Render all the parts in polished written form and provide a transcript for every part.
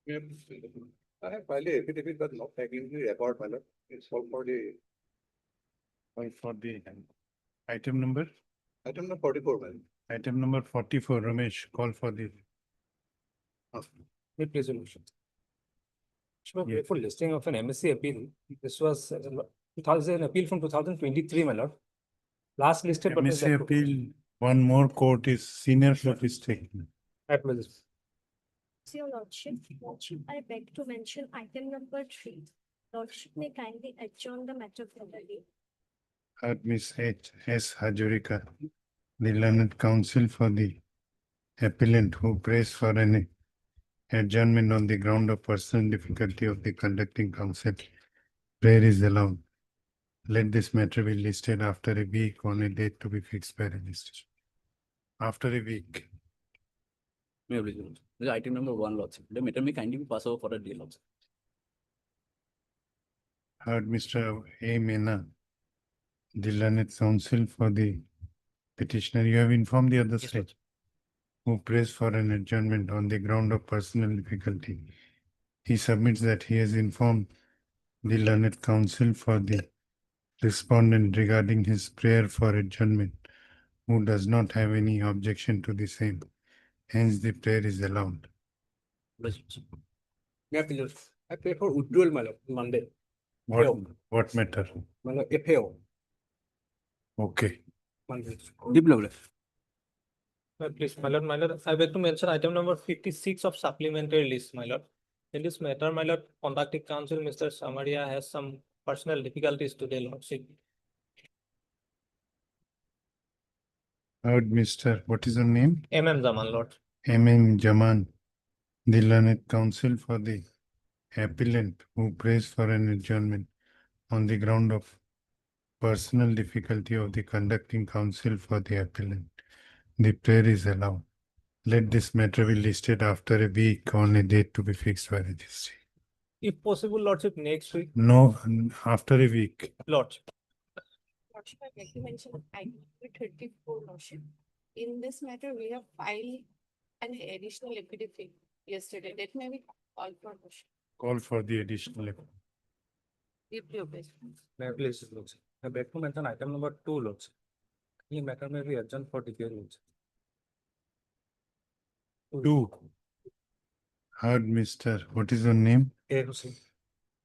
Yes. I have filed a affidavit, but not tagging the record, my lord. It's all for the For the item number, item number 44, my lord. item number 44, Ramesh, call for the. With resolution. Yeah. For listing of an MSc appeal, this was 2000 appeal from 2023, my lord. Last listed, but was MSc appeal, one more court is senior court is taken. that was Your Lordship, I beg to mention item number 3. Lordship may kindly adjourn the matter for the day. Miss S. Hajurika, the learned counsel for the appellant who prays for an adjournment on the ground of personal difficulty of the conducting counsel. Prayer is allowed. Let this matter be listed after a week on a date to be fixed by registration. After a week. May I please, Lordship? This is item number 1, Lordship. The matter may kindly be passed over for a day, Lordship. Heard Mr. A. Mena, the learned counsel for the petitioner. You have informed the other Yes, side Lordship. who prays for an adjournment on the ground of personal difficulty. He submits that he has informed the learned counsel for the respondent regarding his prayer for adjournment, who does not have any objection to the same. Hence, the prayer is allowed. Lordship. May I please? I pay for withdrawal, my lord, Monday. What matter? My lord, FAO. Okay. Monday. Deep level. Please, my lord, I beg to mention item number 56 of supplementary list, my lord. In this matter, my lord, conducting counsel, Mr. Samaria has some personal difficulties today, lordship. Heard Mr. What is your name? Zaman, lord. M.M. Jaman, the learned counsel for the appellant who prays for an adjournment on the ground of personal difficulty of the conducting counsel for the appellant. The prayer is allowed. Let this matter be listed after a week on a date to be fixed by registry. If possible, lordship, next week, No, after a week. lordship. Lordship, I beg to mention item number 34, Lordship. In this matter, we have filed an additional affidavit yesterday. That may be called for Lordship. Call for the additional. Deeply obliged. May I please, Lordship? I beg to mention item number 2, Lordship. The matter may be adjourned for detail, Lordship. 2. Heard Mr. What is your name? A. Hussain.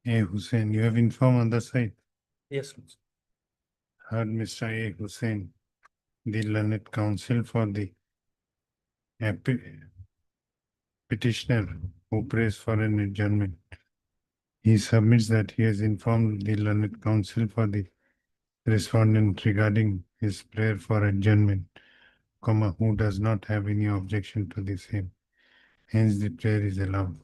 A. Hussain. You have informed on the side. Yes, Lordship. Heard Mr. A. Hussain, the learned counsel for the petitioner who prays for an adjournment. He submits that he has informed the learned counsel for the respondent regarding his prayer for adjournment, who does not have any objection to the same. Hence, the prayer is allowed.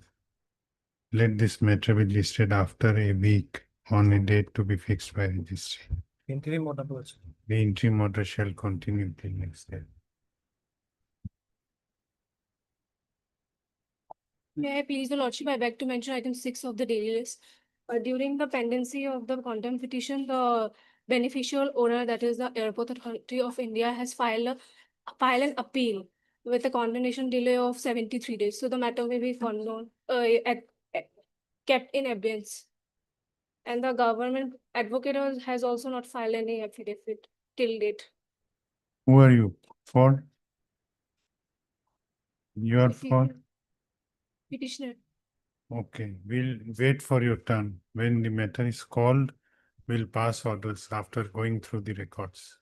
Let this matter be listed after a week on a date to be fixed by registry. Interim order, Lordship. The interim order shall continue till next day. May I please, the Lordship, I beg to mention item 6 of the daily list. During the pendency of the contempt petition, the beneficial owner, that is the Airport Authority of India, has filed an appeal with a condemnation delay of 73 days. So the matter may be kept in abeyance. And the government advocate has also not filed any affidavit till date. Who are you? For? You are for? Petitioner. Okay, we'll wait for your turn. When the matter is called, we'll pass orders after going through the records.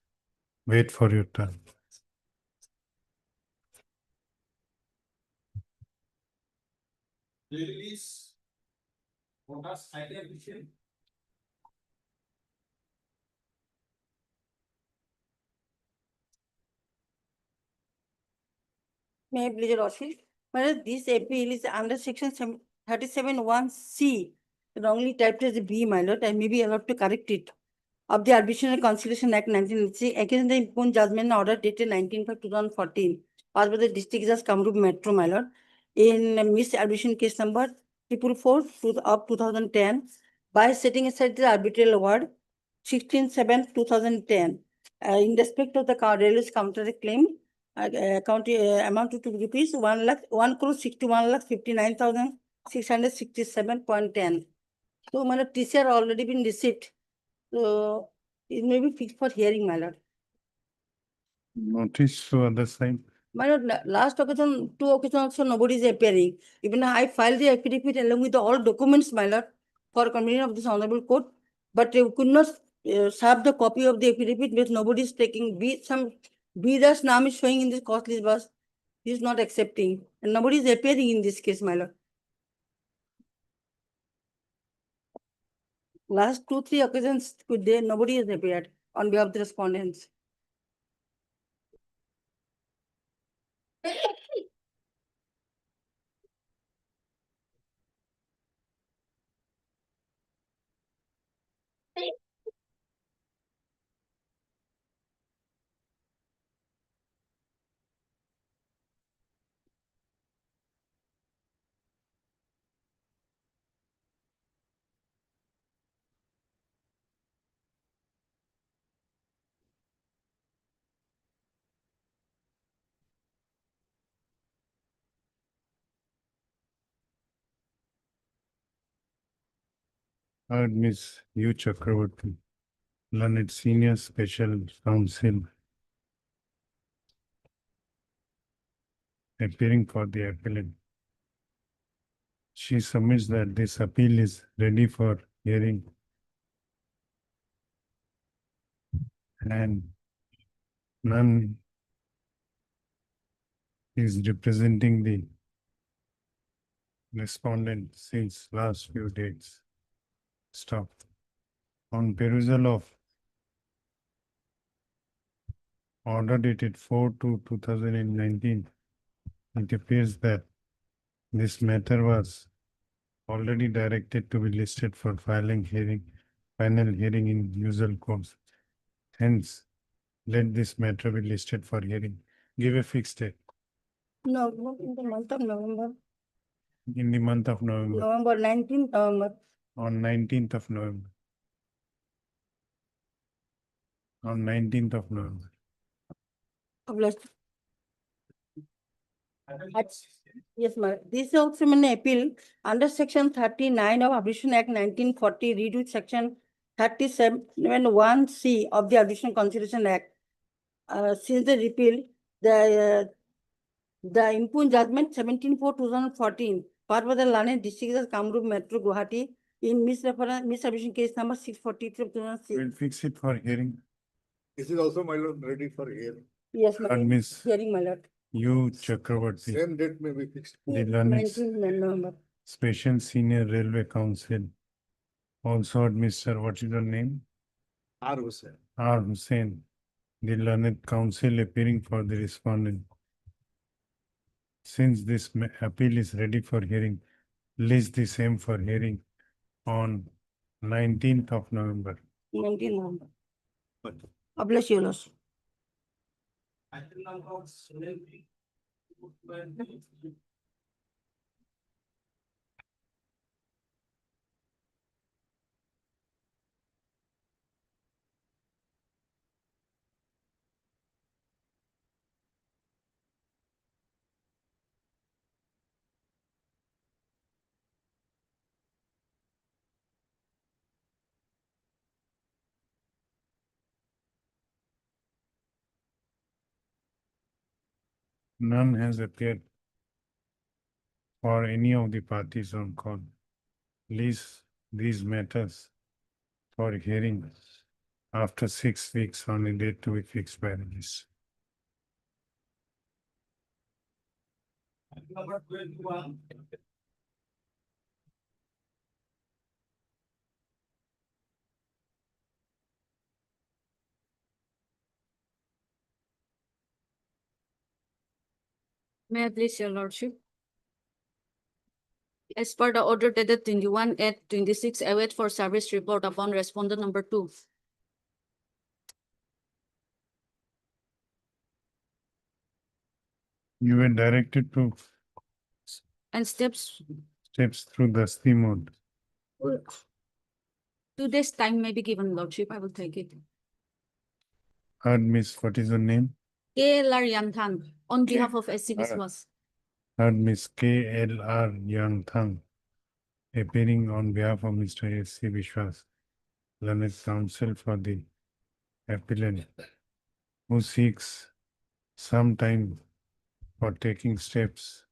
Wait for your turn. Release. May I please, Your Lordship? Whereas this appeal is under section 37(1)(c), wrongly typed as B, my lord, I may be allowed to correct it. Of the Arbitration and Conciliation Act 1986, against the impugned judgment and order dated 19/5/2014, passed by the District Judge Kamrup Metro, my lord, in Miss Arbitration case number 444 of 2010, by setting aside the arbitral award 16/7/2010, in respect of the railways counter claim, amount to rupees 1,61,59,000 667.10. So, my lord, TCR already been received. So, it may be fixed for hearing, my lord. Notice to other side. My lord, last occasion, 2 occasions also nobody is appearing. Even I filed the affidavit along with all documents, my lord, for convenience of this honorable court. But you could not serve the copy of the affidavit because nobody is taking, B's name is showing in this cost list bus. He is not accepting and nobody is appearing in this case, my lord. Last 2-3 occasions, nobody has appeared on behalf of the respondents. Heard Miss U. Chakravarti, learned senior special counsel, appearing for the appellant. She submits that this appeal is ready for hearing and none is representing the respondent since last few dates. Stop. On perusal of order dated 4/2/2019, it appears that this matter was already directed to be listed for final hearing in usual course. Hence, let this matter be listed for hearing. Give a fixed date No, in the month of November. in the month of November, November 19th, November. on 19th of November. On 19th of November. of last. Yes, ma'am. This is also an appeal under section 39 of Arbitration Act 1940, read with section 37(1)(c) of the Arbitration Conciliation Act. Since the repeal, the impugned judgment 17/4/2014, part by the Lane District of Kamrup Metro Gauhati in misarbitration case number 643 of 2006. We'll fix it for hearing. This is also, my lord, ready for hearing. Yes, And ma'am. Miss Hearing, my lord. U. Chakravarti, Same date may be fixed. the learned 19th November. Special Senior Railway Council. Also, Mr. What is your name? R. Hussain. R. Hussain, the learned counsel appearing for the respondent. Since this appeal is ready for hearing, list the same for hearing on 19th of November. 19th November. But Bless you, Lord. None has appeared for any of the parties on call. List these matters for hearing after 6 weeks on a date to be fixed by the list. May I please, your lordship? As per the order dated 21/8/26, I wait for service report upon respondent number 2. You were directed to And steps, steps through the STI mode. 2 days time may be given, lordship, I will take it. Heard Miss, what is your name? KLR Yanthang, on behalf of SCB Alright. was. Heard Miss KLR Young Thang, appearing on behalf of Mr. S.C. Vishwas, learned counsel for the appellant, who seeks some time for taking steps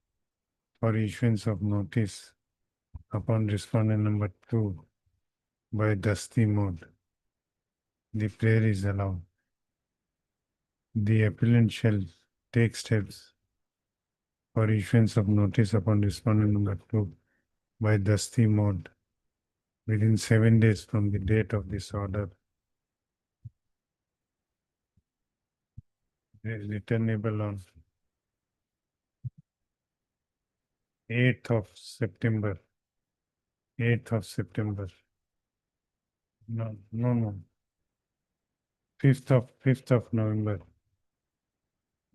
for issuance of notice upon respondent number 2 by dusty mode. The prayer is allowed. The appellant shall take steps for issuance of notice upon respondent number 2 by dusty mode within 7 days from the date of this order, returnable on 8th of September. 8th of September. No. 5th of November.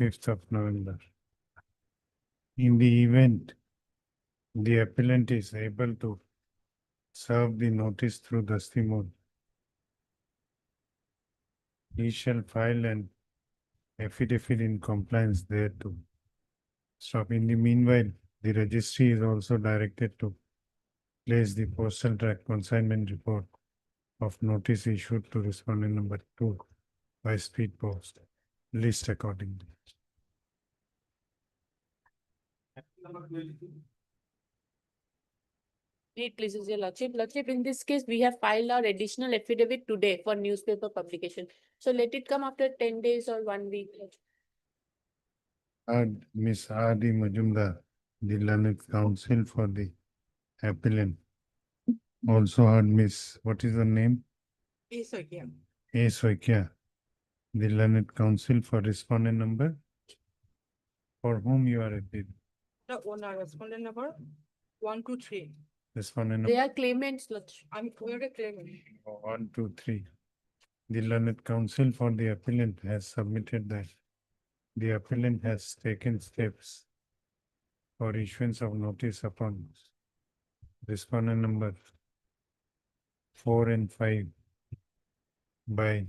5th of November. In the event the appellant is able to serve the notice through dusty mode, he shall file an affidavit in compliance thereto. Stop. In the meanwhile, the registry is also directed to place the postal track consignment report of notice issued to respondent number 2 by speed post, list accordingly. Wait, please, Your Lordship. Lordship, in this case, we have filed our additional affidavit today for newspaper publication. So let it come after 10 days or 1 week. Miss R.D. Majumdar, the learned counsel for the appellant, also heard Miss, what is her name? A. Soikia, the learned counsel for respondent number, for whom you are appealing. The owner, respondent number 1, 2, 3. Respondent They number are claimants, Lordship. We're a claimant. 1, 2, 3. The learned counsel for the appellant has submitted that the appellant has taken steps for issuance of notice upon respondent number 4 and 5 by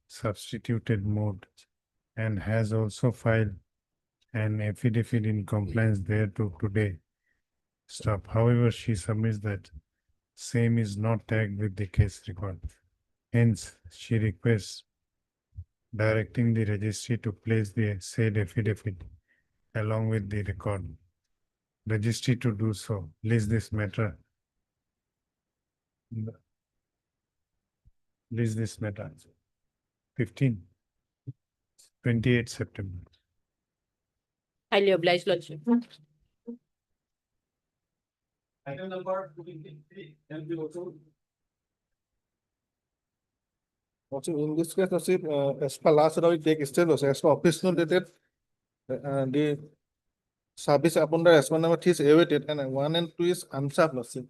substituted mode, and has also filed an affidavit in compliance thereto today. Stop. However, she submits that same is not tagged with the case record. Hence, she requests directing the registry to place the said affidavit along with the record. Registry to do so. List this matter. List this matter. 28 September. Highly obliged, Lordship. Item number 23, can be also. Also, in this case, as per last round, we take state also, as per official dated, the service upon the respondent number is awaited, and 1 and 2 is unserved also.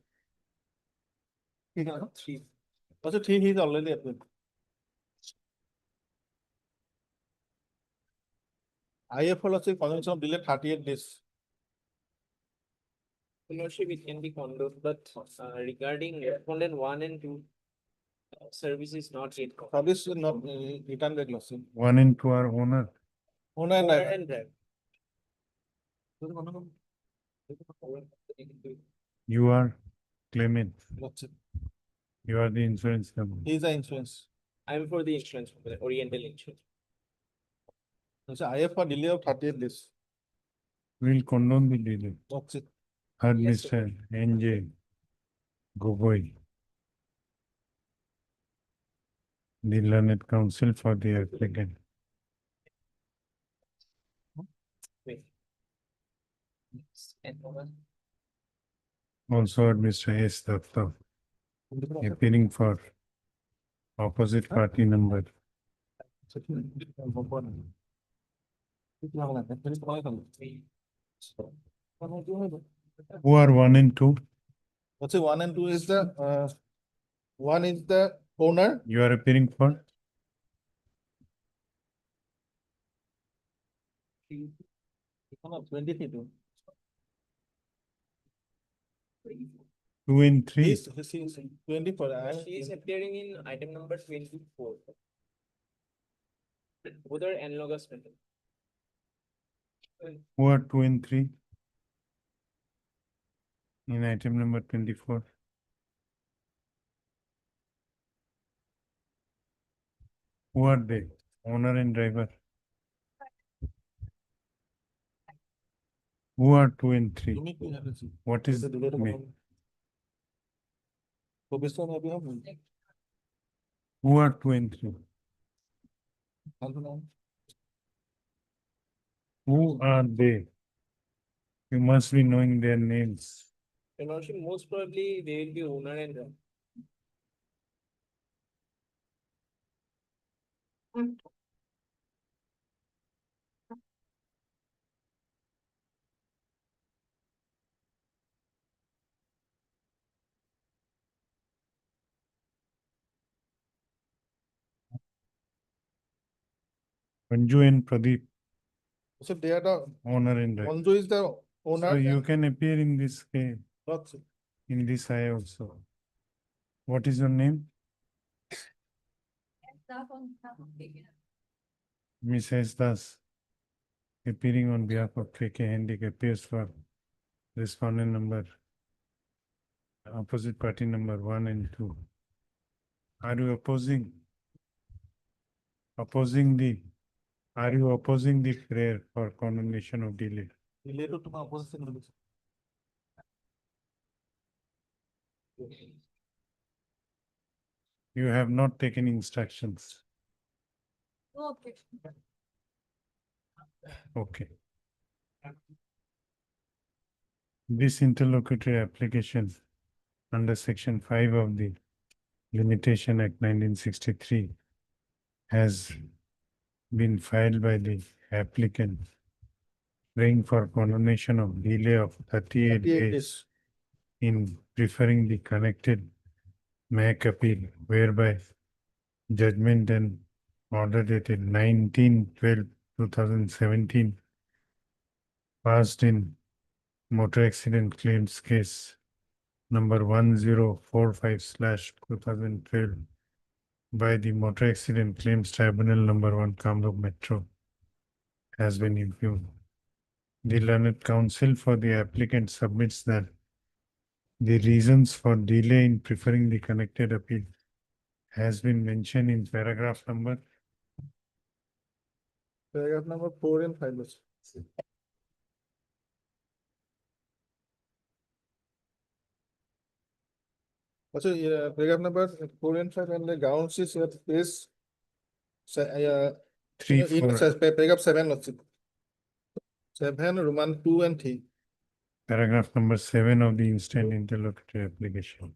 3. Also, 3 he is already appealed. IFL also convention of delay 38 days. Lordship, it can be condoned, but regarding respondent 1 and 2, service is not yet. Service is not returned back loss. 1 and 2 are owner. Owner and Owner driver. and driver. You are claimant. That's it. You are the insurance company. He is the insurance. I'm for the insurance, company, Oriental Insurance. So IF for delay of 38 days. Will condone the delay. That's it. Heard Yes, Mr. N.J. Gogoi, the learned counsel for the applicant. Wait. And Also heard Mr. S. Datta, appearing for opposite party number. Who are 1 and 2? What's 1 and 2 is the, 1 is the owner. You are appearing for? 22. 2 and 3. He is 24. she is appearing in item number 24. Both are analogous method. Who are 2 and 3? in item number 24. Who are they? Owner and driver. Who are 2 and 3? You need to have it. What is The delay me? So based on what we have, Who are 2 and 3? Who are they? You must be knowing their names. And also most probably they will be owner and Manju and Pradeep, so they are the, owner and driver. Manju is the So owner. you can appear in this case, Not- in this eye also. What is your name? Mrs. Das, appearing on behalf of KK Handic, appears for respondent number, opposite party number 1 and 2. Are you opposing? Are you opposing the prayer for condemnation of delay? Related to my opposition. You have not taken instructions. Okay. Okay. This interlocutory application under section 5 of the Limitation Act 1963 has been filed by the applicant praying for condemnation of delay of 38 38 days days. in preferring the connected MAC appeal, whereby judgment and order dated 19/12/2017 passed in motor accident claims case number 1045/2012 by the Motor Accident Claims Tribunal number 1 Kamrup Metro has been impugned. The learned counsel for the applicant submits that the reasons for delay in preferring the connected appeal has been mentioned in paragraph number Paragraph number 4 and 5. Also, paragraph number 4 and 5 and the grounds is page 3, 4. paragraph 7 also. 7, Roman 2 and 3. Paragraph number 7 of the instant interlocutory application.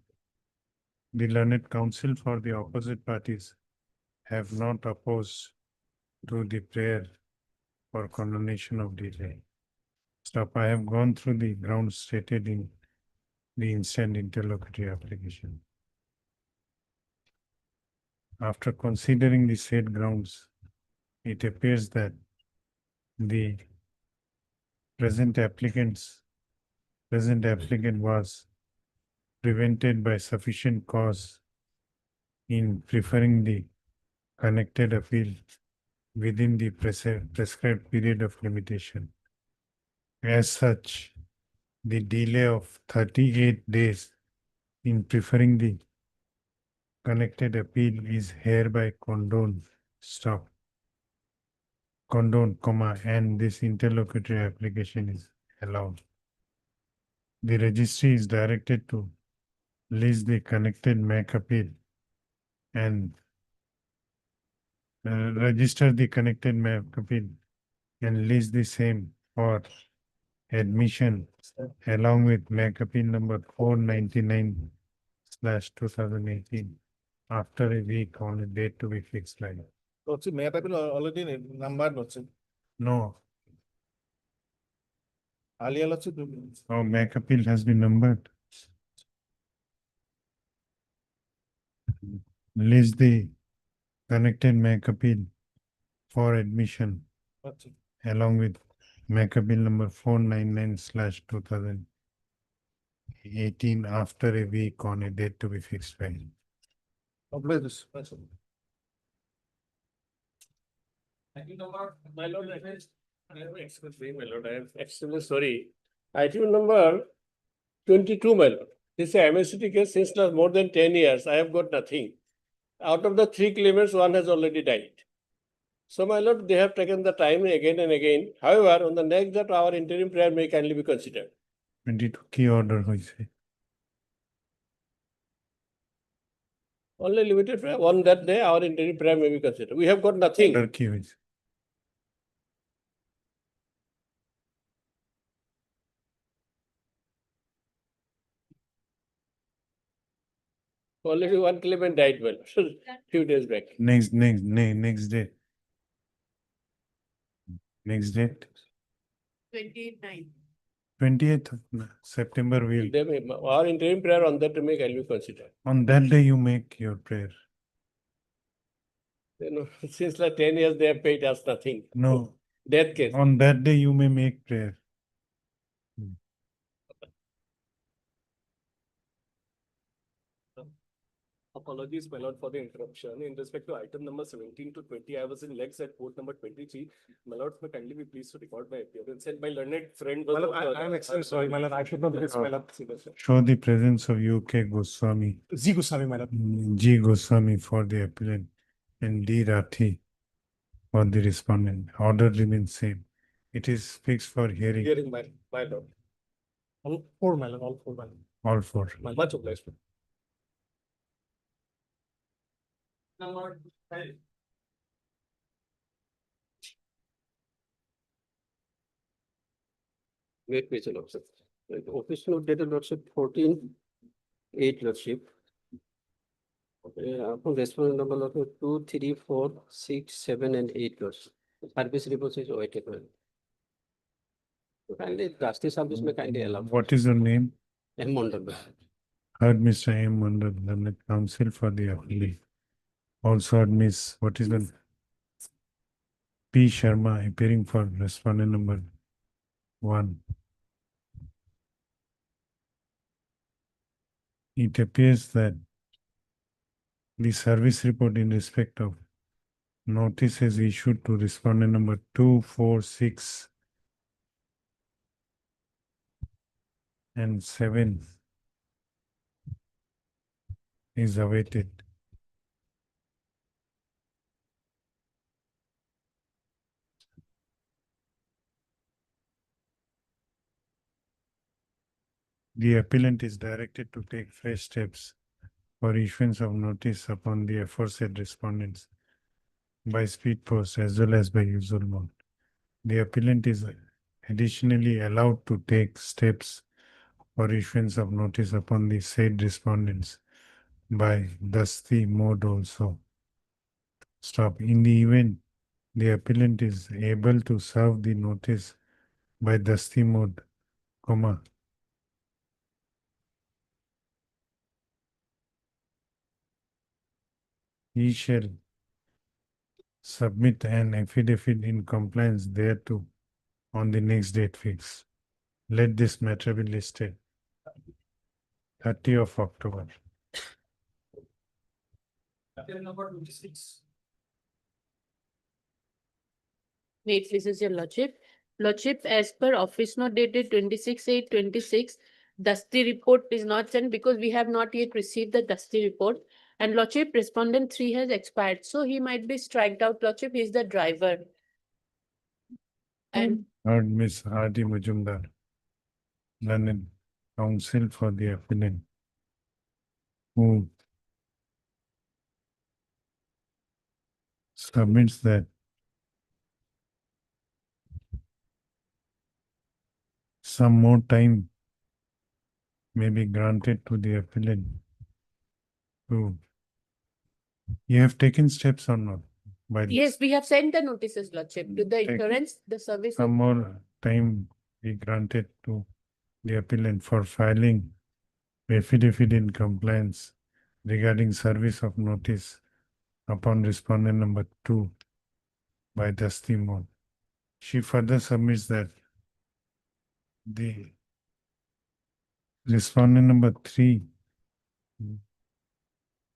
The learned counsel for the opposite parties have not opposed to the prayer for condemnation of delay. Stop. I have gone through the grounds stated in the instant interlocutory application. After considering the said grounds, it appears that the present applicant was prevented by sufficient cause in preferring the connected appeal within the prescribed period of limitation. As such, the delay of 38 days in preferring the connected appeal is hereby condoned, and this interlocutory application is allowed. The registry is directed to list the connected MAC appeal and register the connected MAC appeal and list the same for admission along with MAC appeal number 499/2018 after a week on a date to be fixed by. Also, may have been already numbered also. No, Alia also. Our MAC appeal has been numbered. List the connected MAC appeal for admission Also. along with MAC appeal number 499/2018 after a week on a date to be fixed by. Apply this. My lord, I am extremely sorry. Item number 22, my lord. This is a MSCT case since last more than 10 years. I have got nothing. Out of the 3 claimants, 1 has already died. So, my lord, they have taken the time again and again. However, on the next that our interim prayer may kindly be considered. 22 key order hoise. Only limited prayer. On that day, our interim prayer may be considered. We have got nothing. Order key hoise. Already 1 claimant died, well, few days back. Next date. Next date. 29. 28th of September will. They may, our interim prayer on that day may kindly be considered. On that day you make your prayer. You know, since like 10 years, they have paid us nothing. No, Death case. on that day you may make prayer. Apologies, my lord, for the interruption. In respect to item number 17 to 20, I was in legs at port number 23. My lord, may kindly be pleased to record my appearance. And my learned friend was. My lord, also- I'm extremely sorry, my lord. I should not do this, my lord. Show the presence of UK Goswami, Z Goswami, my lord. G Goswami for the appellant and D Rathi for the respondent. Order remains same. It is fixed for hearing. Hearing my lord. All four, my lord, all four, my lord. All four. Much obliged. Number 5. Wait, page lordship. Office note dated lordship 14/8 lordship. Upon respondent number lordship 2, 3, 4, 6, 7, and 8 lordship. Service report is awaited. Kindly, drastic service may kindly allow. What is your name? M. Mondal. Heard Mr. M. Mandal, Learned Counsel for the appellee. Also heard Miss, what is the P. Sharma appearing for respondent number 1. It appears that the service report in respect of notices issued to respondent number 2, 4, 6, and 7 is awaited. The appellant is directed to take fresh steps for issuance of notice upon the aforesaid respondents by speed post as well as by usual mode. The appellant is additionally allowed to take steps for issuance of notice upon the said respondents by dusty mode also. Stop. In the event the appellant is able to serve the notice by dusty mode, comma, he shall submit an affidavit in compliance thereto on the next date fixed. Let this matter be listed. 30 of October. Item number 26. Wait, this is your lordship. Lordship, as per office note dated 26/8/26, dusty report is not sent because we have not yet received the dusty report. And lordship, respondent 3 has expired, so he might be striked out. Lordship, he is the driver. And Heard Miss R.D. Majumdar, Learned Counsel for the appellant, who submits that some more time may be granted to the appellant to. You have taken steps or not? By yes, we have sent the notices, lordship, to the Take- insurance, the service. some more time be granted to the appellant for filing affidavit in compliance regarding service of notice upon respondent number 2 by dusty mode. She further submits that the respondent number 3,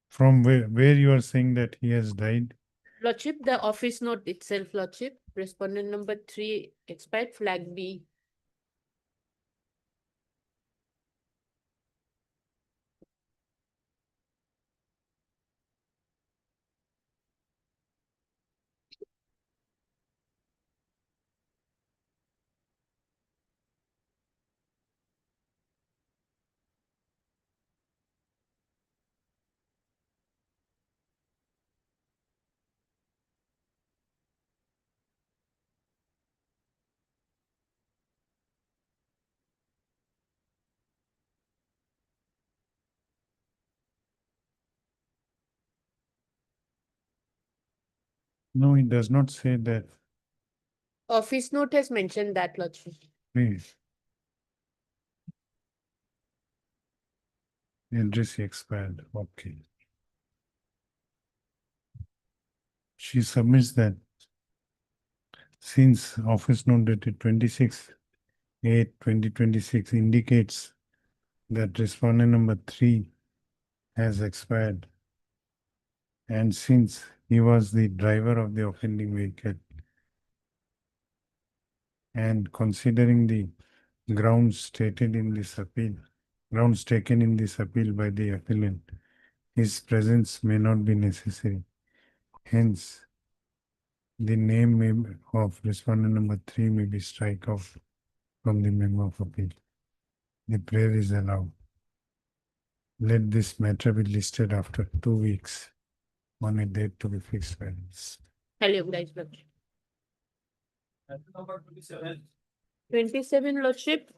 from where you are saying that he has died, Lordship, the office note itself, lordship, respondent number 3 expired, flag B. No, it does not say that. Office note has mentioned that, Lordship. Please. Address expired. Okay. She submits that since office note dated 26/8/2026 indicates that respondent number 3 has expired, and since he was the driver of the offending vehicle, and considering the grounds stated in this appeal, grounds taken in this appeal by the appellant, his presence may not be necessary. Hence, the name of respondent number 3 may be strike off from the memo of appeal. The prayer is allowed. Let this matter be listed after 2 weeks on a date to be fixed by this. Hello, guys, Lordship. Item number 27. 27, Lordship,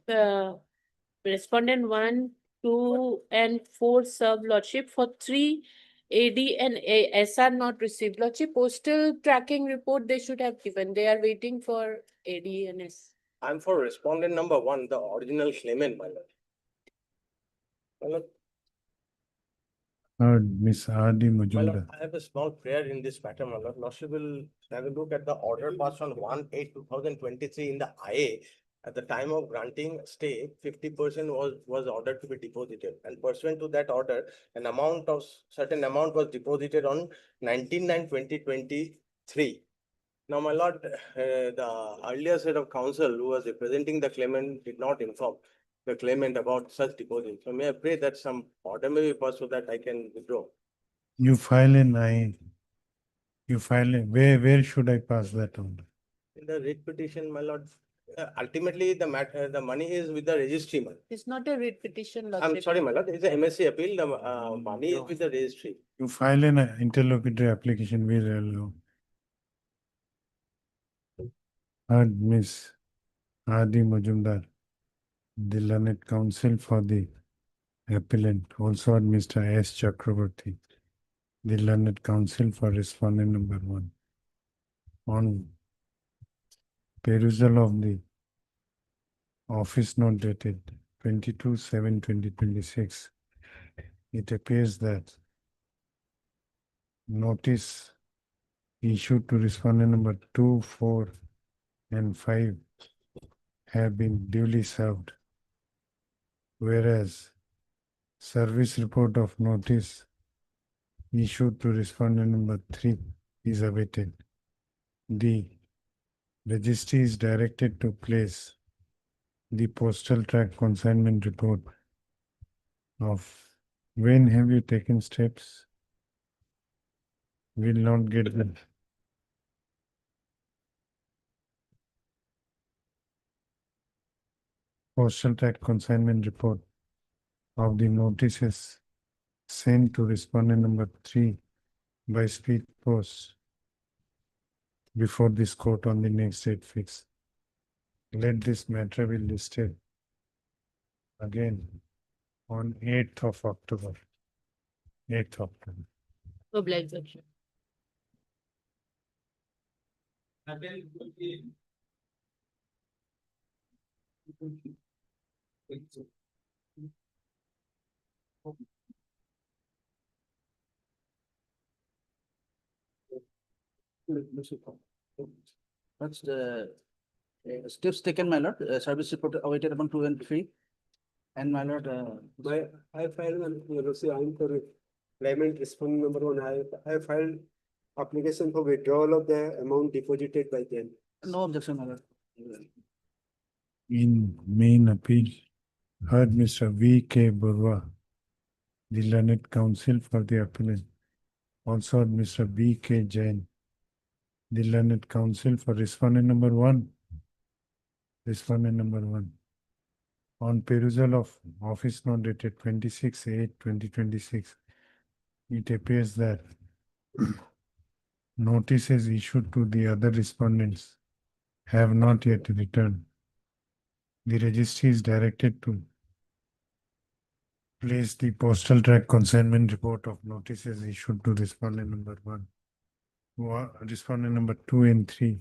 respondent 1, 2, and 4 sub Lordship for 3 AD and SR not received. Lordship, postal tracking report they should have given. They are waiting for AD and S. I'm for respondent number 1, the original claimant, my lord. My lord, Miss R.D. my lord, Majumdar. I have a small prayer in this matter, my lord. Lordship will have a look at the order passed on 1/8/2023 in the IA. At the time of granting stay, 50% was ordered to be deposited, and pursuant to that order, certain amount was deposited on 19/9/2023. Now, my lord, the earlier set of counsel who was representing the claimant did not inform the claimant about such deposit. So may I pray that some order may be passed so that I can withdraw. You file an I. You file a, where should I pass that on? In the writ petition, my lord, ultimately the matter, the money is with the registry, my lord. It's not a writ petition, Lordship. I'm sorry, my lord, it's a MSC appeal, the money is with the registry. You file an interlocutory application, we will allow. Heard Miss R.D. Majumdar, the learned counsel for the appellant, also had Mr. S. Chakraborty, the learned counsel for respondent number 1. On perusal of the office note dated 22/7/2026, it appears that notice issued to respondent number 2, 4, and 5 have been duly served, whereas service report of notice issued to respondent number 3 is awaited. The registry is directed to place the postal track consignment report of when have you taken steps? Will not get the postal track consignment report of the notices sent to respondent number 3 by speed post before this court on the next date fixed. Let this matter be listed again on 8th of October. 8th October. Obliged, Lordship. That's the steps taken, my lord. Service report awaited upon 2 and 3. And my lord, I filed an I'm for claimant respondent number 1. I filed application for withdrawal of the amount deposited by them. no objection, my lord. In main appeal, heard Mr. V.K. Burwa, the learned counsel for the appellant. Also heard Mr. B.K. Jain, the learned counsel for respondent number 1. Respondent number 1. On perusal of office note dated 26/8/2026, it appears that notices issued to the other respondents have not yet returned. The registry is directed to place the postal track consignment report of notices issued to respondent number 1 Respondent number 2 and 3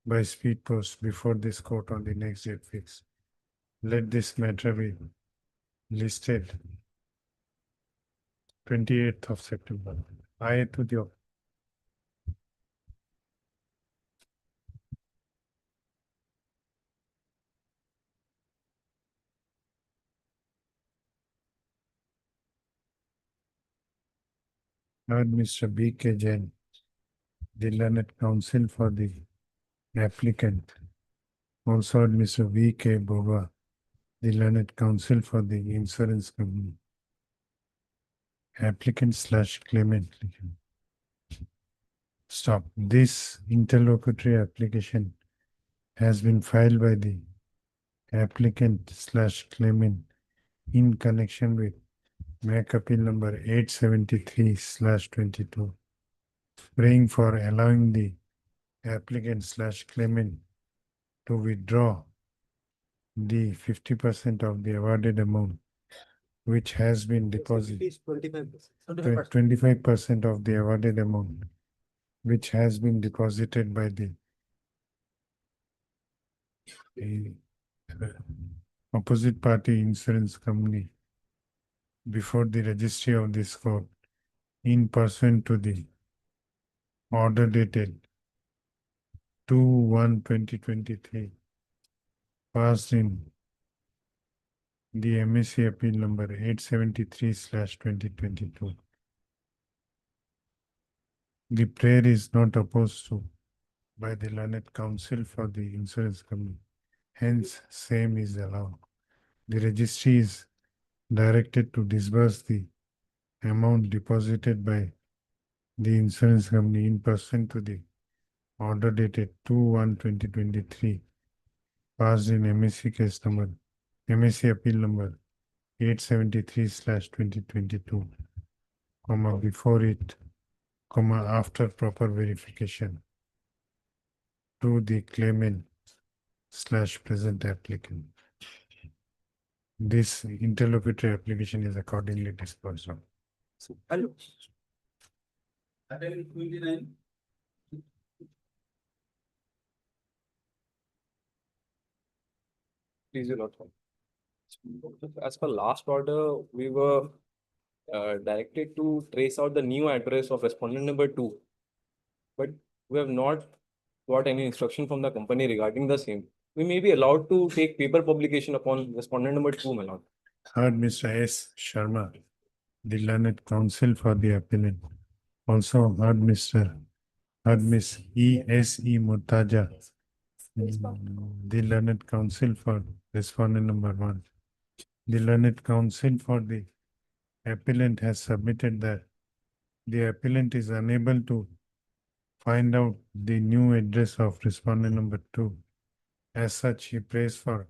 by speed post before this court on the next date fixed. Let this matter be listed 28th of September. I to the heard Mr. B.K. Jain, the learned counsel for the applicant. Also heard Mr. V.K. Boga, the learned counsel for the insurance company. Applicant slash claimant. Stop. This interlocutory application has been filed by the applicant slash claimant in connection with MAC appeal number 873/22, praying for allowing the applicant slash claimant to withdraw the 50% of the awarded amount, which has been deposited. 25% of the awarded amount, which has been deposited by the opposite party insurance company before the registry of this court in pursuant to the order dated 2/1/2023 passed in the MSC appeal number 873/2022. The prayer is not opposed to by the learned counsel for the insurance company. Hence, same is allowed. The registry is directed to disburse the amount deposited by the insurance company in pursuant to the order dated 2/1/2023 passed in MSC case number, MSC appeal number 873/2022, before it, after proper verification to the claimant slash present applicant. This interlocutory application is accordingly disposed of. Hello. Article 29. Please, your lordship. As per last order, we were directed to trace out the new address of respondent number 2. But we have not got any instruction from the company regarding the same. We may be allowed to take paper publication upon respondent number 2, my lord. Heard Mr. S. Sharma, the learned counsel for the appellant. Also heard Miss E. S. E. Murtaja, the learned counsel for respondent number 1. The learned counsel for the appellant has submitted that the appellant is unable to find out the new address of respondent number 2. As such, he prays for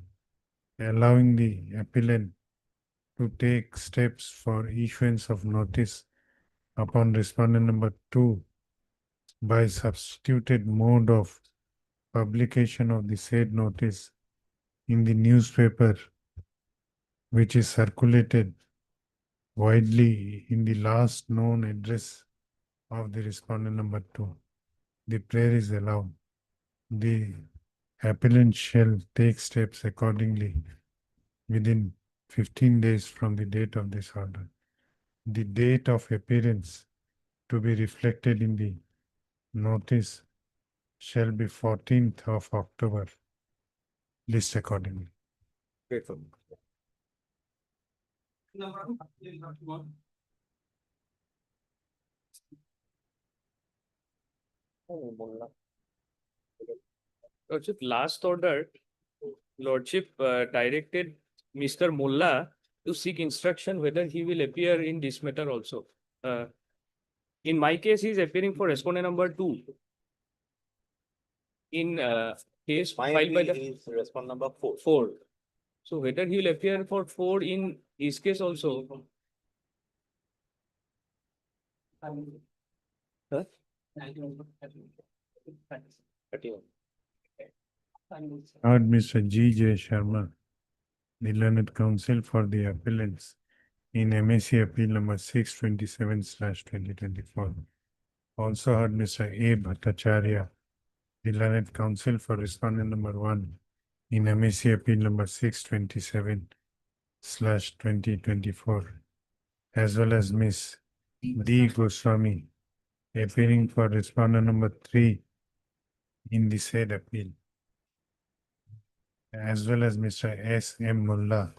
allowing the appellant to take steps for issuance of notice upon respondent number 2 by substituted mode of publication of the said notice in the newspaper, which is circulated widely in the last known address of the respondent number 2. The prayer is allowed. The appellant shall take steps accordingly within 15 days from the date of this order. The date of appearance to be reflected in the notice shall be 14th of October. List accordingly. Grateful. Lordship, last order, Lordship directed Mr. Mullah to seek instruction whether he will appear in this matter also. In my case, he is appearing for respondent number 2. In case filed by the Respondent number 4. 4. So whether he will appear for 4 in his case also. Huh? 31. Heard Mr. G. J. Sharma, the learned counsel for the appellants in MSC appeal number 627/2024. also heard Mr. A. Bhattacharya, the learned counsel for respondent number 1 in MAC appeal number 627/2024, as well as Miss D. Goswami, appearing for respondent number 3 in the said appeal, as well as Mr. S. M. Mullah,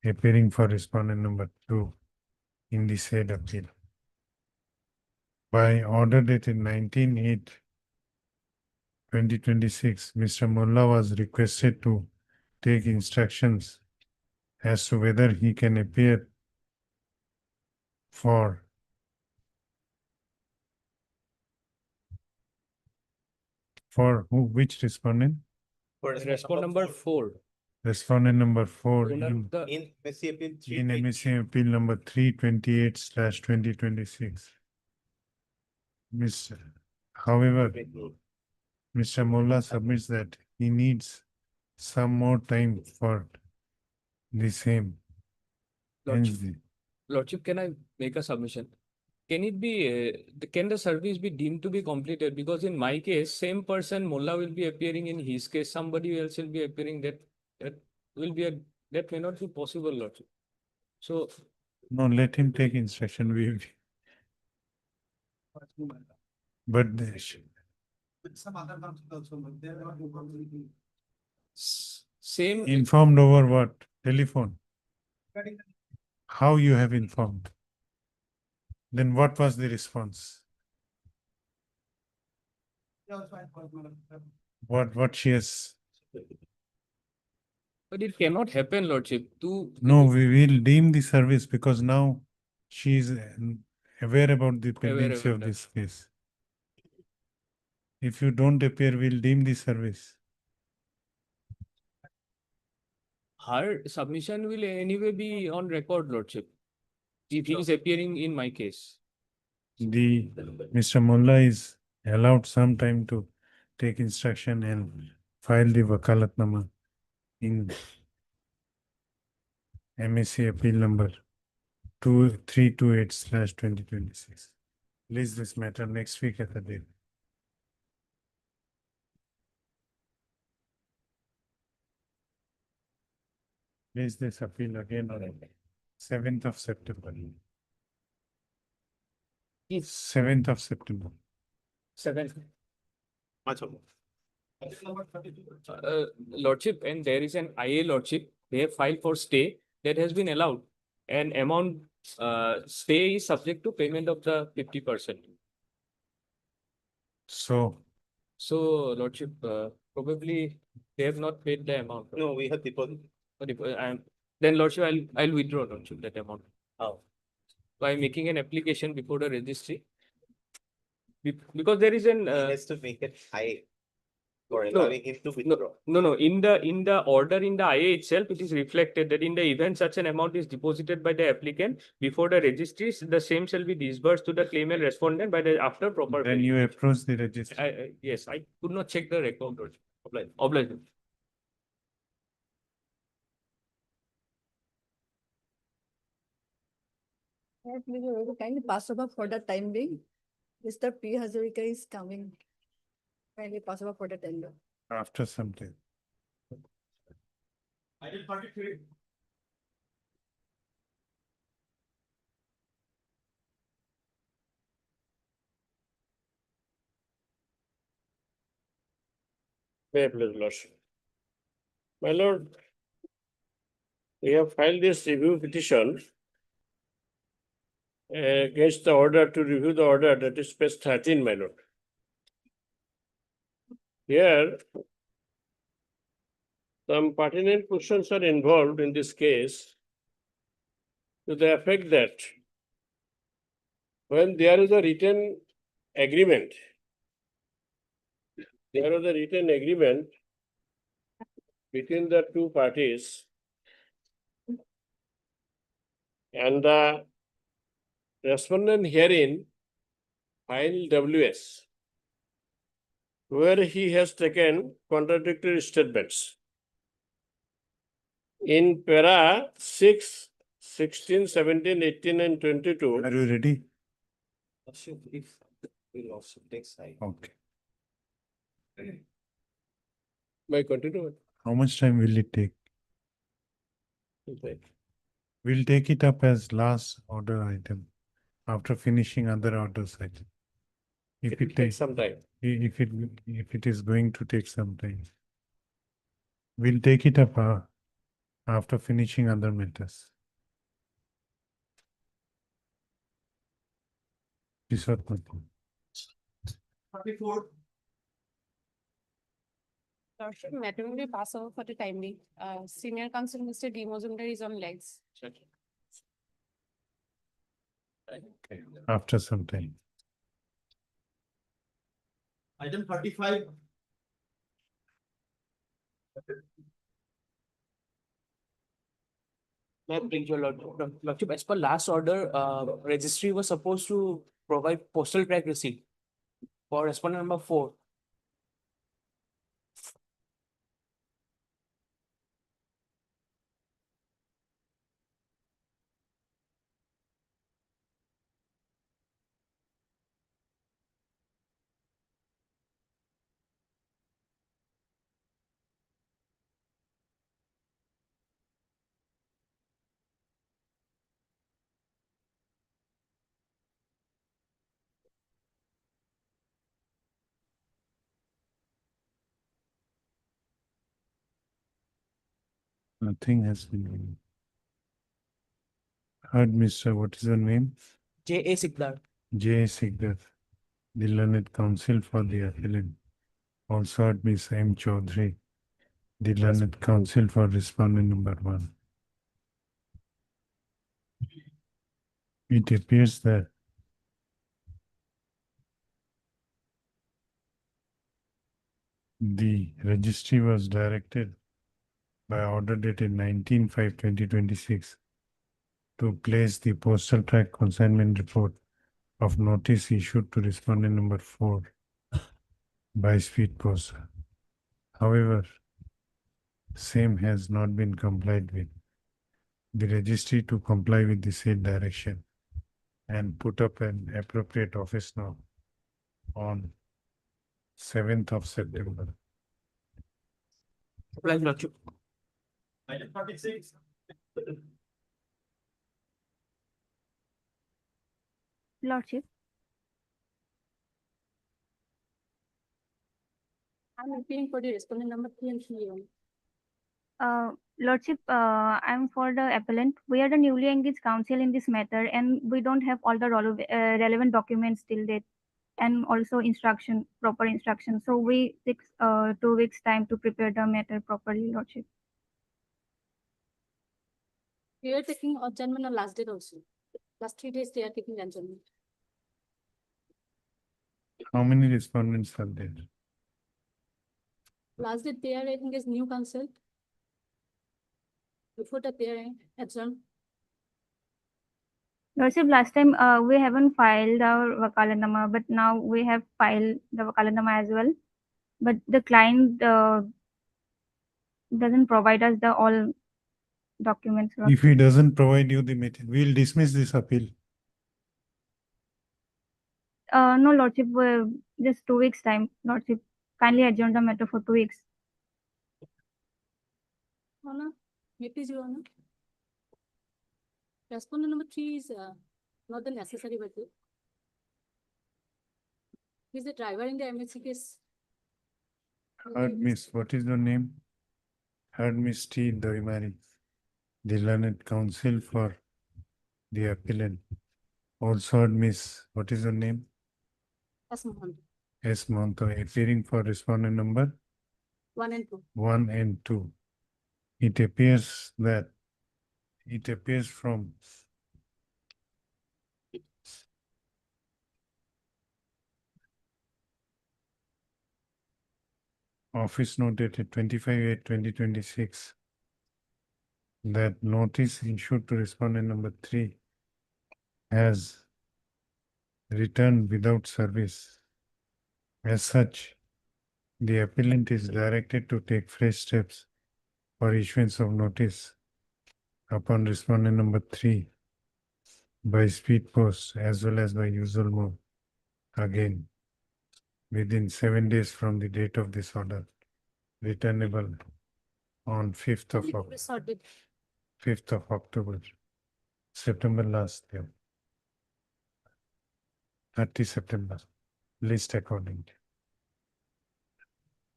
appearing for respondent number 2 in the said appeal. By order dated 19/8/2026, Mr. Mullah was requested to take instructions as to whether he can appear for which respondent? Respondent number 4. Respondent number 4 Owner in of the In MAC appeal in MAC appeal number 328/2026. However, Mr. Mullah submits that he needs some more time for the same. Hence, Lordship, can I make a submission? Can it be, can the service be deemed to be completed? Because in my case, same person, Mullah will be appearing in his case, somebody else will be appearing, that will be that may not be possible, Lordship. So, no, let him take instruction. But Some other council also, but they are not involved. same, informed over what? Telephone. How you have informed? Then what was the response? What she has? but it cannot happen, Lordship. No, we will deem the service because now she is aware about the pendency about of that. this case. If you don't appear, we'll deem the service. Her submission will anyway be on record, Lordship, if he is appearing in my case. Mr. Mullah is allowed some time to take instruction and file the wakalatnama in MAC appeal number 2328/2026. Release this matter next week at the date. Release this appeal again on 7th of September. 7th of September. 7th. Much more. Lordship, and there is an IA, Lordship, they have filed for stay that has been allowed. And amount stay is subject to payment of the 50%. So, Lordship, probably they have not paid the amount. No, we have deposit. Then Lordship, I'll withdraw, Lordship, that amount How? by making an application before the registry. Because there is an He has to make it high. Or No, allowing him to withdraw. no. In the order in the IA itself, it is reflected that in the event such an amount is deposited by the applicant before the registry, the same shall be disbursed to the claimant respondent by the after proper. then you approach the registry. Yes, I could not check the record. Obliged. Kindly pass over for the time being. Mr. P. Hazarika is coming. Kindly pass over for the time being. After some time. Item 43. May I please, Lordship? My lord, we have filed this review petition against the order to review the order, that is page 13, my lord. Here, some pertinent questions are involved in this case to the effect that when there is a written agreement, between the two parties and the respondent herein filed WS, where he has taken contradictory statements. In para 6, 16, 17, 18, and 22. Are you ready? We'll also take side. Okay. May I continue? How much time will it take? Okay. We'll take it up as last order item after finishing other orders item. If It will it take takes, some time. if it is going to take some time, we'll take it up after finishing other matters. This what my thing. Lordship, matter will be passed over for the time being. Senior counsel, Mr. D. Mozumdar is on legs. Okay. After some time. Item 35. May I bring your lordship, as per last order, registry was supposed to provide postal track receipt for respondent number 4. Nothing has been heard, Mr. What is your name? J.A. Sikdar. J. Sigdar, the learned counsel for the appellant. Also heard Ms. M. Chaudhary, the learned counsel for respondent number 1. It appears that the registry was directed by order dated 19/5/2026 to place the postal track consignment report of notice issued to respondent number 4 by speed post. However, same has not been complied with. The registry to comply with the said direction and put up an appropriate office note on 7th of September. Right, lordship. Item 46. Lordship. I'm appealing for the respondent number 3 and 3 only. Lordship, I'm for the appellant. We are the newly engaged counsel in this matter, and we don't have all the relevant documents till date, and also proper instruction. So we take 2 weeks time to prepare the matter properly, Lordship. We are taking adjournment on last date also. Last 3 days they are taking adjournment. How many respondents are there? Last date they are, I think, is new counsel. Before that they are adjourned. Lordship, last time we haven't filed our wakalatnama, but now we have filed the wakalatnama as well. But the client doesn't provide us the all documents. If he doesn't provide you the material, we'll dismiss this appeal. No, Lordship, just 2 weeks time, Lordship. Kindly adjourn the matter for 2 weeks. Honor, may I please, Your Honor? Respondent number 3 is not the necessary matter. He's the driver in the MHC case. Heard Miss, what is your name? Heard Miss T. Doimari, the learned counsel for the appellant. Also heard Miss, what is your name? Yes, Mohan. S. Monto, appearing for respondent number 1 and 2. 1 and 2. It appears from office note dated 25/8/2026 that notice issued to respondent number 3 has returned without service. As such, the appellant is directed to take fresh steps for issuance of notice upon respondent number 3 by speed post as well as by usual mode again within 7 days from the date of this order, returnable on 5th of Sorted. 5th of October, September last year. 30 September, list accordingly.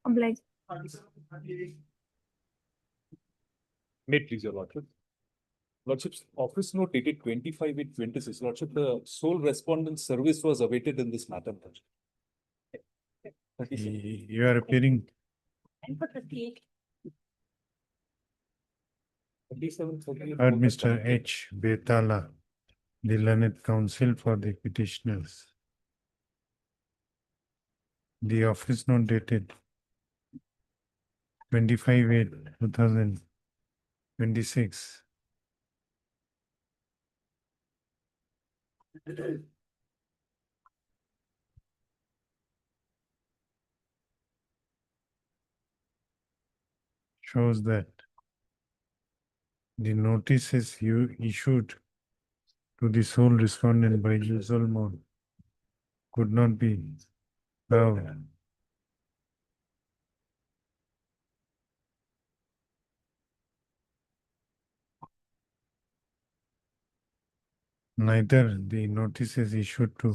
Obliged. May it please your lordship. Lordship's office note dated 25/8/26. Lordship, the sole respondent service was awaited in this matter. Lordship. You are appearing, heard Mr. H. Betala, the learned counsel for the petitioners. The office note dated 25/8/2026. Shows that the notices you issued to the sole respondent by usual mode could not be served. Neither the notices issued to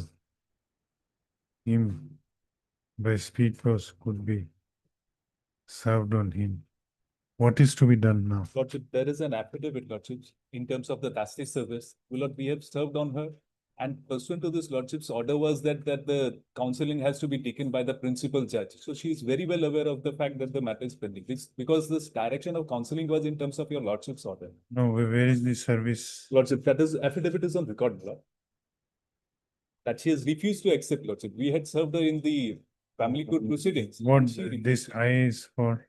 him by speed post could be served on him. What is to be done now? Lordship, there is an affidavit, Lordship, in terms of the dusty service. We have served on her. And pursuant to this, Lordship's order was that the counseling has to be taken by the principal judge. So she is very well aware of the fact that the matter is pending. It's because this direction of counseling was in terms of your Lordship's order. No, where is the service? Lordship, that is affidavit is on record, Lord. That she has refused to accept, Lordship. We had served her in the family court proceedings. What She refused this to- I is for?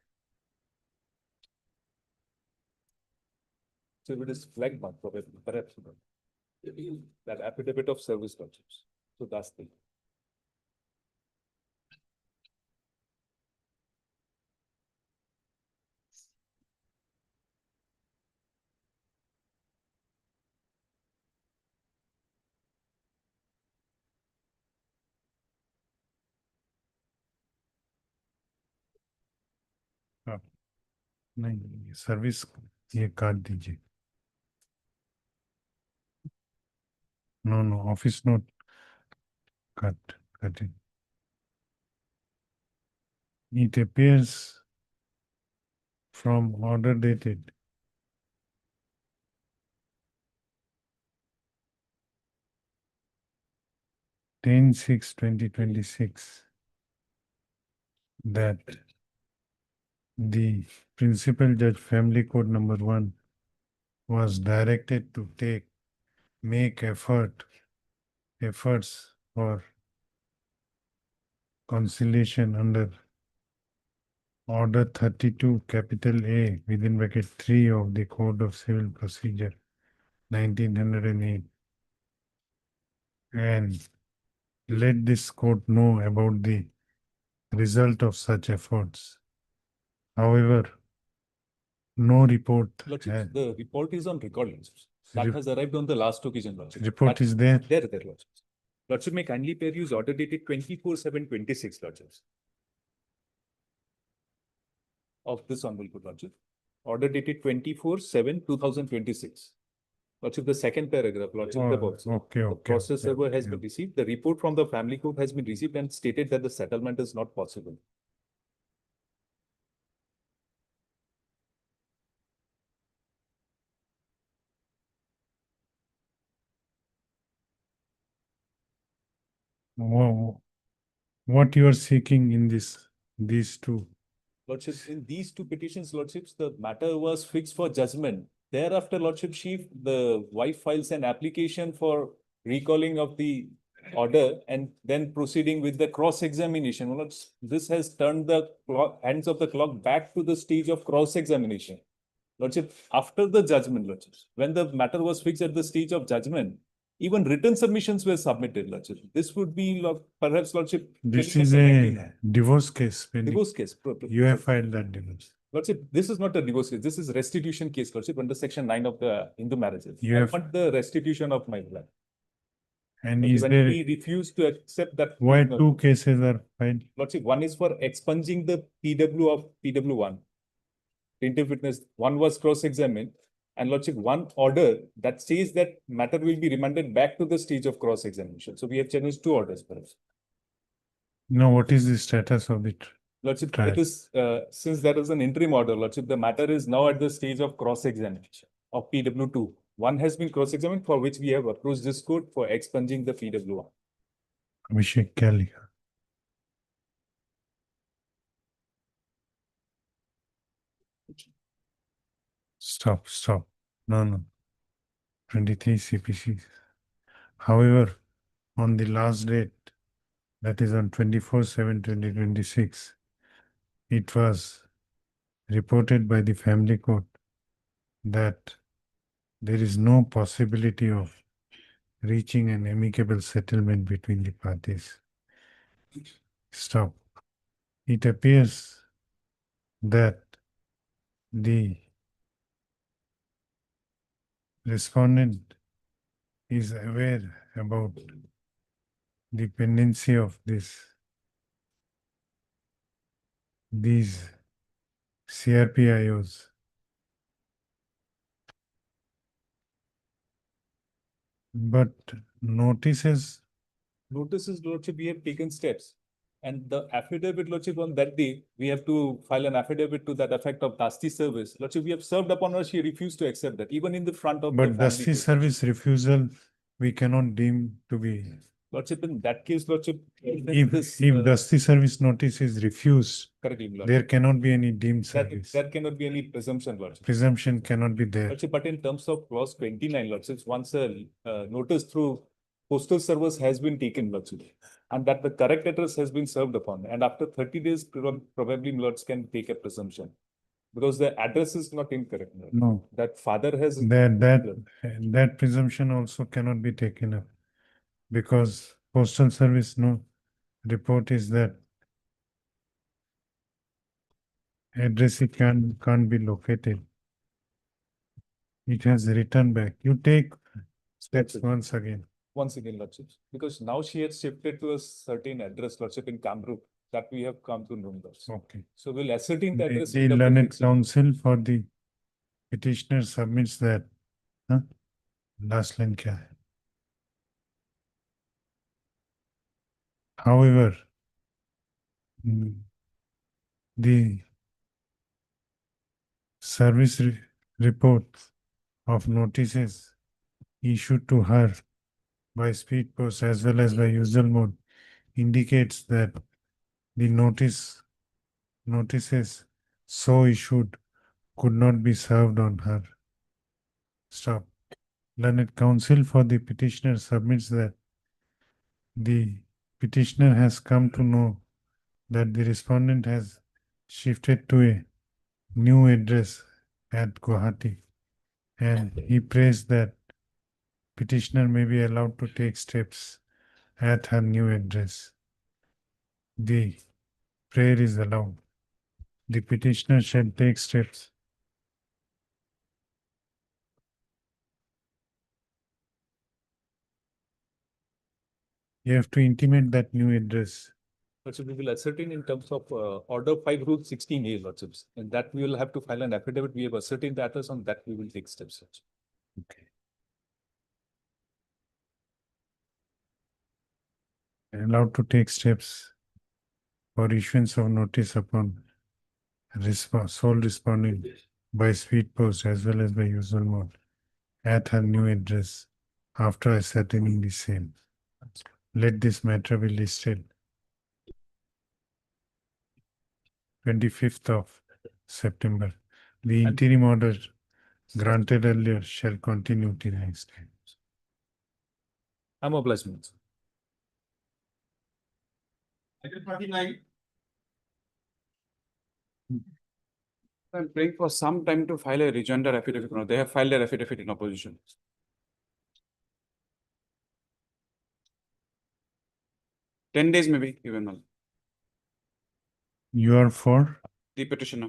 So it is flagged, mark, probably, perhaps. Lord. That affidavit of service, Lordships. So that's the. नहीं service ये card दीजिए. No, office note cut it. It appears from order dated 10/6/2026 that the principal judge family court number 1 was directed to make efforts for conciliation under Order 32 capital A within bracket 3 of the Code of Civil Procedure 1908 and let this court know about the result of such efforts. However, no report Lordships, the report is on record, Lordships. That Rep- has arrived on the last occasion, Lordships. report That- is there. There, Lordships. Lordship may kindly pair use order dated 24/7/26, Lordships. Of this honorable court, Lordship. Order dated 24/7/2026. Lordship, the second paragraph, Lordship, the box. Okay, The process okay, server has yeah. been received. The report from the family court has been received and stated that the settlement is not possible. What you are seeking in these two? Lordships, in these two petitions, Lordships, the matter was fixed for judgment. Thereafter, Lordship, the wife files an application for recalling of the order and then proceeding with the cross-examination. Lordships, this has turned the hands of the clock back to the stage of cross-examination. Lordship, after the judgment, Lordships, when the matter was fixed at the stage of judgment, even written submissions were submitted, Lordship. This would be perhaps, Lordship. This telling is us a anything. divorce case. Divorce case. You have filed that divorce. Lordship, this is not a divorce case. This is restitution case, Lordship, under section 9 of the Hindu marriages. You I have- want the restitution of my blood. And Lordship, is and there, he refused to accept that. why plea. two cases are filed? Lordship, one is for expunging the PW of PW1. Plaintiff witness, one was cross-examined. And Lordship, one order that says that matter will be remanded back to the stage of cross-examination. So we have challenged two orders, perhaps. No, what is the status of it? Lordship, Trial. it is, since there is an interim order, Lordship, the matter is now at the stage of cross-examination of PW2. One has been cross-examined, for which we have approached this court for expunging the PW1. Abhishek क्या लिखा? Stop. No. 23 CPC. However, on the last date, that is on 24/7/2026, it was reported by the family court that there is no possibility of reaching an amicable settlement between the parties. Stop. It appears that the respondent is aware about the pendency of these CRPIOs. But notices, Lordship, we have taken steps. And the affidavit, Lordship, on that day, we have to file an affidavit to that effect of Dusty service. Lordship, we have served upon her, she refused to accept that, even in the front of the but family Dusty court. service refusal, we cannot deem to be. Lordship, in that case, Lordship, If Dusty service notice is refused, correctly, Lordship, there cannot be any deemed service. there cannot be any presumption, Lordship. Presumption cannot be there. Lordship, but in terms of clause 29, Lordship, once a notice through postal service has been taken, Lordship, and that the correct address has been served upon, and after 30 days, probably Lords can take a presumption. Because the address is not incorrect. Lord. No. That father has. That presumption also cannot be taken up, because postal service report is that address it can't be located. It has returned back. You take steps once again. Once again, Lordship, because now she has shifted to a certain address, Lordship, in Kamrup, that we have come to know. Lordship. Okay. So we'll ascertain the address. The learned counsel for the petitioner submits that. Last line kya hai? However, the service reports of notices issued to her by speed post as well as by usual mode indicates that the notices so issued could not be served on her. Stop. Learned counsel for the petitioner submits that the petitioner has come to know that the respondent has shifted to a new address at Gauhati, and he prays that petitioner may be allowed to take steps at her new address. The prayer is allowed. The petitioner shall take steps. You have to intimate that new address. Lordship, we will ascertain in terms of order 5 rule 16A, Lordships, and that we will have to file an affidavit. We have ascertained the address, on that we will take steps. Lordship. Okay. Allowed to take steps for issuance of notice upon sole responding by speed post as well as by usual mode at her new address after ascertaining the same. Let this matter be listed 25th of September. The interim order granted earlier shall continue till next time. I'm obliged. I'm praying for some time to file a rejoinder affidavit. No, they have filed their affidavit in opposition. Ten days maybe, even more. You are for? The petitioner.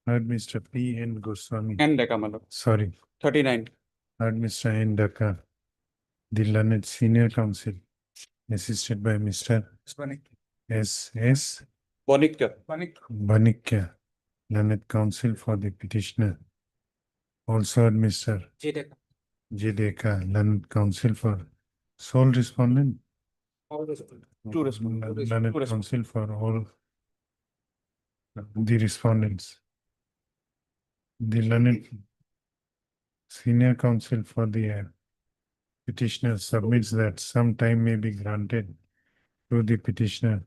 Heard Mr. P. N. Goswami. N Deka, my lord. Sorry. 39. Heard Mr. N. Daka, the learned senior counsel, assisted by Mr. S. S. Bonikya. Banikya, learned counsel for the petitioner. Also heard Mr. J. Deka, learned counsel for sole respondent. Two respondents. Learned counsel for all the respondents. The learned senior counsel for the petitioner submits that some time may be granted to the petitioner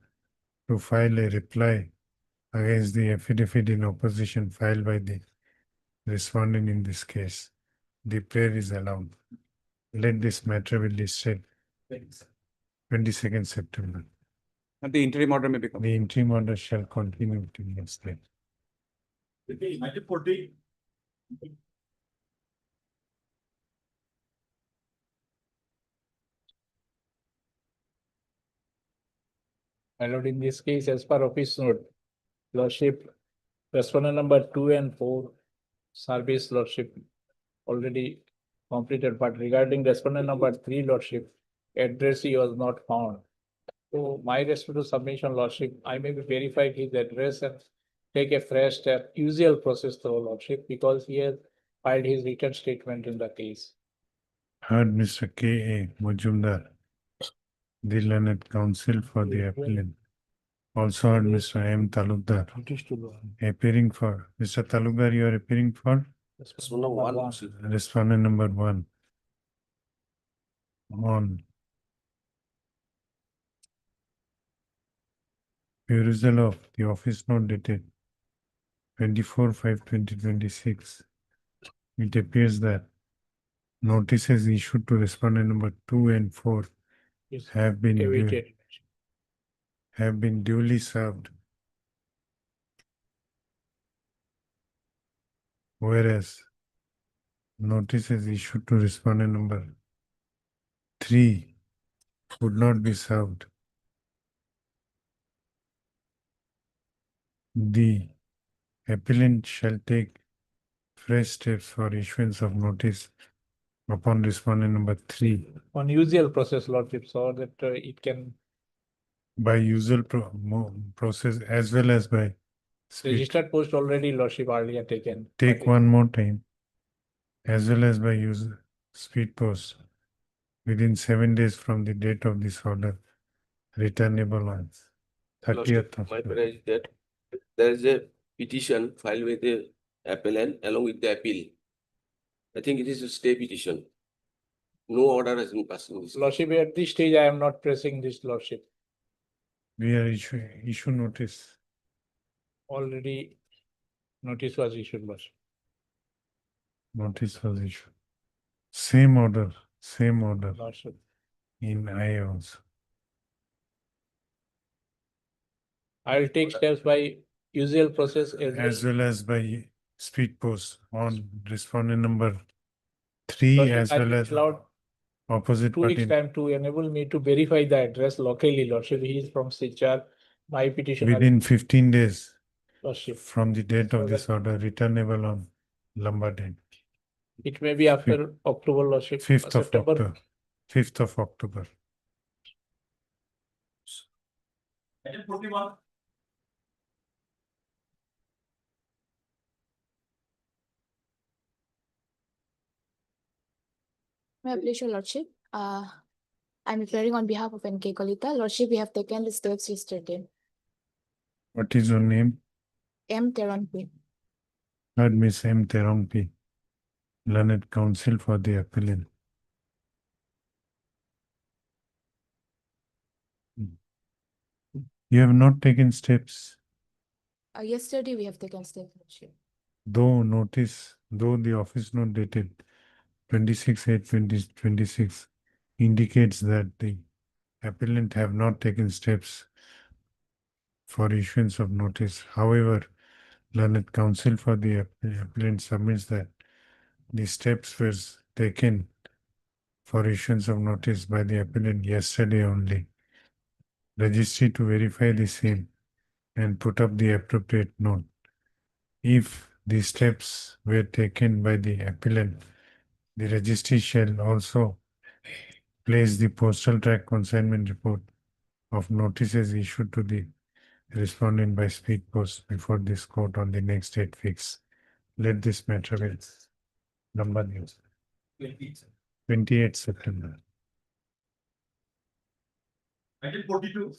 to file a reply against the affidavit in opposition filed by the respondent in this case. The prayer is allowed. Let this matter be listed 22nd September. And the interim order may become. The interim order shall continue till next day. My lord, in this case, as per office note, lordship, respondent number 2 and 4, service lordship already completed, but regarding respondent number 3, lordship, addressee was not found. So my respective submission, lordship, I may be verified his address and take a fresh step, usual process through lordship, because he has filed his written statement in the case. Heard Mr. K. A. Majumdar, the learned counsel for the appellant. Also heard Mr. M. Talukdar, appearing for. Mr. Talukdar, you are appearing for? Respondent number 1. On perusal of the office note dated 24/5/2026, it appears that notices issued to respondent number 2 and 4 Is have been awaited. duly served, whereas notices issued to respondent number 3 would not be served. The appellant shall take fresh steps for issuance of notice upon respondent number 3 On usual process, lordship, so that it can by usual process as well as by speed. registered post already, lordship, earlier taken. Take one more time, as well as by use speed post within 7 days from the date of this order, returnable on 30th of My prayer is that there is a petition filed with the appellant along with the appeal. I think it is a stay petition. No order has been passed in this. Lordship, at this stage, I am not pressing this, lordship. we are issue notice. Already notice was issued, lordship. Notice was issued. Same order Lordship. in I also. I will take steps by usual process As well as by speed post on respondent number 3 Lordship, as I well will as allow opposite 2 weeks party time to enable me to verify the address locally, lordship. He is from Silchar. My petition within 15 days lordship. from the date So of this order, returnable on lumbar date. It may be after October, lordship. 5th of September. October. 5th of October. May I please, your lordship? I'm appearing on behalf of NK Kolita. Lordship, we have taken the steps yesterday. What is your name? M. Teronpi. Heard Miss M. Terongpi, learned counsel for the appellant. You have not taken steps, Yesterday, we have taken steps, lordship. though the office note dated 26/8/2026 indicates that the appellant have not taken steps for issuance of notice. However, learned counsel for the appellant submits that the steps were taken for issuance of notice by the appellant yesterday only. Registry to verify the same and put up the appropriate note. If the steps were taken by the appellant, the registry shall also place the postal track consignment report of notices issued to the respondent by speed post before this court on the next date fixed. Let this matter be number news. 28th September. 1942.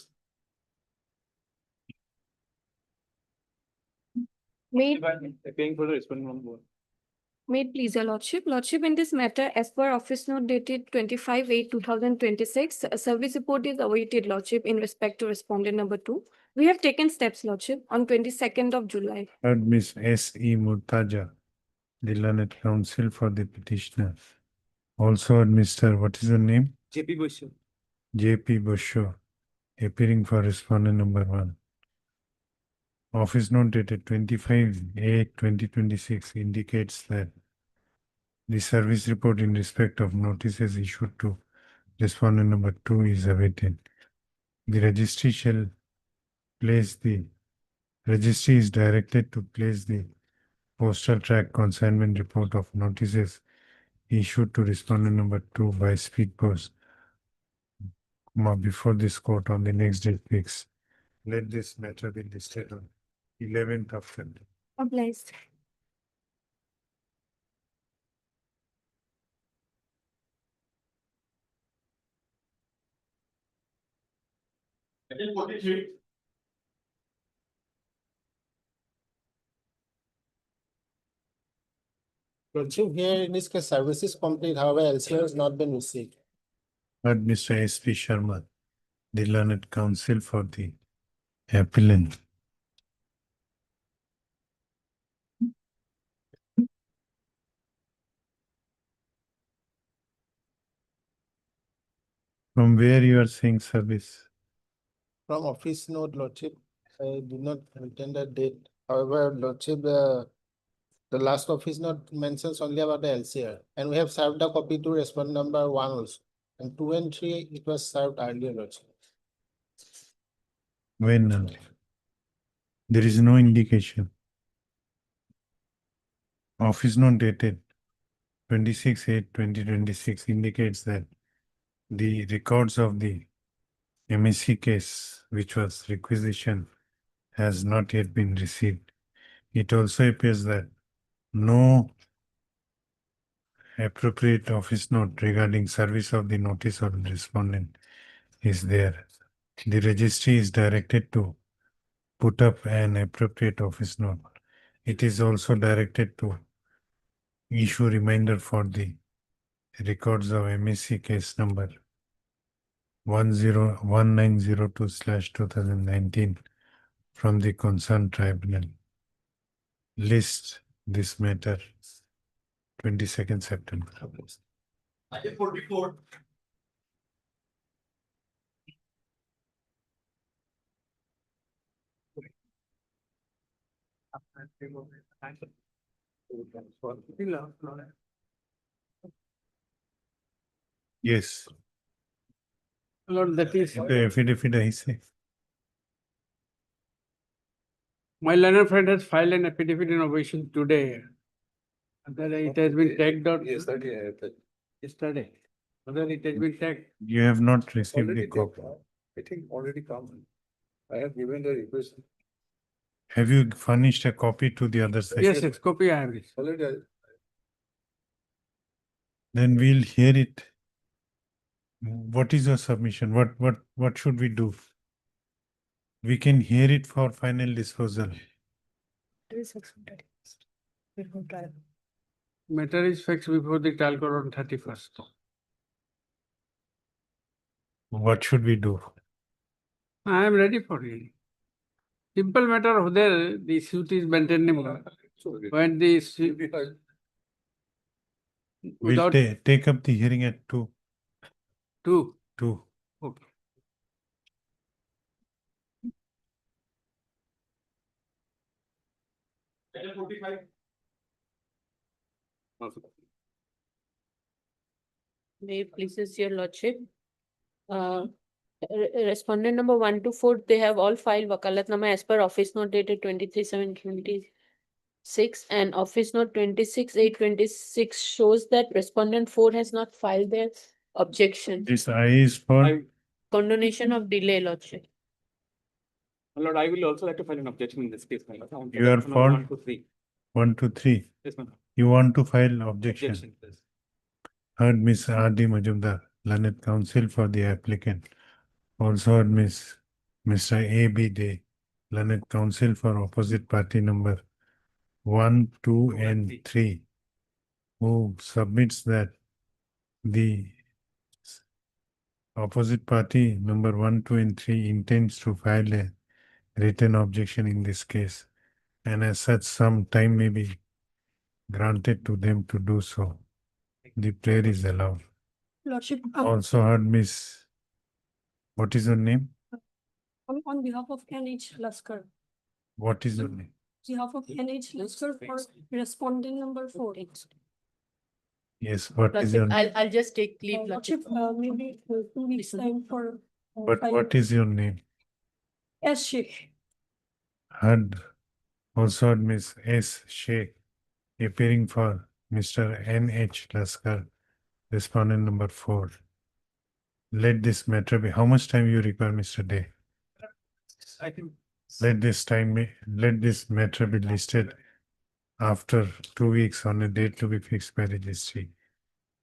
May it please your lordship. Lordship, in this matter, as per office note dated 25/8/2026, a service report is awaited, lordship, in respect to respondent number 2. We have taken steps, lordship, on 22nd of July. Heard Miss S.E. Murtaja, the learned counsel for the petitioner. Also heard Mr. What is the name? JP Bush. J.P. Busho, appearing for respondent number 1. Office note dated 25/8/2026 indicates that the service report in respect of notices issued to respondent number 2 is awaited. The registry is directed to place the postal track consignment report of notices issued to respondent number 2 by speed post before this court on the next date fixed. Let this matter be listed on 11th of February. Obliged. Lordship, here in this case, service is complete, however, LCR has not been received. Heard Mr. S.P. Sharma, the learned counsel for the appellant. From where you are saying service? From office note, Lordship, I did not return that date. However, Lordship, the last office note mentions only about the LCR, and we have served a copy to respondent number 1 also. And 2 and 3, it was served earlier, Lordship. When earlier? There is no indication. Office note dated 26/8/2026 indicates that the records of the MSC case, which was requisition, has not yet been received. It also appears that no appropriate office note regarding service of the notice of respondent is there. The registry is directed to put up an appropriate office note. It is also directed to issue reminder for the records of MSC case number 1902/2019 from the concerned tribunal. List this matter 22nd September. Item 44. Yes. Lord, that is, The affidavit I say. my learned friend has filed an affidavit in opposition today. That it has been tagged out. Yesterday. Whether it has been tagged. You have not received the copy. I think already come. I have given the request. Have you furnished a copy to the other side? Yes, yes, copy I have received. Already. Then we'll hear it. What is your submission? What should we do? We can hear it for final disposal. Matter is fixed before the trial court on 31st. What should we do? I am ready for it. Simple matter of there, the suit is maintainable. When the suit We'll without take up the hearing at 2. 2. 2. Okay. Item 45. May it pleases your lordship. Respondent number 1 to 4, they have all filed wakalatnama as per office note dated 23/7/20. 6 and Office Note 26/8/26 shows that respondent 4 has not filed their objection. This I is for Condonation of delay, Lordship. My lord, I will also like to file an objection in this case, my lord. You are for 1 to 3. 1 to 3. Yes, my lord. You want to file objection. Objection, yes. Heard Miss R.D. Majumdar, learned counsel for the applicant. Also heard Mr. A.B. Day, learned counsel for opposite party number 1, 2, and 3, who submits that the opposite party number 1, 2, and 3 intends to file a written objection in this case, and as such, some time may be granted to them to do so. The prayer is allowed. Lordship, Also heard Miss, what is your name? on behalf of NH Laskar, What is your name? behalf of NH Laskar for respondent number 4. Yes, what is your Lordship, name? I'll just take leave, Lordship. Lordship, maybe 2 weeks time for. But what is your name? S. Sheikh. Heard also heard Miss S. Sheikh appearing for Mr. N.H. Laskar, respondent number 4. Let this matter be. How much time you require, Mr. Day? I think. Let this matter be listed after 2 weeks on a date to be fixed by registry.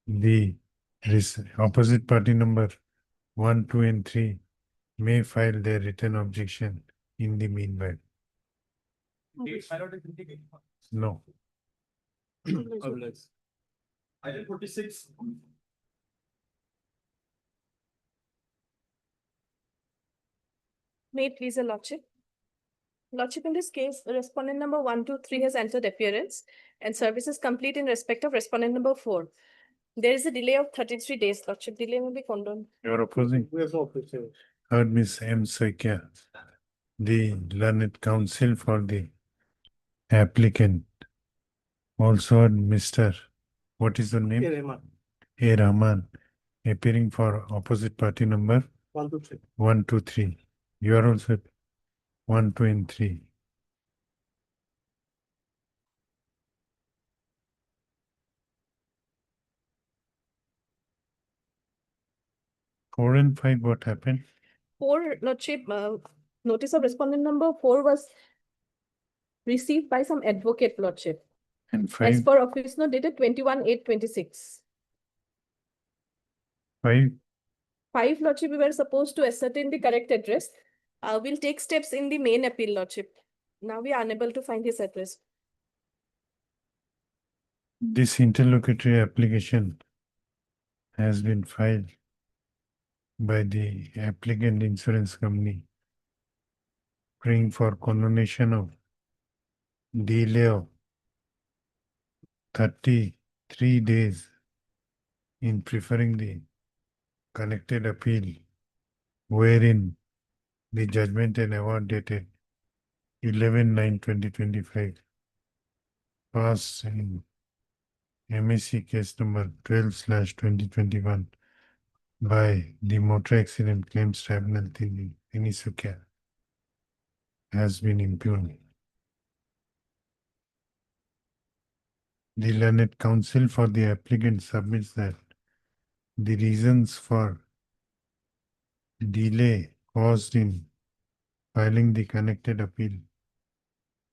This opposite party number 1, 2, and 3 may file their written objection in the meanwhile. No. Item 46. May it please the Lordship. Lordship, in this case, respondent number 1, 2, 3 has entered appearance and service is complete in respect of respondent number 4. There is a delay of 33 days, Lordship. Delay may be condoned. You are opposing? We are not opposing. Heard Miss M. Soikia, the learned counsel for the applicant. Also heard Mr. What is the name? A. Rahman, appearing for opposite party number 1, 2, 3. 1, 2, 3. You are also 1, 2, and 3. Four and 5, what happened? 4, Lordship, notice of respondent number 4 was received by some advocate, Lordship. And As 5, per office note dated 21/8/26. 5, 5, Lordship, we were supposed to ascertain the correct address. We'll take steps in the main appeal, Lordship. Now we are unable to find his address. this interlocutory application has been filed by the applicant insurance company, praying for condonation of delay of 33 days in preferring the connected appeal, wherein the judgment and award dated 11/9/2025 passed in MAC case number 12/2021 by the Motor Accident Claims Tribunal Tinisukia has been impugned. The learned counsel for the applicant submits that the reasons for delay caused in filing the connected appeal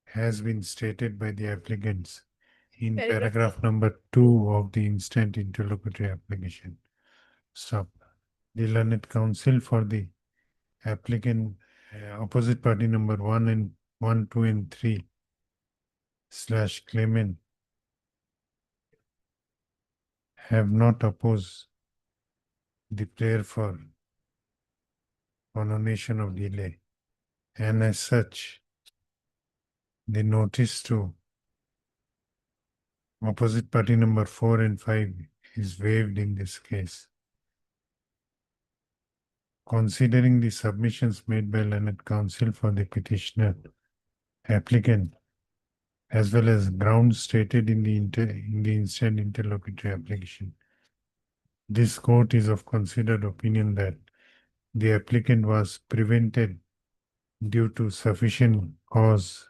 has been stated by the applicants in paragraph number 2 of the instant interlocutory application. Stop. The learned counsel for the applicant, opposite party number 1, 2, and 3 / claimant have not opposed the prayer for condonation of delay, and as such, the notice to opposite party number 4 and 5 is waived in this case. Considering the submissions made by learned counsel for the petitioner, applicant, as well as grounds stated in the instant interlocutory application, this court is of considered opinion that the applicant was prevented due to sufficient cause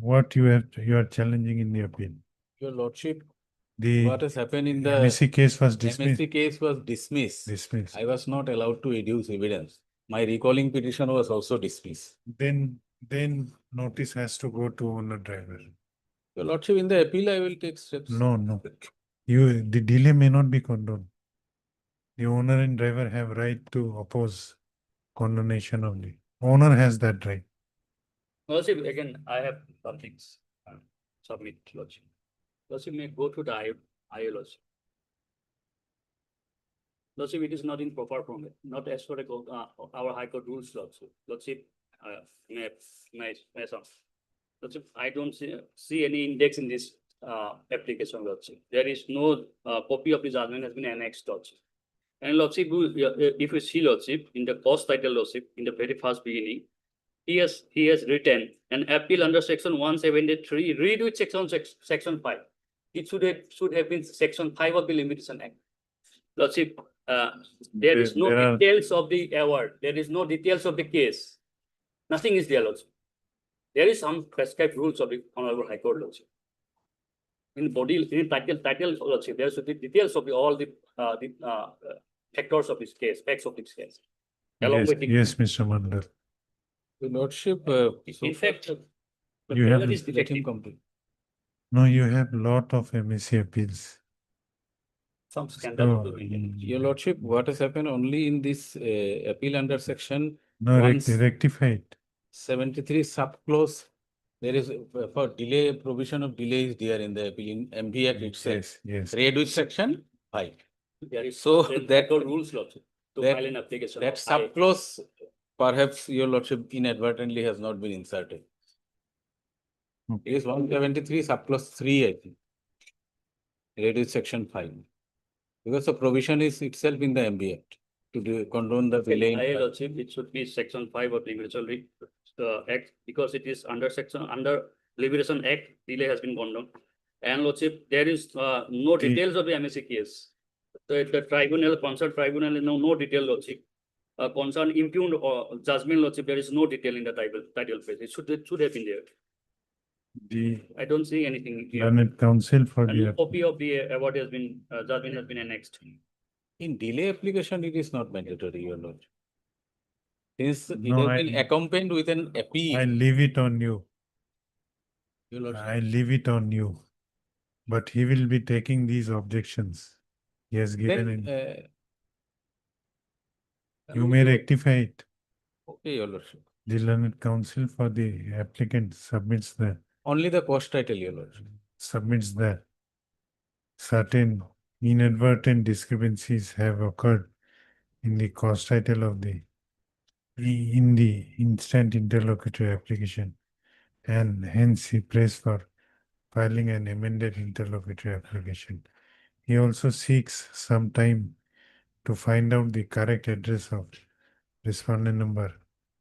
what you are challenging in the appeal? Your lordship, The what has happened in the MSc case was dismissed. MSc case was dismissed. Dismissed. I was not allowed to adduce evidence. My recalling petition was also dismissed. Then notice has to go to owner driver. Your lordship, in the appeal, I will take steps. No. The delay may not be condoned. The owner and driver have right to oppose condonation of the owner has that right. Lordship, again, I have some things submit, Lordship. Lordship may go to the IA, Lordship. Lordship, it is not in proper format, not as per our High Court rules, Lordship. Lordship, may some. Lordship, I don't see any index in this application, Lordship. There is no copy of the judgment has been annexed, Lordship. And Lordship, if you see, Lordship, in the cause title, Lordship, in the very first beginning, he has written an appeal under section 173, read with section 5. It should have been section 5 of the Limitation Act. Lordship, there is no details of the award. There is no details of the case. Nothing is there, Lordship. There is some prescribed rules of the Honorable High Court, Lordship. In title, Lordship, there should be details of all the factors of this case, facts of this case. Along with the Yes, Mr. Mandal. Your lordship, in fact, the You have- paper is let him defective. complete. No, you have lot of MSc appeals. Some scandal. So, Your lordship, what has happened only in this appeal under section no, 173 rectify it. subclause, there is for delay, provision of delay is there in the appeal in MV Act itself. Yes. Read with section 5. There is So that rules, Lordship, to file an application. That of IA. subclause, perhaps your lordship inadvertently has not been inserted. It is 173 subclause 3, I think. Read with section 5. Because the provision is itself in the MB Act to condone the delay. IA, Lordship, it should be section 5 of Liberation Act, because it is under Liberation Act, delay has been condoned. And Lordship, there is no details of the MSc case. The tribunal, concerned tribunal, no detail, Lordship. Concern impugned judgment, Lordship, there is no detail in the title page. It should have been there. I don't see anything here. Learned counsel for And no the copy of the award has been, judgment has been annexed. In delay application, it is not mandatory, your lordship. Since it No, has been accompanied with an appeal. I leave it on you. Your lordship. I leave it on you. But he will be taking these objections. He has given Then, you may rectify it. okay, your lordship. The learned counsel for the applicant submits the Only the cost title, your lordship. submits that certain inadvertent discrepancies have occurred in the cost title of the in the instant interlocutory application, and hence he prays for filing an amended interlocutory application. He also seeks some time to find out the correct address of respondent number,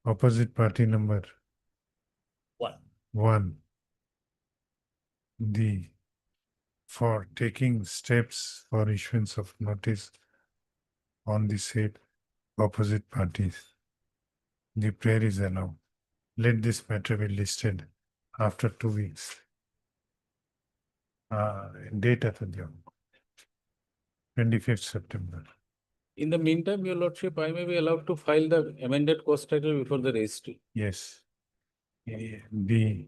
opposite party number 1. For taking steps for issuance of notice on the said opposite parties. The prayer is allowed. Let this matter be listed after 2 weeks. Date of the job, 25th September. In the meantime, your lordship, I may be allowed to file the amended cost title before the registry. Yes. The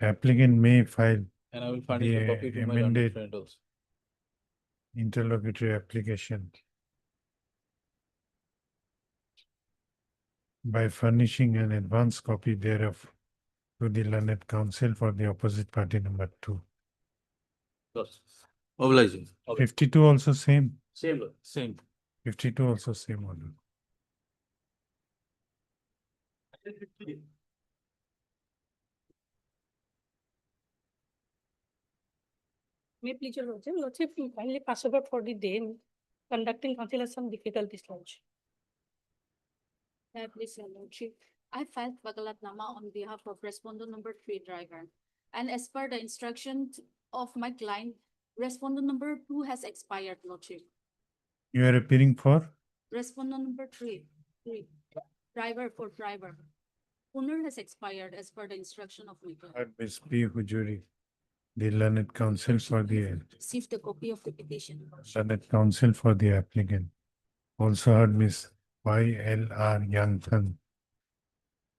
applicant may file And I will furnish a copy to my learned amended friend also. interlocutory application by furnishing an advance copy thereof to the learned counsel for the opposite party number 2. Yes. Obliging. 52 also same. Same, Lord. Same. 52 also same order. May please your lordship, lordship kindly pass over for the day. Conducting council has some difficulties, lordship. Please, your lordship. I filed Vagalatnama on behalf of respondent number 3 driver. And as per the instructions of my client, respondent number 2 has expired, lordship. You are appearing for? Respondent number 3, driver for driver. owner has expired as per the instruction of my client. Heard Ms. P. Hujuri, the learned counsel for the Received a copy of the petition. learned counsel for the applicant. Also heard Ms. Y.L.R. Yangthan,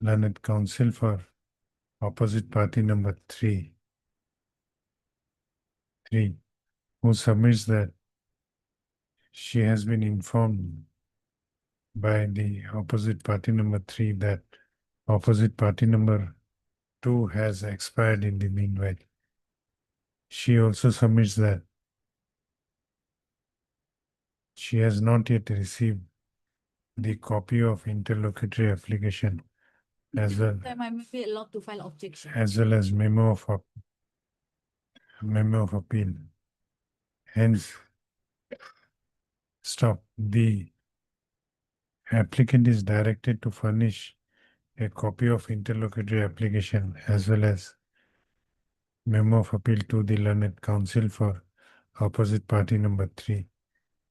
learned counsel for opposite party number 3, who submits that she has been informed by the opposite party number 3 that opposite party number 2 has expired in the meanwhile. She also submits that she has not yet received the copy of interlocutory application as well Time I may be allowed to file objection. as memo of appeal. Hence, stop. The applicant is directed to furnish a copy of interlocutory application as well as memo of appeal to the learned counsel for opposite party number 3.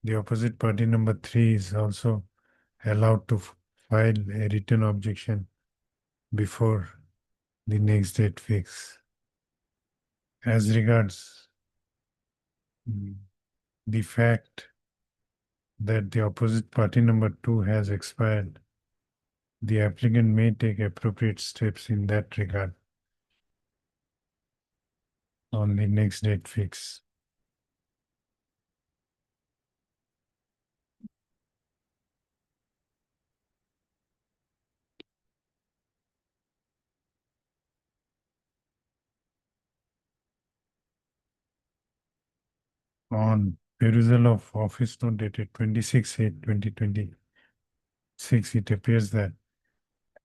The opposite party number 3 is also allowed to file a written objection before the next date fix. As regards the fact that the opposite party number 2 has expired, the applicant may take appropriate steps in that regard on the next date fix. On perusal of office note dated 26/8/2026, it appears that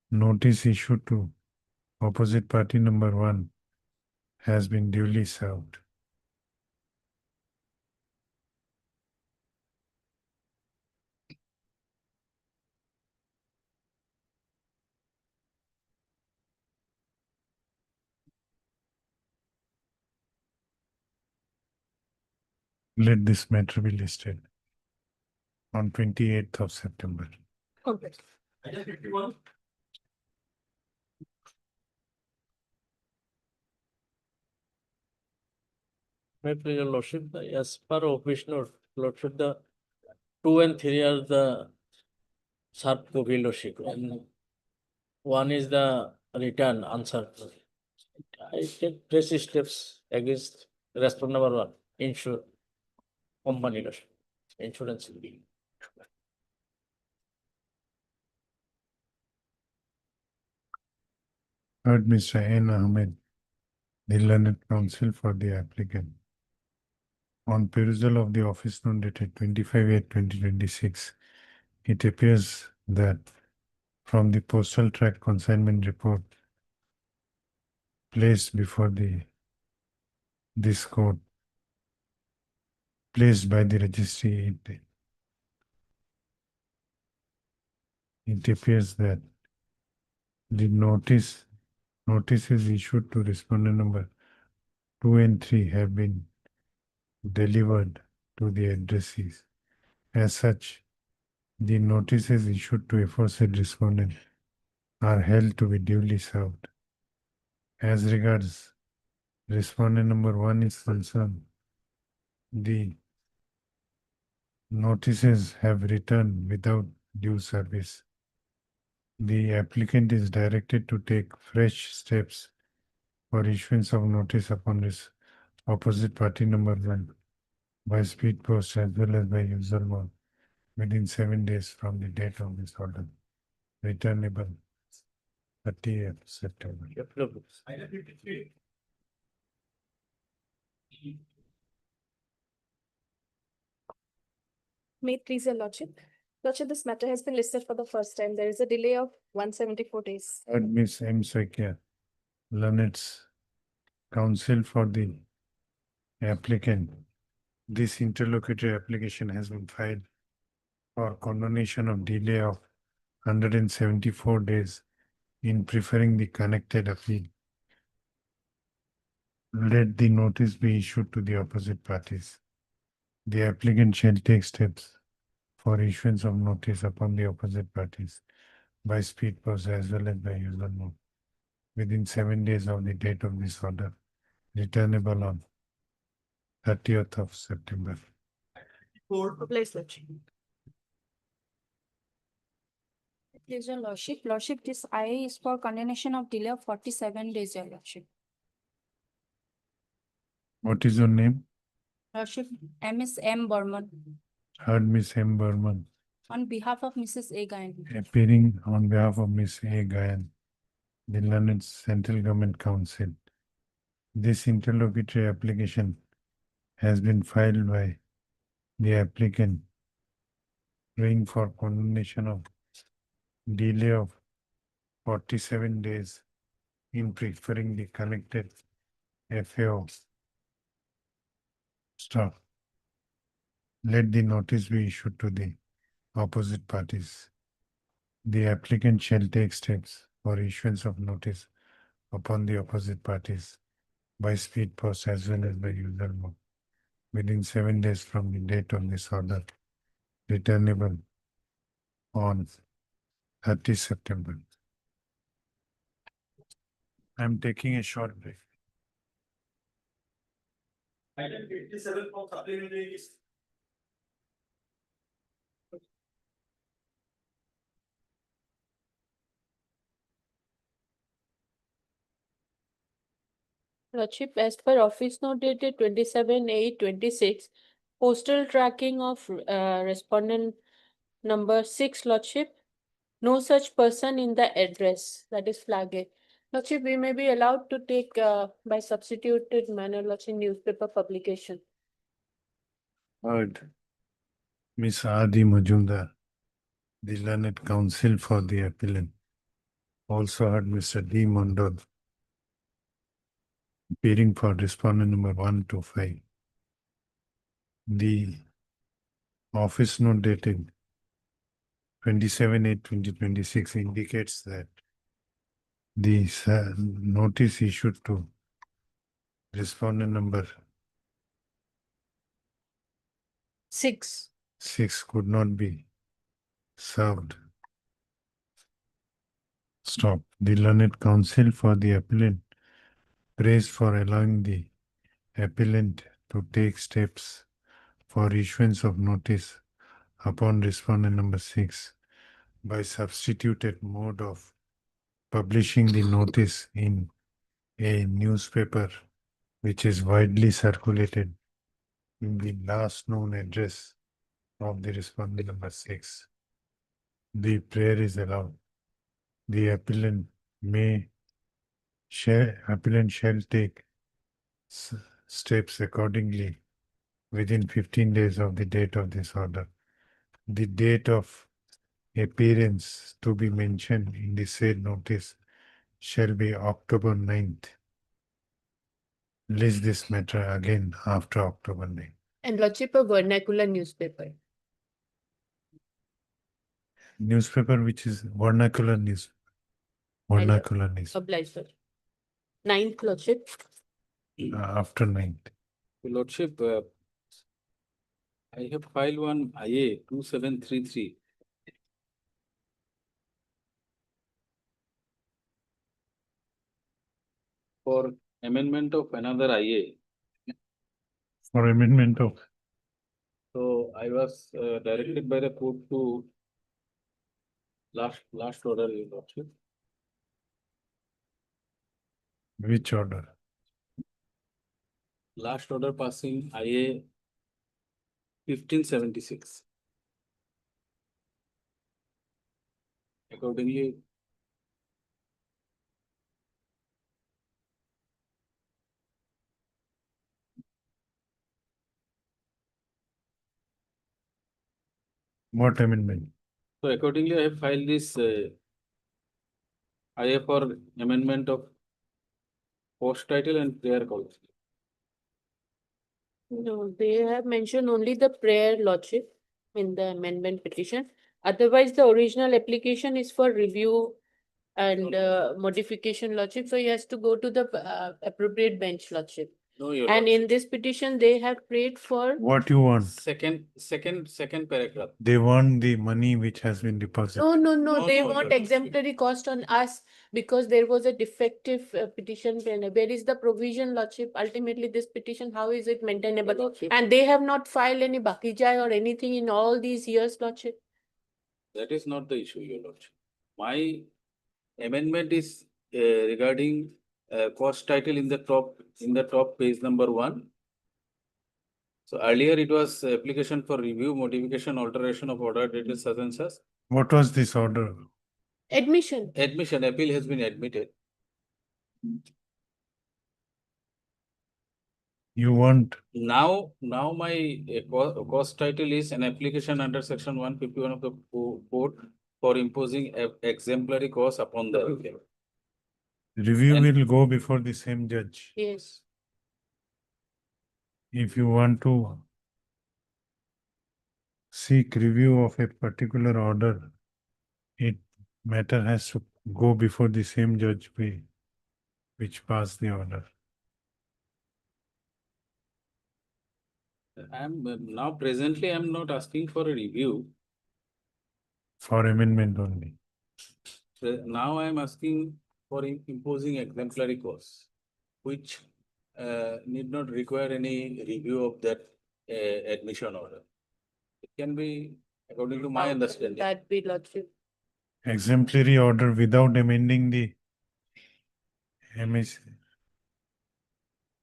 notice issued to opposite party number 1 has been duly served. Let this matter be listed on 28th of September. Okay. My pleasure, Lordship, as per office note, Lordship, the 2 and 3 are the sharp copy, Lordship, and 1 is the return answer. I take fresh steps against respondent number 1, insure company, Lordship, insurance. Heard Mr. N. Ahmed, the learned counsel for the applicant. On perusal of the office note dated 25/8/2026, it appears that from the postal tract consignment report placed before this court, placed by the registry, it appears that the notices issued to respondent number 2 and 3 have been delivered to the addressees. As such, the notices issued to aforesaid respondent are held to be duly served. As regards respondent number 1 is concerned, the notices have returned without due service. The applicant is directed to take fresh steps for issuance of notice upon this opposite party number 1 by speed post as well as by user mode within 7 days from the date of this order, returnable 30th September. May it please your lordship. Lordship, this matter has been listed for the first time. There is a delay of 174 days. Heard Ms. M. Sakya, Learned's counsel for the applicant. This interlocutory application has been filed for condonation of delay of 174 days in preferring the connected appeal. Let the notice be issued to the opposite parties. The applicant shall take steps for issuance of notice upon the opposite parties by speed post as well as by user note within 7 days of the date of this order, returnable on 30th of September. Obliged, Lordship. Please, your lordship, this IA is for condemnation of delay of 47 days, your lordship. What is your name? Lordship, MS M. Burman, Heard Miss M. Burman, on behalf of Mrs. A. Gayan. appearing on behalf of Miss A. Gayan, the Learned Central Government Council. This interlocutory application has been filed by the applicant praying for condemnation of delay of 47 days in preferring the connected FAO staff. Let the notice be issued to the opposite parties. The applicant shall take steps for issuance of notice upon the opposite parties by speed post as well as by user mode within 7 days from the date of this order, returnable on 30 September. I'm taking a short break. Item 87 from supplementary list. Lordship, as per office note dated 27/8/26, postal tracking of respondent number 6, Lordship, no such person in the address, that is flagged. Lordship, we may be allowed to take by substituted manner, Lordship, newspaper publication. Heard Miss Adi Majumdar, the Learned Counsel for the appellant. Also heard Mr. D. Mondol, appearing for respondent number 1 to 5. The office note dated 27/8/2026 indicates that the notice issued to respondent number 6 could not be served. Stop. The Learned Counsel for the appellant praised for allowing the appellant to take steps for issuance of notice upon respondent number 6 by substituted mode of publishing the notice in a newspaper which is widely circulated in the last known address of the respondent number 6. The prayer is allowed. The appellant shall take steps accordingly within 15 days of the date of this order. The date of appearance to be mentioned in the said notice shall be October 9th. List this matter again after October 9th. and Lordship, a vernacular newspaper. Newspaper which is vernacular news. Vernacular news. Obliged, Lordship. 9th, Lordship. After 9th. Lordship, I have filed one IA 2733. For amendment of another IA. For amendment of. So I was directed by the court to last order, Your Lordship. Which order? Last order passing IA 1576. Accordingly, What amendment? so accordingly, I have filed this IA for amendment of post title and prayer calls. No, they have mentioned only the prayer, Lordship, in the amendment petition. Otherwise, the original application is for review and modification, Lordship. So he has to go to the appropriate bench, Lordship. No, your And lordship. in this petition, they have prayed for, What you want? Second paragraph. They want the money which has been deposited. no, they No, want your- exemplary cost on us because there was a defective petition. Where is the provision, lordship? Ultimately, this petition, how is it maintainable? And they have not filed any bakijai or anything in all these years, lordship. That is not the issue, your lordship. My amendment is regarding cost title in the top page number 1. So earlier it was application for review, modification, alteration of order dated such and such. What was this order? Admission. Admission, appeal has been admitted. You want Now my cost title is an application under section 151 of the code for imposing exemplary cost upon the applicant. review And- will go before the same judge. Yes. If you want to seek review of a particular order, it matter has to go before the same judge which passed the order. Presently I'm not asking for a review. For amendment only. Now I am asking for imposing exemplary costs, which need not require any review of that admission order. It can be according to my How can understanding. that be, lordship? Exemplary order without amending the MS.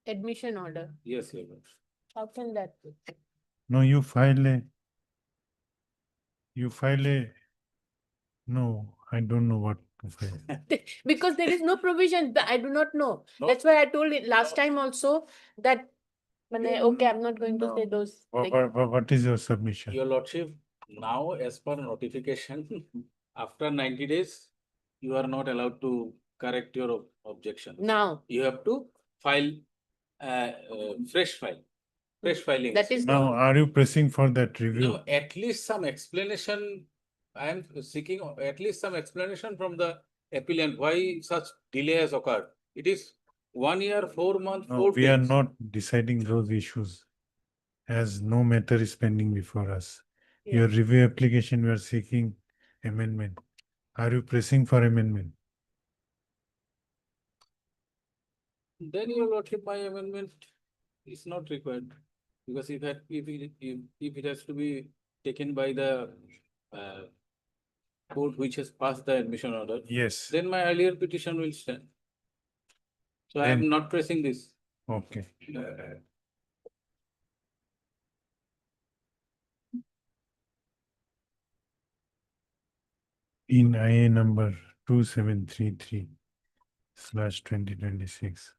Admission order. Yes, your lordship. How can that be? No, no, I don't know what to file. Because there is no provision. I do not know. No. That's why I told it last time also that, okay, I'm not going to say those. things. What is your submission? Your lordship, now as per notification, after 90 days, you are not allowed to correct your objection. Now, You have to file fresh filing. that is Now, are you pressing for that review? No, at least some explanation. I am seeking at least some explanation from the appellant why such delay has occurred. It is 1 year, 4 months, No, 4 we are days. not deciding those issues as no matter is pending before us. Your review application, we are seeking amendment. Are you pressing for amendment? Then your lordship, my amendment is not required. Because if it has to be taken by the court which has passed the admission order, Yes. then my earlier petition will stand. So I am Then- not pressing this. Okay. In IA number 2733/2026,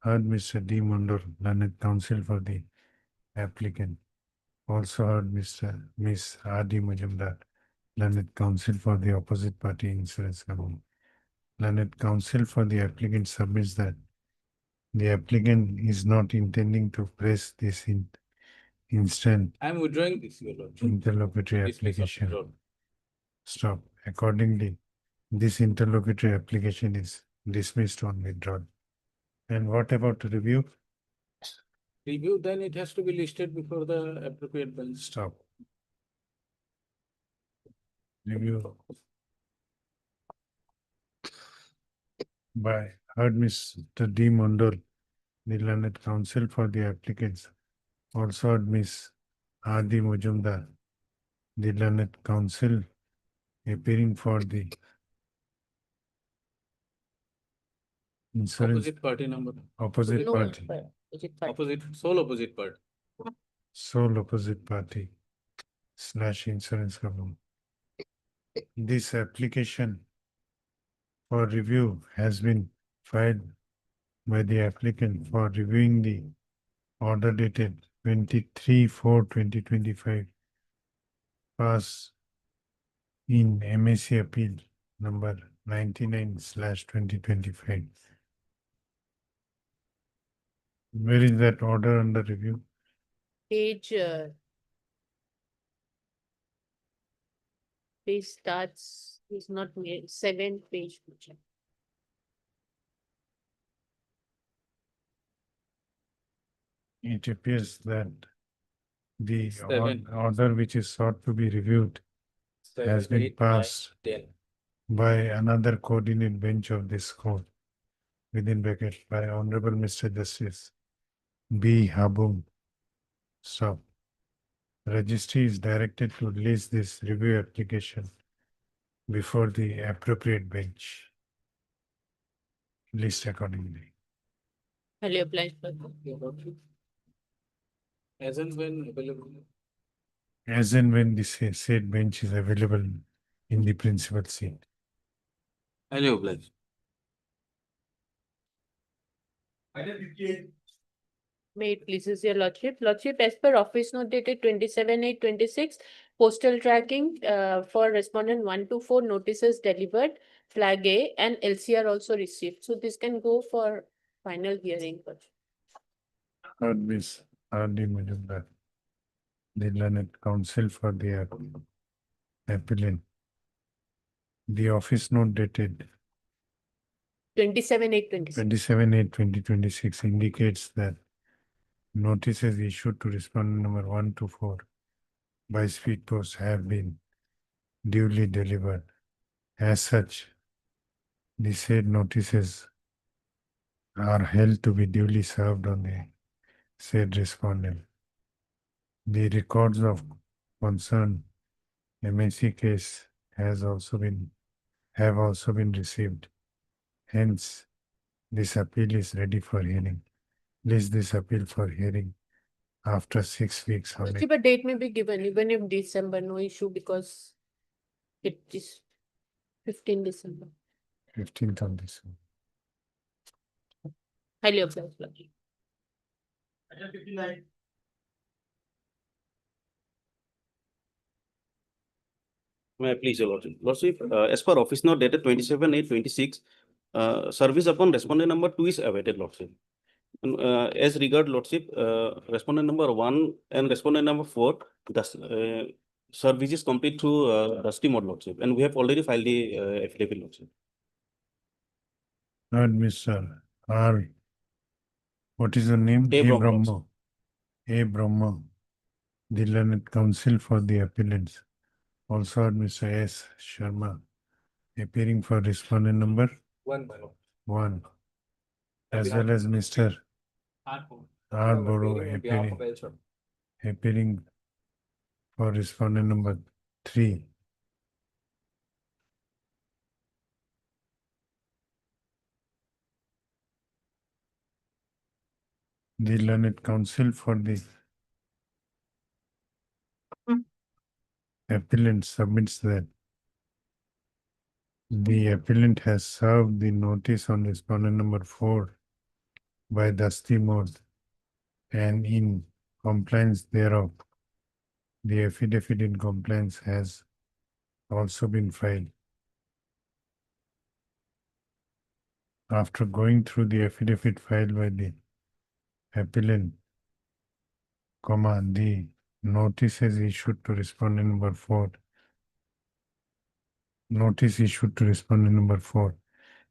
heard Mr. D. Mondor, learned counsel for the applicant. Also heard Miss R.D. Majumdar, learned counsel for the opposite party insurance company. Learned counsel for the applicant submits that the applicant is not intending to press this instant I am withdrawing this, your lordship. interlocutory This piece of application. withdrawal. Stop. Accordingly, this interlocutory application is dismissed on withdrawal. And what about review? Review, then it has to be listed before the appropriate bench. Stop. Review by heard Mr. D. Mondor, the learned counsel for the applicants. Also heard Miss Adi Mujumdar, the learned counsel appearing for the insurance Opposite party number. opposite no, party, Sole opposite party. sole opposite party / insurance company. This application for review has been filed by the applicant for reviewing the order dated 23/4/2025 passed in MAC appeal number 99/2025. Where is that order under review? page starts, is not made, 7th page. it appears that the Seven. order which is sought to be reviewed has 7, been 8, 9, passed 10. by another coordinate bench of this court, within bracket, by Honorable Mr. Justice B. Habum. Stop. Registry is directed to release this review application before the appropriate bench. List accordingly. Highly obliged. As and when available. As and when the said bench is available in the principal seat. Highly obliged. May it pleases your lordship. Lordship, as per office note dated 27/8/26, postal tracking for respondent 124 notices delivered, flag A, and LCR also received. So this can go for final hearing. Heard Miss R.D. Majumdar, the learned counsel for the appellant. The office note dated 27/8/26. 27/8/2026 indicates that notices issued to respondent number 124 by speed post have been duly delivered. As such, the said notices are held to be duly served on the said respondent. The records of concerned MAC case have also been received. Hence, this appeal is ready for hearing. List this appeal for hearing after 6 weeks. Lordship, a date may be given even if December, no issue, because it is 15 December. 15th of December. Highly obliged, lordship. May I please your lordship? Lordship, as per office note dated 27/8/26, service upon respondent number 2 is awaited, lordship. And, as regard lordship, respondent number 1 and respondent number 4, the service is complete through Dusty mode, lordship, and we have already filed the affidavit, lordship. Not Mr. R. What is the name? A. Brahma. Brahma. A. Brahma, the learned counsel for the appellants. Also heard Mr. S. Sharma, appearing for respondent number 1 by 1, as well as Mr. R. Boro, appearing for respondent number 3. The learned counsel for the appellant submits that the appellant has served the notice on respondent number 4 by Dusty mode, and in compliance thereof, the affidavit in compliance has also been filed. After going through the affidavit filed by the appellant, the notices issued to respondent number 4. Notice issued to respondent number 4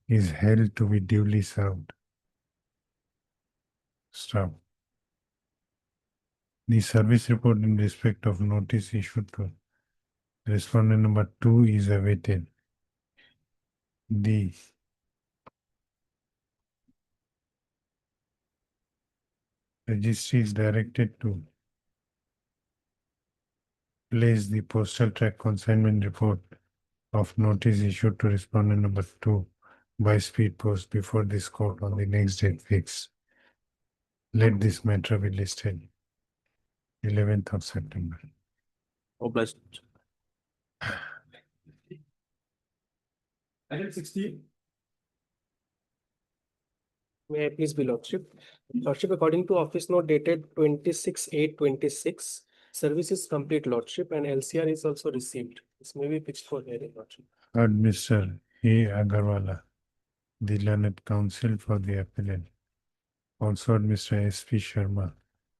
is held to be duly served. Stop. The service report in respect of notice issued to respondent number 2 is awaited. The registry is directed to place the postal track consignment report of notice issued to respondent number 2 by speed post before this court on the next date fixed. Let this matter be listed 11th of September. Obliged. Item 16. May I please be lordship? Lordship, according to office note dated 26/8/26, service is complete, lordship, and LCR is also received. This may be fixed for hearing, lordship. Heard Mr. A. Agarwala, the learned counsel for the appellant. Also heard Mr. S.P. Sharma,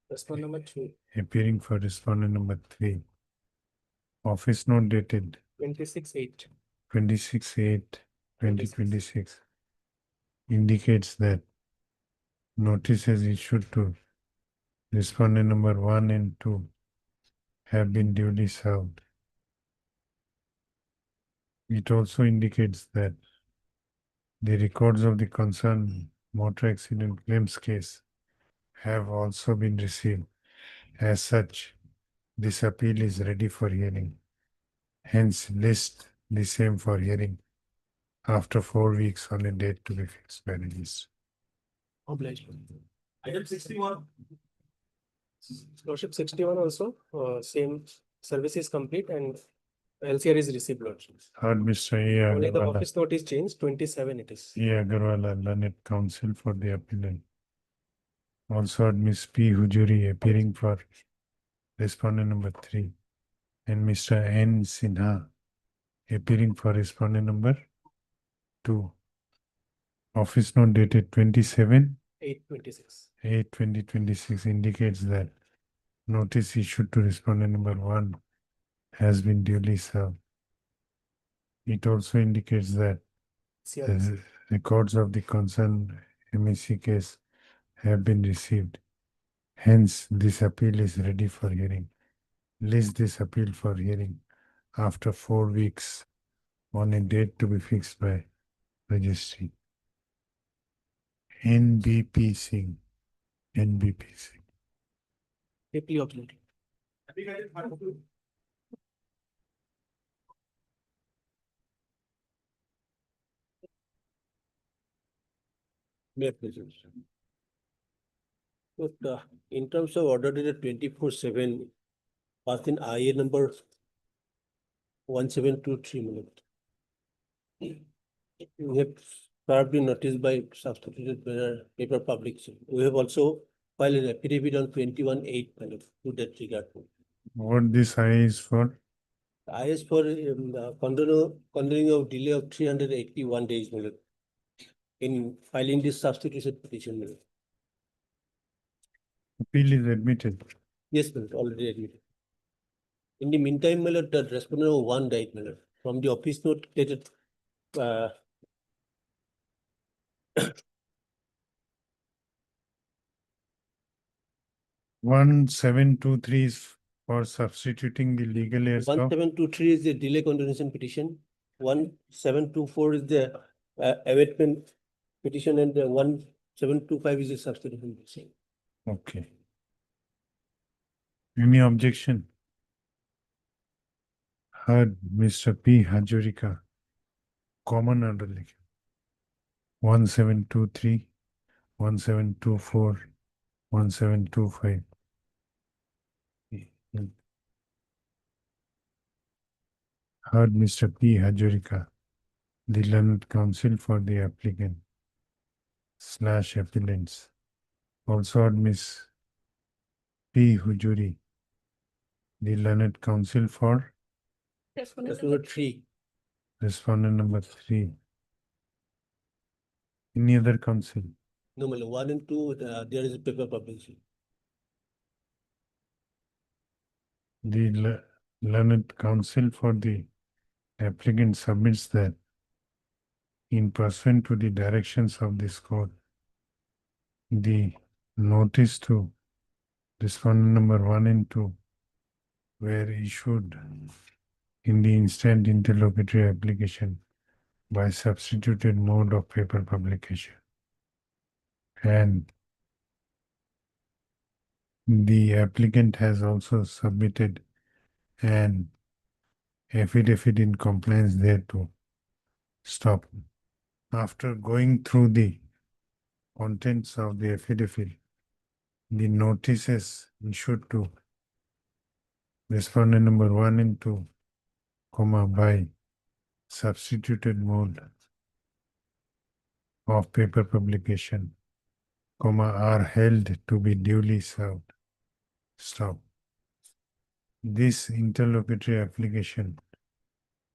Respondent number 3. appearing for respondent number 3. Office note dated 26/8. 26/8/2026 indicates that notices issued to respondent number 1 and 2 have been duly served. It also indicates that the records of the concerned motor accident claims case have also been received. As such, this appeal is ready for hearing. Hence, list the same for hearing after 4 weeks on a date to be fixed by registry. Obliged. Item 61. Lordship 61 also, same service is complete and LCR is received, Lordship. Heard Mr. A. Only the Agarwala. office note is changed, 27 it is. A. Agarwala, learned counsel for the appellant. Also heard Ms. P. Hujuri appearing for respondent number 3 and Mr. N. Sinha appearing for respondent number 2. Office note dated 27 826. 8/2026 indicates that notice issued to respondent number 1 has been duly served. It also indicates that the records of the concerned MSC case have been received. Hence, this appeal is ready for hearing. List this appeal for hearing after 4 weeks on a date to be fixed by registry. NBP Singh. NBP Singh. Deeply obliged. May I please? But in terms of order dated 24/7, passed in IA number 1723. We have served in notice by substituted paper publication. We have also filed an affidavit on 21/8 to that regard. What this I is for? I is for condoning of delay of 381 days in filing this substitution petition. Appeal is admitted. Yes, already admitted. In the meantime, my lord, the respondent of 1 died, my lord. From the office note dated 1723 is for substituting the legal heirs of 1723 is the delay condonation petition. 1724 is the abatement petition, and 1725 is the substitution petition. Okay. Any objection? Heard Mr. P. Hajurika, common underling. 1723, 1724, 1725. Heard Mr. P. Hajurika, the learned counsel for the applicant / appellants. Also heard Ms. P. Hujuri, the learned counsel for Respondent 3. respondent number 3. Any other counsel? No, my lord, 1 and 2, there is a paper publication. The learned counsel for the applicant submits that in pursuant to the directions of this court, the notice to respondent number 1 and 2 were issued in the instant interlocutory application by substituted mode of paper publication. And the applicant has also submitted an affidavit in compliance thereto. Stop. After going through the contents of the affidavit, the notices issued to respondent number 1 and 2, by substituted mode of paper publication, are held to be duly served. Stop. This interlocutory application,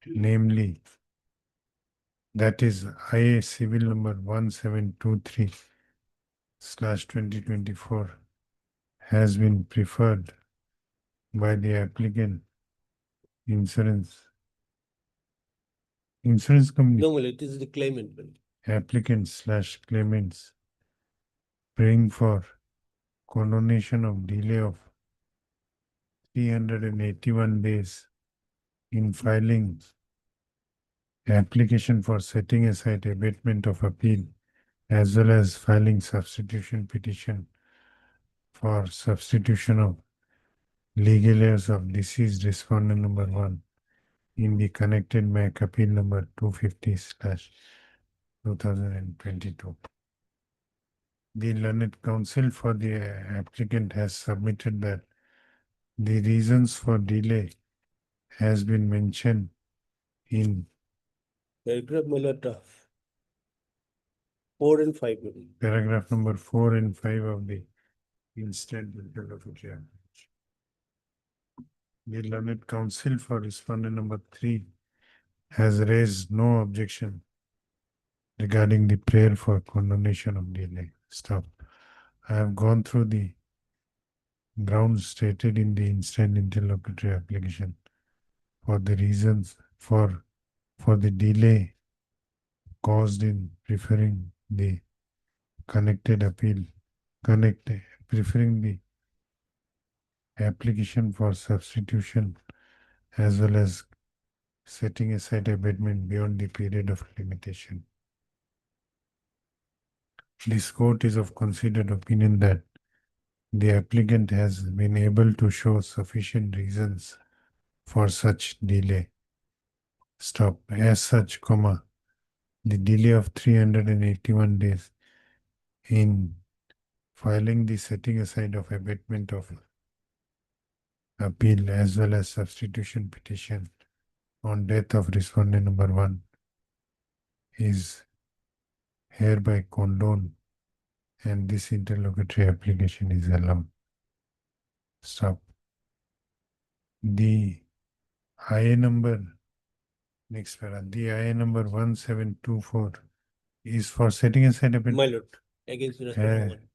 namely, that is IA civil number 1723/2024, has been preferred by the applicant insurance company. No, my lord, it is the claimant. Applicants / claimants praying for condonation of delay of 381 days in filing application for setting aside abatement of appeal, as well as filing substitution petition for substitution of legal heirs of deceased respondent number 1 in the connected MAC appeal number 250/2022. The learned counsel for the applicant has submitted that the reasons for delay has been mentioned in Paragraph number 4 and 5. paragraph number 4 and 5 of the instant interlocutory application. The learned counsel for respondent number 3 has raised no objection regarding the prayer for condonation of delay. Stop. I have gone through the grounds stated in the instant interlocutory application for the reasons for the delay caused in preferring the connected appeal, preferring the application for substitution as well as setting aside abatement beyond the period of limitation. This court is of considered opinion that the applicant has been able to show sufficient reasons for such delay. Stop. As such, comma, the delay of 381 days in filing the setting aside of abatement of appeal as well as substitution petition on death of respondent number 1 is hereby condoned and this interlocutory application is allowed. Stop. The IA number, next para, the IA number 1724 is for setting aside abatement. My lord, against respondent one.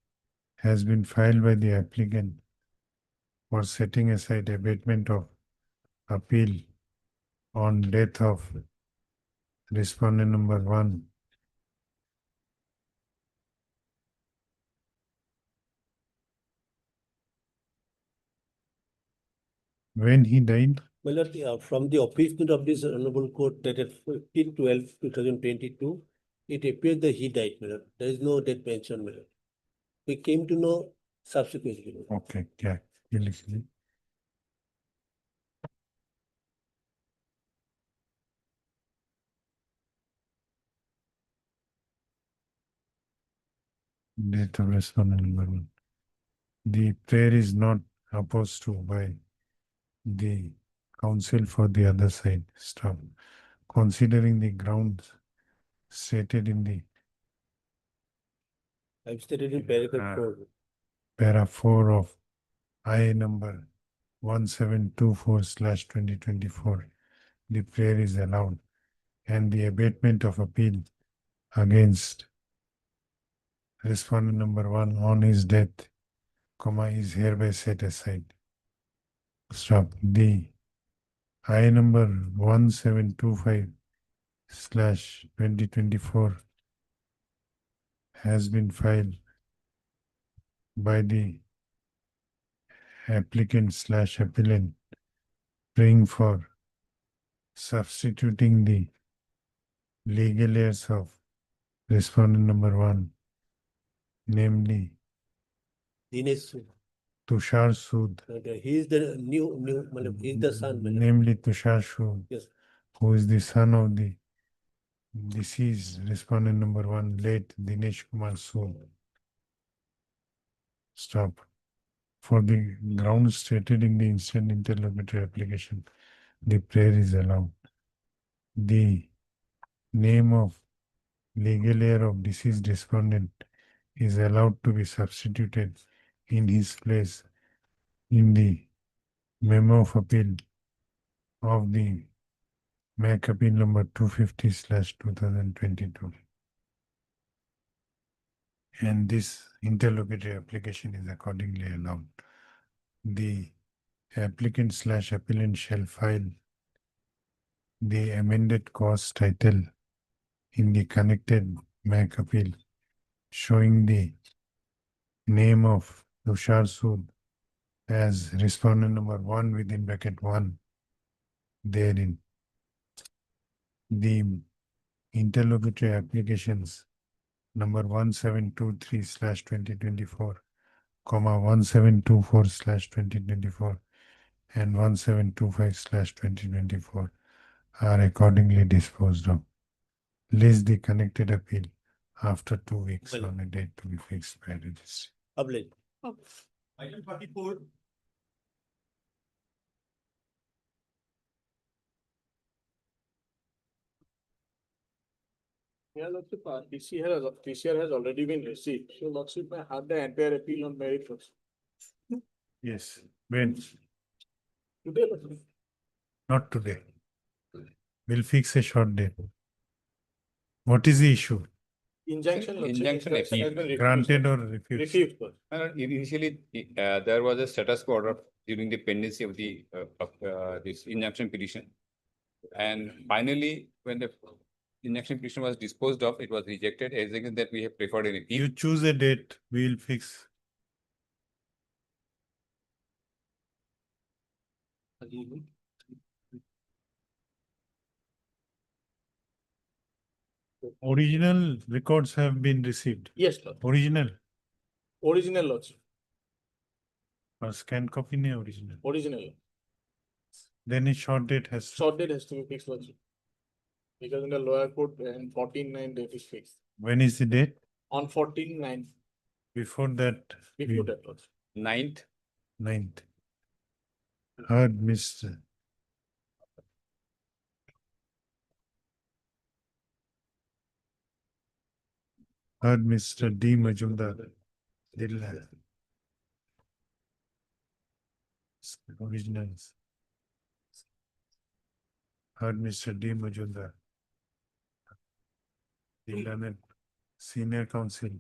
Has been filed by the applicant for setting aside abatement of appeal on death of respondent number 1 when he died. My lord, from the opinion of this honorable court dated 15/12/2022, it appears that he died, my lord. There is no death mentioned, my lord. We came to know subsequently. Okay, yeah. You listen. Death of respondent number 1. The prayer is not opposed to by the counsel for the other side. Stop. Considering the grounds stated in the I've stated in paragraph 4. para 4 of IA number 1724/2024, the prayer is allowed and the abatement of appeal against respondent number 1 on his death, comma, is hereby set aside. Stop. The IA number 1725/2024 has been filed by the applicant/appellant praying for substituting the legal heirs of respondent number 1, namely Dinesh Sood. Tushar Sood, He is the he is the son, my lord. namely Tushar Sood, Yes. who is the son of the deceased respondent number 1, late Dinesh Kumar Sood. Stop. For the grounds stated in the instant interlocutory application, the prayer is allowed. The name of legal heir of deceased respondent is allowed to be substituted in his place in the memo of appeal of the MAC appeal number 250/2022. And this interlocutory application is accordingly allowed. The applicant/appellant shall file the amended cause title in the connected MAC appeal showing the name of Tushar Sood as respondent number 1 within bracket 1 therein. The interlocutory applications number 1723/2024, 1724/2024 and 1725/2024 are accordingly disposed of. List the connected appeal after 2 weeks Well. on a date to be fixed by registry. Public. Item 44. Yeah, Lordship, TCR has already been received. So Lordship, I had the entire appeal on merit first. Yes, when? Today, Lordship. Not today. We'll fix a short date. What is the issue? Injunction. Lordship, Injunction has appeal. been refused. Granted or refused? Refused. Lordship. Initially, there was a status quo order during the pendency of the this injunction petition. And finally, when the injunction petition was disposed of, it was rejected. As against that, we have preferred an appeal. You choose a date, we'll fix. Original records have been received. Yes, Lord. Original Original Lordship. or scan copy ne original. Original. Then a short date has. Short date has to be fixed, Lordship. Because in the lower court, and 14/9 date is fixed. When is the date? On 14/9. Before that. Before that, Lordship. 9th. 9th. Heard Mr. Heard Mr. D. Majumdar. Dilla. Originals. Heard Mr. D. Majumdar. The learned senior counsel,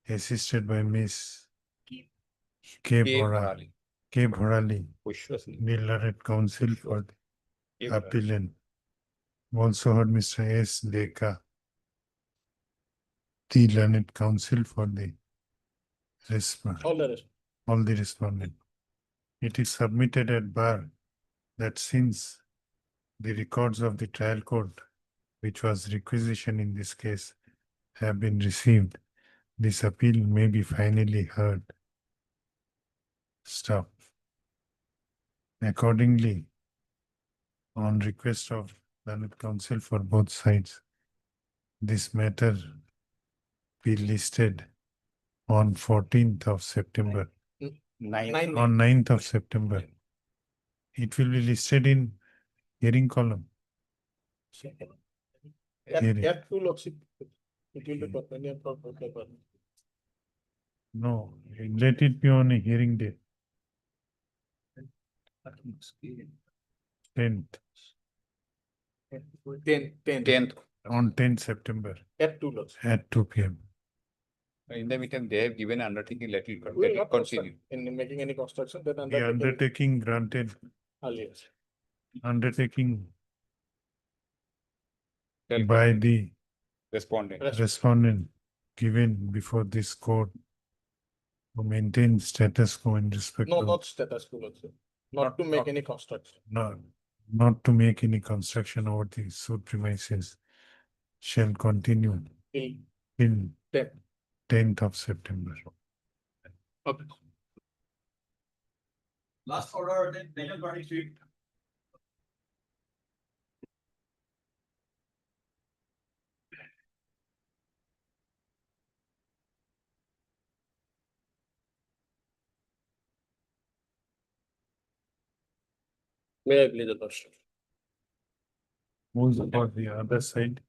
assisted by Miss K. Bhorali. K. Bhorali, the learned counsel for the appellant. Also heard Mr. S. Deka, the learned counsel for the respondent. All the respondent. It is submitted at bar that since the records of the trial court, which was requisition in this case, have been received, this appeal may be finally heard. Stop. Accordingly, on request of learned counsel for both sides, this matter be listed on 14th of September. 9th. On 9th of September. It will be listed in hearing column. Hearing. F2 Lordship. It will be permanent for paper. No, let it be on a hearing date. 10th. 10th. On 10th September. At 2 Lordship. At 2 p.m. In the meantime, they have given undertaking, let it We will not continue. in making any construction, then The undertaking granted. earlier. Undertaking by the respondent given before this court to maintain status quo in respect No, of. not status quo, Lordship. Not to make any construction. Not to make any construction over the suit premises shall continue in 10th of September. Okay. Last order, then 23. May I please the Lordship? Who is for the other side?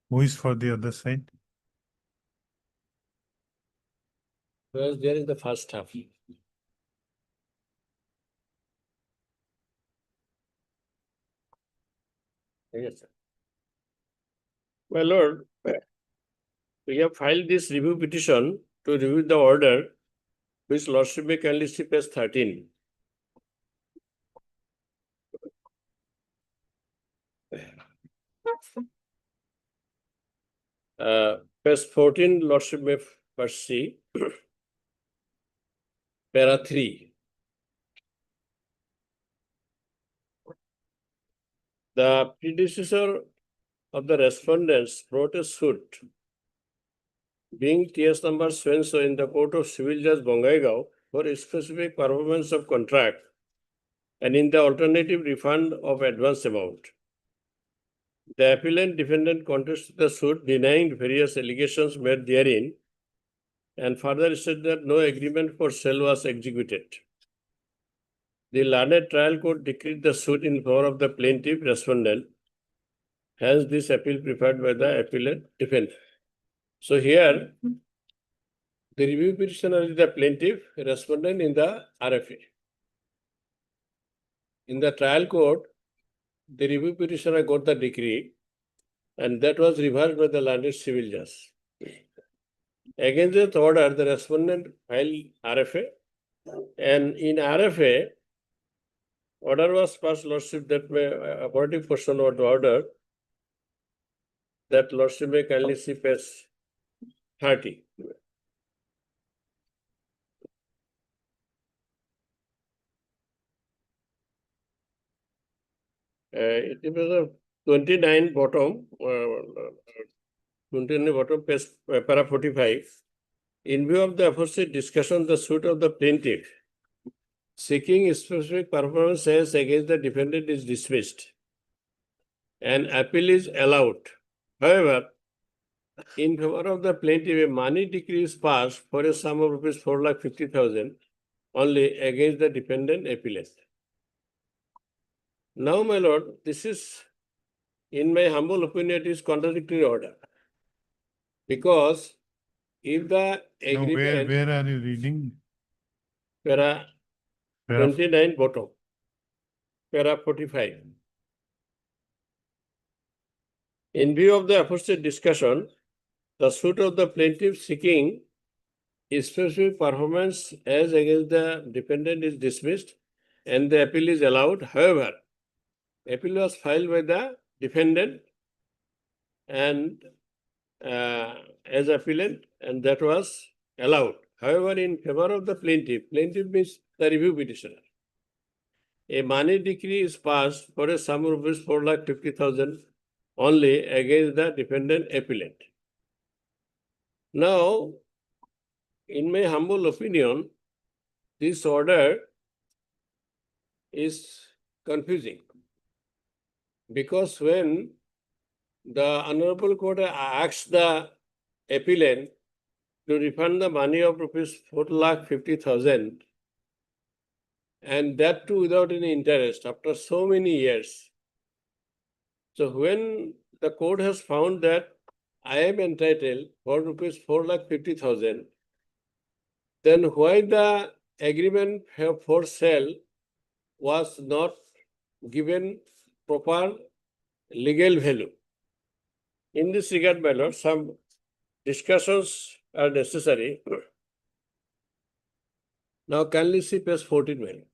Who is for the other side? Well, there is the first half. Yes, sir. My lord, we have filed this review petition to review the order, which Lordship may kindly see page 13. Page 14, Lordship may first see. para 3. The predecessor of the respondents brought a suit being TS number so in the Court of Civil Judge Bongaigaon for a specific performance of contract and in the alternative refund of advance amount. The appellant defendant contested the suit denying various allegations made therein and further said that no agreement for sale was executed. The learned trial court decreed the suit in favor of the plaintiff respondent. Hence, this appeal preferred by the appellant defendant. So here, the review petitioner is the plaintiff, respondent in the RFA. In the trial court, the review petitioner got the decree and that was reversed by the learned civil judge. Against that order, the respondent filed RFA and in RFA, order was passed, Lordship, that may operative portion of the order that Lordship may kindly see page 30. It was a 29 bottom, 29 bottom, page para 45. In view of the aforesaid discussion, the suit of the plaintiff seeking specific performance as against the defendant is dismissed and appeal is allowed. However, in favor of the plaintiff, a money decree is passed for a sum of rupees 4,50,000 only against the defendant appellant. Now, my lord, this is, in my humble opinion, it is contradictory order. Because if the agreement... Where are you reading? Para 29 bottom, para 45. In view of the aforesaid discussion, the suit of the plaintiff seeking specific performance as against the defendant is dismissed and the appeal is allowed. However, appeal was filed by the defendant and as appellant and that was allowed. However, in favor of the plaintiff means the review petitioner. A money decree is passed for a sum of rupees 4,50,000 only against the defendant appellant. Now, in my humble opinion, this order is confusing because when the Honorable Court asks the appellant to refund the money of rupees 4,50,000 and that too without any interest after so many years. So when the court has found that I am entitled for rupees 4,50,000, then why the agreement for sale was not given proper legal value? In this regard, my lord, some discussions are necessary. Now, kindly see page 14, my lord.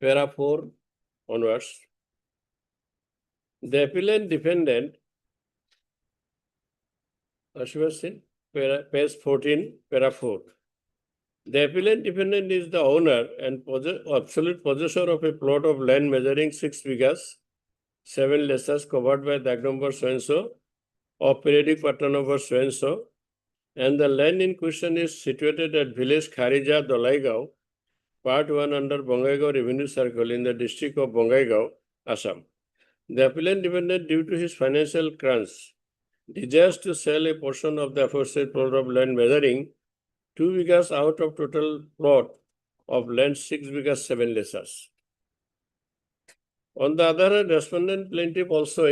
Para 4 onwards. The appellant defendant, page 14, para 4. The appellant defendant is the owner and absolute possessor of a plot of land measuring 6 bighas, 7 lesses covered by tag number so-and-so of periodic patta number so-and-so, and the land in question is situated at village Kharija, Dolaigaon, Part 1 under Bongaigaon Revenue Circle in the district of Bongaigaon, Assam. The appellant defendant, due to his financial crunch, desires to sell a portion of the aforesaid plot of land measuring 2 bighas out of total plot of land 6 bighas 7 lesses. On the other hand, respondent plaintiff also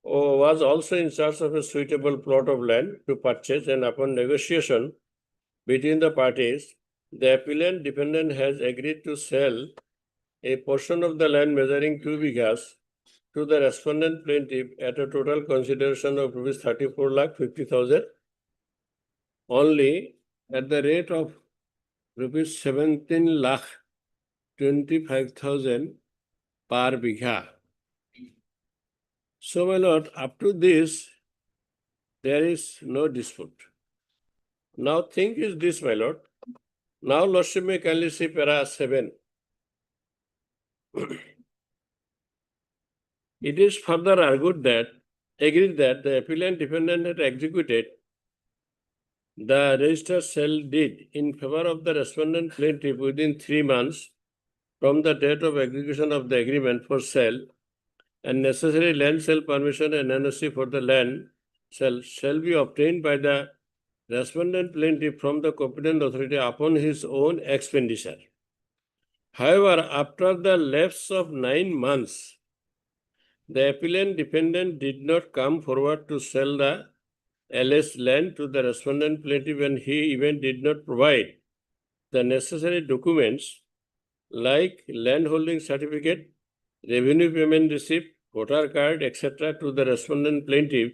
was also in search of a suitable plot of land to purchase, and upon negotiation between the parties, the appellant defendant has agreed to sell a portion of the land measuring 2 bighas to the respondent plaintiff at a total consideration of rupees 34,50,000 only at the rate of rupees 17,25,000 per bigha. So, my lord, up to this, there is no dispute. Now thing is this, my lord. Now lordship may kindly see para 7. It is further agreed that the appellant defendant had executed the registered sale deed in favor of the respondent plaintiff within 3 months from the date of execution of the agreement for sale, and necessary land sale permission and NOC for the land sale shall be obtained by the respondent plaintiff from the competent authority upon his own expenditure. However, after the lapse of 9 months, the appellant defendant did not come forward to sell the alleged land to the respondent plaintiff, and he even did not provide the necessary documents like landholding certificate, revenue payment receipt, voter card, etc. to the respondent plaintiff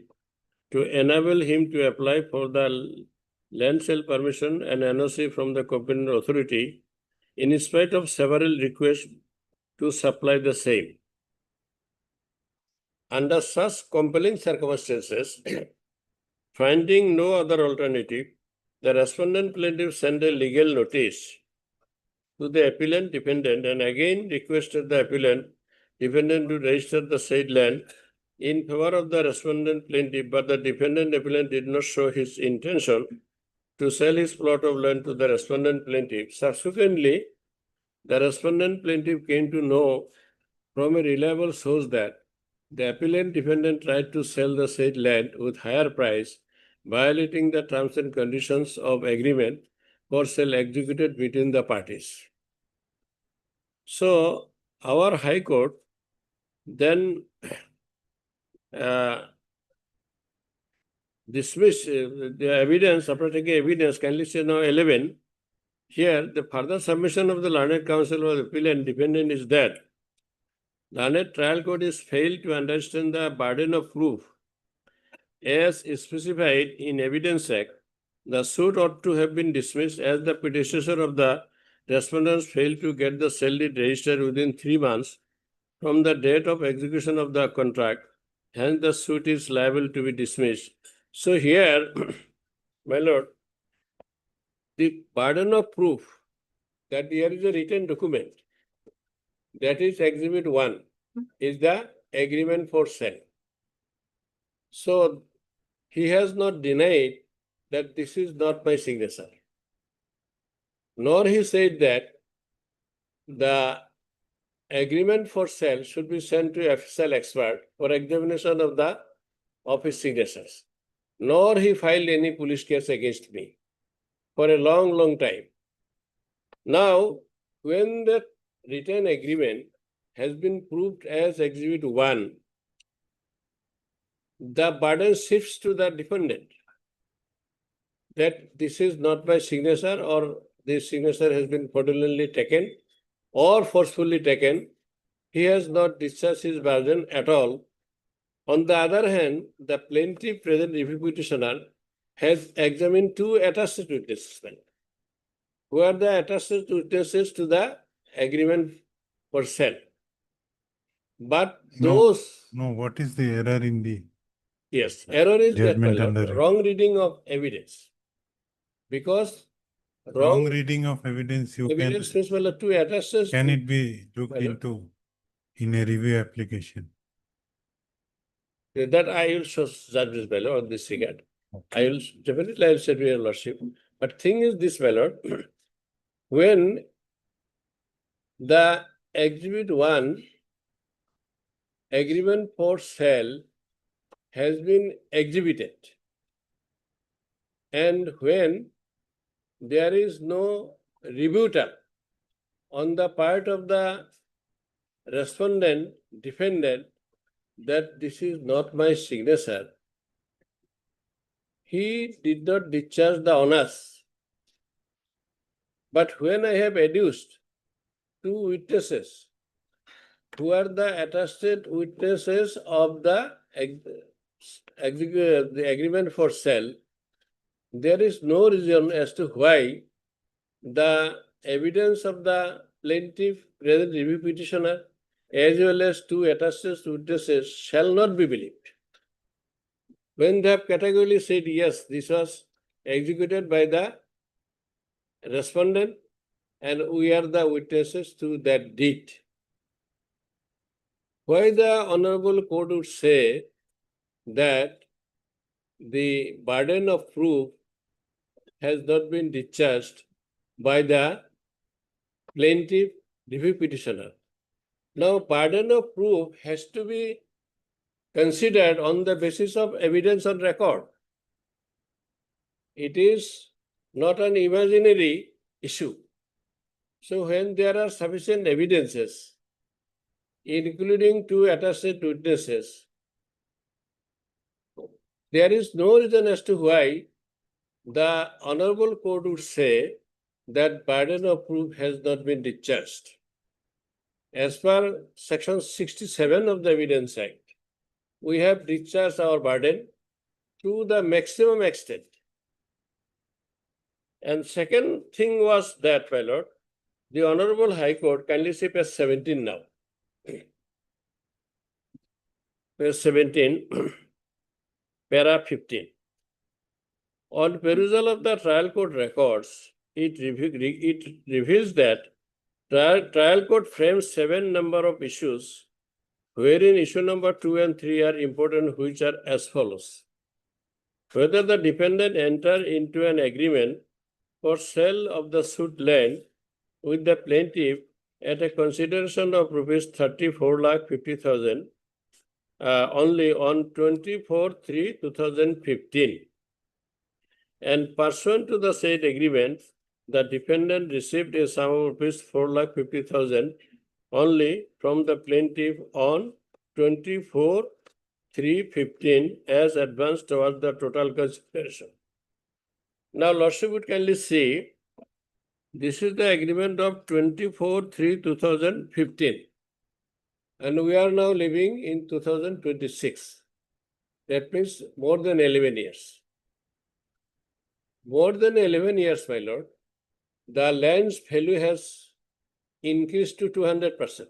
to enable him to apply for the land sale permission and NOC from the competent authority, in spite of several requests to supply the same. Under such compelling circumstances, finding no other alternative, the respondent plaintiff sent a legal notice to the appellant defendant and again requested the appellant defendant to register the said land in favor of the respondent plaintiff, but the defendant appellant did not show his intention to sell his plot of land to the respondent plaintiff. Subsequently, the respondent plaintiff came to know from a reliable source that the appellant defendant tried to sell the said land with higher price, violating the terms and conditions of agreement for sale executed between the parties. So, our High Court then dismiss the evidence, after taking evidence, kindly say now 11. Here, the further submission of the learned counsel or appellant defendant is that learned trial court is failed to understand the burden of proof as specified in Evidence Act. The suit ought to have been dismissed as the predecessor of the respondents failed to get the sale deed registered within 3 months from the date of execution of the contract. Hence, the suit is liable to be dismissed. So here, my lord, the burden of proof that here is a written document, that is Exhibit 1, is the agreement for sale. So he has not denied that this is not my signature, nor he said that the agreement for sale should be sent to official expert for examination of his signatures, nor he filed any police case against me for a long time. Now, when the written agreement has been proved as Exhibit 1, the burden shifts to the defendant that this is not my signature, or this signature has been fraudulently taken or forcefully taken. He has not discharged his burden at all. On the other hand, the plaintiff present review petitioner has examined 2 attached witnesses, who are the attached witnesses to the agreement for sale. But those... No, what is the error in the... Yes, error is that, my Judgment lord, under it. wrong reading of evidence. Because Wrong reading of evidence, you evidence can... means, my lord, 2 attached... Can it be looked into in a review application? That I will show judges, my lord, on this regard. I will definitely say to your lordship. But thing is this, my lord, when the Exhibit 1 agreement for sale has been exhibited, and when there is no rebuttal on the part of the respondent, defendant, that this is not my signature, he did not discharge the honors. But when I have adduced 2 witnesses who are the attested witnesses of the agreement for sale, there is no reason as to why the evidence of the plaintiff, present review petitioner, as well as 2 attested witnesses shall not be believed. when they have categorically said, yes, this was executed by the respondent and we are the witnesses to that deed. Why the Honorable Court would say that the burden of proof has not been discharged by the plaintiff review petitioner. Now, burden of proof has to be considered on the basis of evidence on record. It is not an imaginary issue. So when there are sufficient evidences, including two attached witnesses, there is no reason as to why the Honorable Court would say that burden of proof has not been discharged. As per Section 67 of the Evidence Act, we have discharged our burden to the maximum extent. And second thing was that, my lord, the Honorable High Court, kindly see page 17 now. Page 17, para 15. On perusal of the trial court records, it reveals that trial court frames 7 number of issues, wherein issue number 2 and 3 are important, which are as follows. Whether the defendant enter into an agreement for sale of the suit land with the plaintiff at a consideration of rupees 34,50,000 only on 24/3/2015. And pursuant to the said agreement, the defendant received a sum of rupees 4,50,000 only from the plaintiff on 24/3/15 as advanced towards the total consideration. Now, Lordship would kindly see, this is the agreement of 24/3/2015. And we are now living in 2026. That means more than 11 years. More than 11 years, my lord, the land's value has increased to 200%.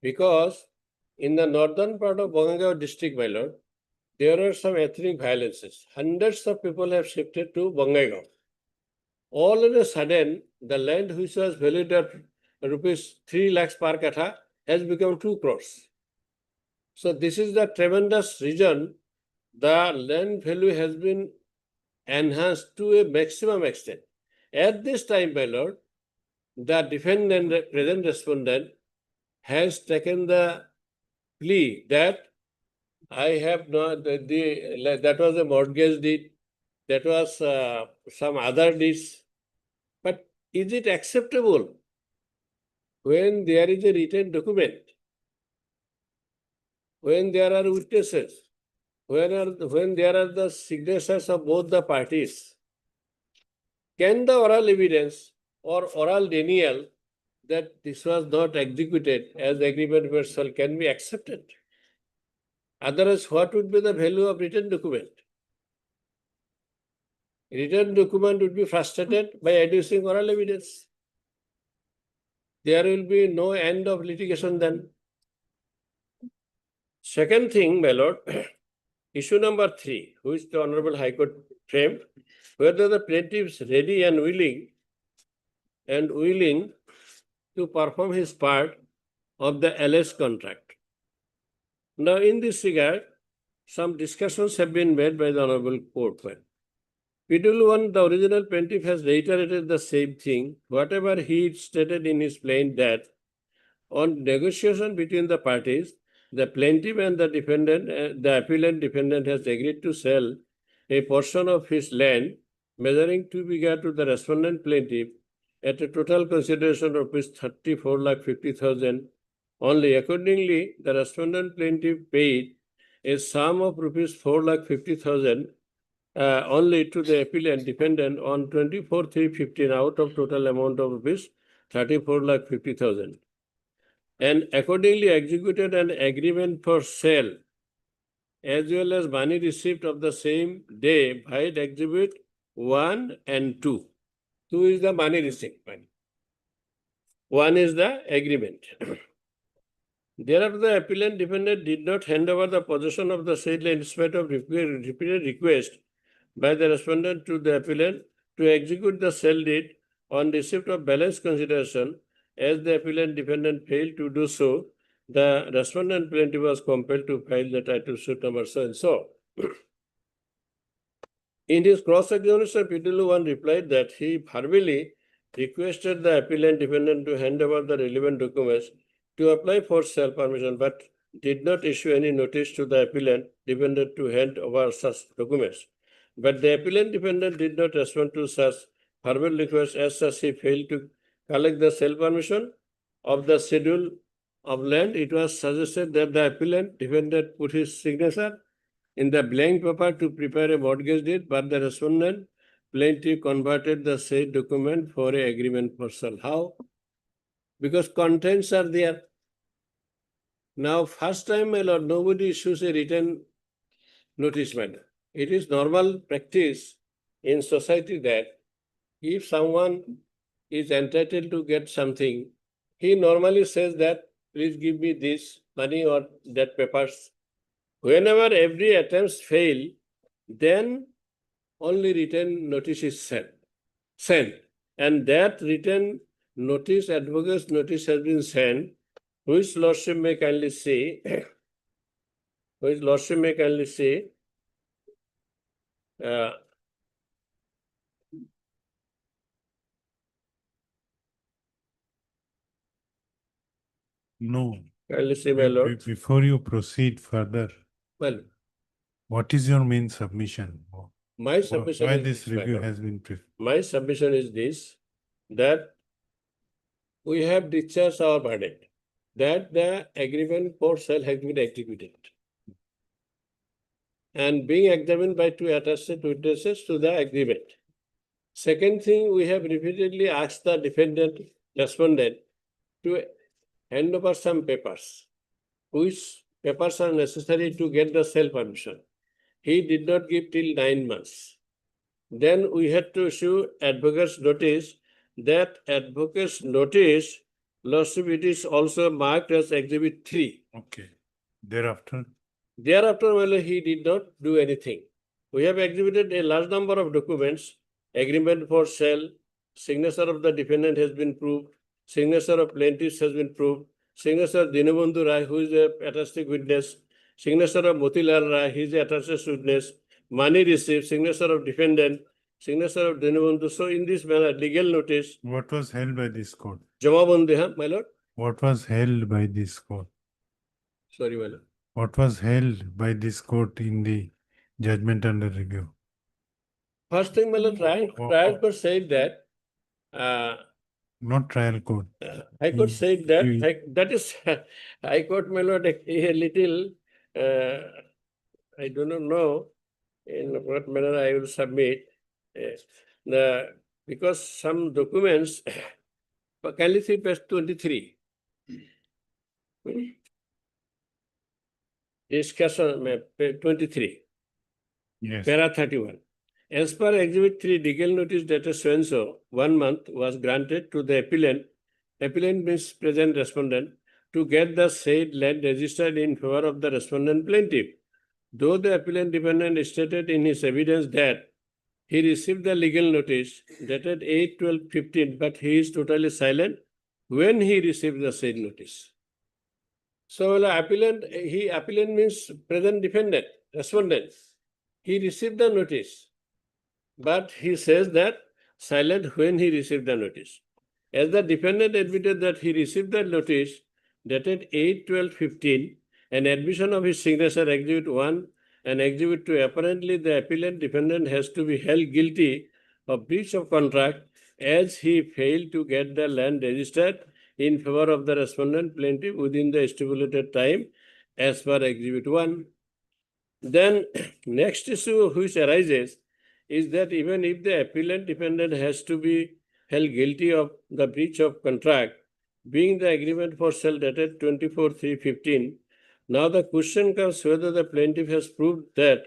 Because in the northern part of Bongaigaon district, my lord, there are some ethnic violences. Hundreds of people have shifted to Bongaigaon. All of a sudden, the land which was valued at rupees 3 lakhs per katha has become 2 crores. So this is the tremendous reason the land value has been enhanced to a maximum extent. At this time, my lord, the defendant, the present respondent, has taken the plea that I have not, that was a mortgage deed, that was some other deeds. But is it acceptable when there is a written document, when there are witnesses, when there are the signatures of both the parties? Can the oral evidence or oral denial that this was not executed as the agreement was sold can be accepted? Otherwise, what would be the value of written document? Written document would be frustrated by adducing oral evidence. There will be no end of litigation then. Second thing, my lord, issue number 3, which the Honorable High Court framed, whether the plaintiff is ready and willing to perform his part of the alleged contract. Now, in this regard, some discussions have been made by the Honorable Court. Schedule 1, the original plaintiff has reiterated the same thing, whatever he stated in his plaint, that on negotiation between the parties, the plaintiff and the defendant, the appellant defendant has agreed to sell a portion of his land measuring 2 bighas to the respondent plaintiff at a total consideration of rupees 34,50,000 only. Accordingly, the respondent plaintiff paid a sum of rupees 4,50,000 only to the appellant defendant on 24/3/15 out of total amount of rupees 34,50,000, and accordingly executed an agreement for sale as well as money received of the same day by exhibit 1 and 2. 2 is the money received. 1 is the agreement. Thereafter, the appellant defendant did not hand over the possession of the said land in spite of repeated request by the respondent to the appellant to execute the sale deed on receipt of balance consideration. As the appellant defendant failed to do so, the respondent plaintiff was compelled to file the title suit number so and so. In his cross-examination, Petitioner 1 replied that he verbally requested the appellant defendant to hand over the relevant documents to apply for sale permission, but did not issue any notice to the appellant defendant to hand over such documents. But the appellant defendant did not respond to such verbal request. As such, he failed to collect the sale permission of the schedule of land. It was suggested that the appellant defendant put his signature in the blank paper to prepare a mortgage deed, but the respondent plaintiff converted the said document for an agreement for sale. How? Because contents are there. Now, first time, my lord, nobody issues a written notice matter. It is normal practice in society that if someone is entitled to get something, he normally says that, please give me this money or that papers. Whenever every attempts fail, then only written notice is sent. And that written notice, advocate's notice has been sent, which lordship may kindly say, No. kindly say, my lord. Before you proceed further, Well, what is your main submission? my submission Why is this my review lord. has been My submission is this, that we have discharged our verdict, that the agreement for sale has been executed and being examined by two attached witnesses to the agreement. Second thing, we have repeatedly asked the defendant respondent to hand over some papers, which papers are necessary to get the sale permission. He did not give till 9 months. Then we had to issue advocate's notice. That advocate's notice, lordship, it is also marked as Exhibit 3. Okay. Thereafter? Thereafter, well, he did not do anything. We have exhibited a large number of documents. Agreement for sale, signature of the defendant has been proved, signature of plaintiff has been proved, signature of Dinabandhu Rai, who is a attested witness, signature of Motilal Rai, he is a attested witness, money received, signature of defendant, signature of Dinabandhu. So in this manner, legal notice. What was held by this court? Jamabandi, my lord? What was held by this court? Sorry, my lord. What was held by this court in the judgment under review? First thing, my lord, trial court said that not trial court. High Court said that, that is, High Court, my lord, a little, I do not know in what manner I will submit. Because some documents, kindly see page 23. Discussion, page 23. Yes. Para 31. As per Exhibit 3, legal notice dated so-and-so, 1 month was granted to the appellant means present respondent, to get the said land registered in favor of the respondent plaintiff. Though the appellant defendant stated in his evidence that he received the legal notice dated 8/12/15, but he is totally silent when he received the said notice. So, appellant means present defendant, respondent. He received the notice, but he says that silent when he received the notice. As the defendant admitted that he received the notice dated 8/12/15, an admission of his signature Exhibit 1 and Exhibit 2, apparently the appellant defendant has to be held guilty of breach of contract as he failed to get the land registered in favor of the respondent plaintiff within the stipulated time as per Exhibit 1. Then next issue which arises is that even if the appellant defendant has to be held guilty of the breach of contract, being the agreement for sale dated 24/3/15, now the question comes whether the plaintiff has proved that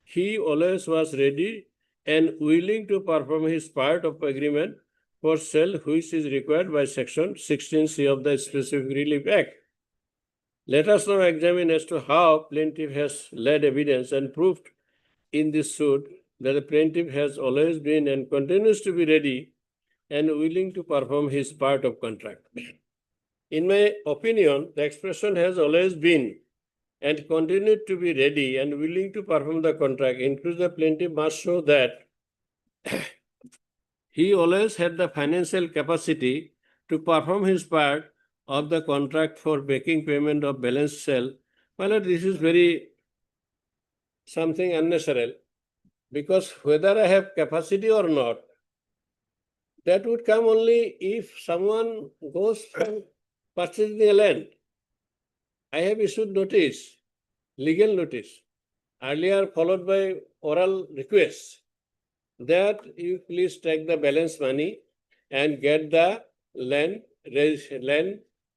he always was ready and willing to perform his part of agreement for sale, which is required by Section 16C of the Specific Relief Act. Let us now examine as to how plaintiff has led evidence and proved in this suit that the plaintiff has always been and continues to be ready and willing to perform his part of contract. In my opinion, the expression has always been and continued to be ready and willing to perform the contract includes the plaintiff must show that he always had the financial capacity to perform his part of the contract for making payment of balance sale. Well, this is very something unnatural, because whether I have capacity or not, that would come only if someone goes for purchasing a land. I have issued notice, legal notice, earlier followed by oral request that you please take the balance money and get the land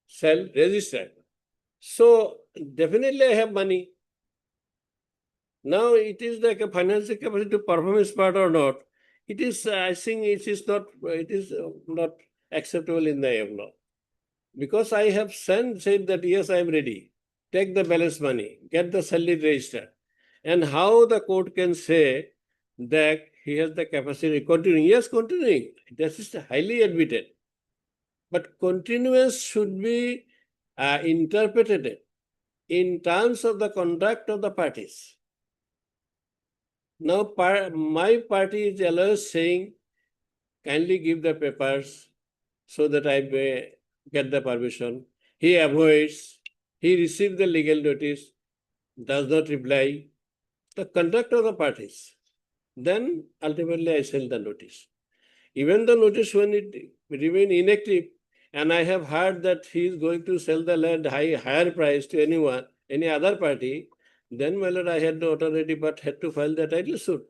sale registered. So definitely I have money. Now it is like a financial capacity to perform his part or not. It is, I think it is not acceptable in the eye of law. Because I have said that yes, I am ready. Take the balance money, get the salary registered. And how the court can say that he has the capacity continuing? Yes, continuing. That is highly admitted. But continuance should be interpreted in terms of the conduct of the parties. Now, my party is always saying, kindly give the papers so that I may get the permission. He avoids, he receives the legal notice, does not reply. The conduct of the parties. Then ultimately I send the notice. Even the notice when it remain inactive, and I have heard that he is going to sell the land higher price to anyone, any other party, then my lord, I had no authority but had to file the title suit.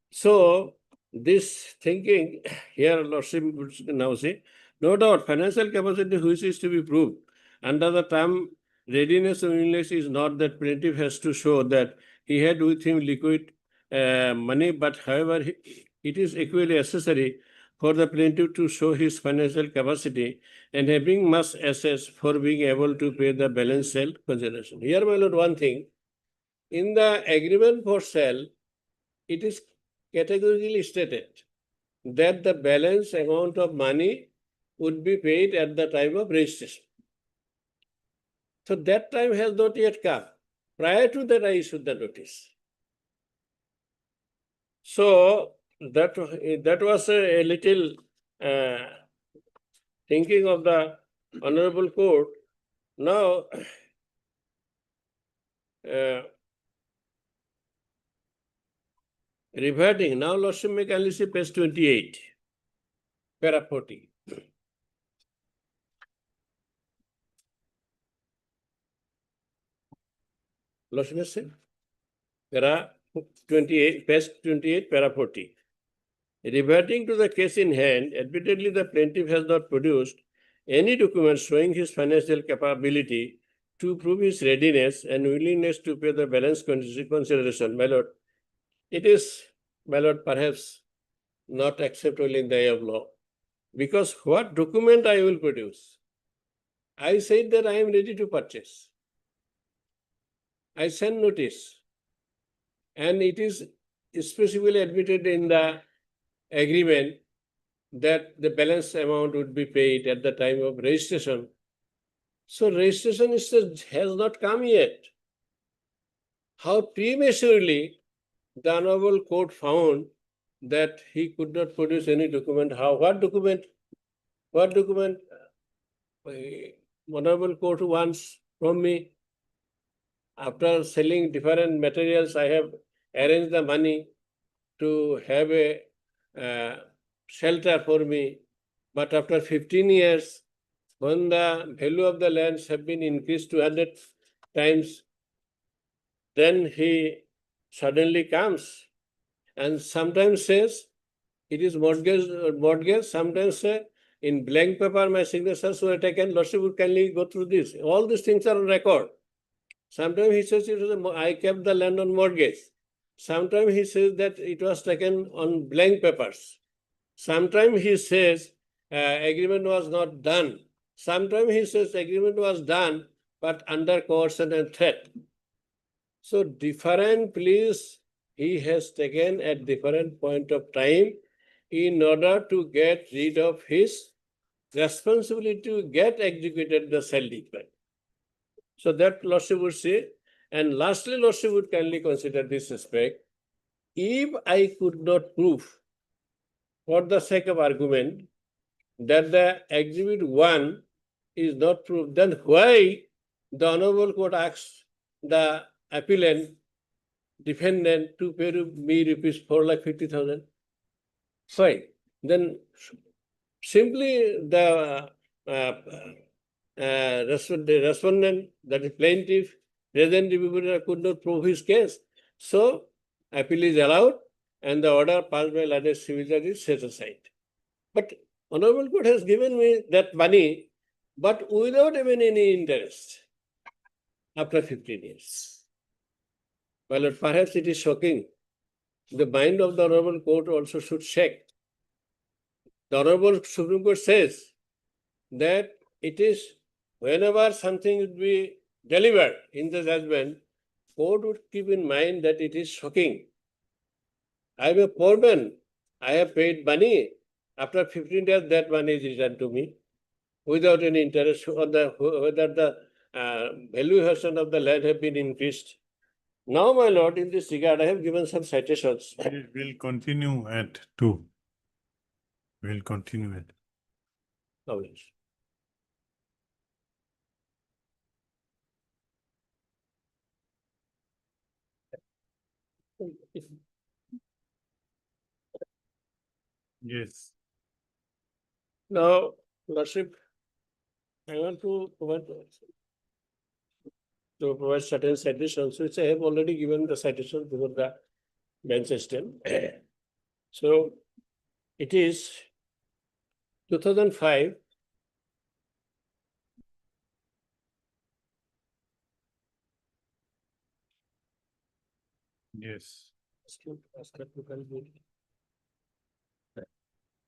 So this thinking here, Lordship now say, no doubt financial capacity which is to be proved under the term readiness and willingness is not that plaintiff has to show that he had with him liquid money, but however, it is equally necessary for the plaintiff to show his financial capacity and having much assets for being able to pay the balance sale consideration. Here, my lord, one thing, in the agreement for sale, it is categorically stated that the balance amount of money would be paid at the time of registration. So that time has not yet come. Prior to that, I issued the notice. So that was a little thinking of the Honorable Court. Now, reverting, now Lordship may kindly see page 28, para 40. Lordship may say, para 28, page 28, para 40. Reverting to the case in hand, admittedly the plaintiff has not produced any documents showing his financial capability to prove his readiness and willingness to pay the balance consideration. My lord, it is, my lord, perhaps not acceptable in the eye of law. Because what document I will produce? I said that I am ready to purchase. I send notice. And it is specifically admitted in the agreement that the balance amount would be paid at the time of registration. So registration has not come yet. How prematurely the Honorable Court found that he could not produce any document. What document Honorable Court wants from me? After selling different materials, I have arranged the money to have a shelter for me. But after 15 years, when the value of the lands have been increased to 100 times, then he suddenly comes and sometimes says it is mortgage, sometimes say in blank paper my signatures were taken. Lordship would kindly go through this. All these things are on record. Sometimes he says I kept the land on mortgage. Sometimes he says that it was taken on blank papers. Sometimes he says agreement was not done. Sometimes he says agreement was done, but under coercion and threat. So different pleas he has taken at different point of time in order to get rid of his responsibility to get executed the self-decline. So that Lordship would say, and lastly, Lordship would kindly consider this aspect. If I could not prove, for the sake of argument, that the exhibit 1 is not proved, then why the Honorable Court asks the appellant, defendant to pay me rupees 4,50,000? Why? Then simply the respondent, that is plaintiff, representative could not prove his case. So appeal is allowed and the order passed by Ladder Civil Judge is set aside. But Honorable Court has given me that money, but without even any interest after 15 years. Well, perhaps it is shocking. The mind of the Honorable Court also should shake. The Honorable Supreme Court says that it is whenever something would be delivered in the judgment, court would keep in mind that it is shocking. I am a poor man. I have paid money. After 15 years, that money is returned to me without any interest on the whether the valuation of the land have been increased. Now, my lord, in this regard, I have given some citations. We'll continue at 2. We'll continue at. Oh, yes. Yes. Now, Lordship, I want to provide certain citations, which I have already given the citations before the bench system. So, it is 2005. Yes.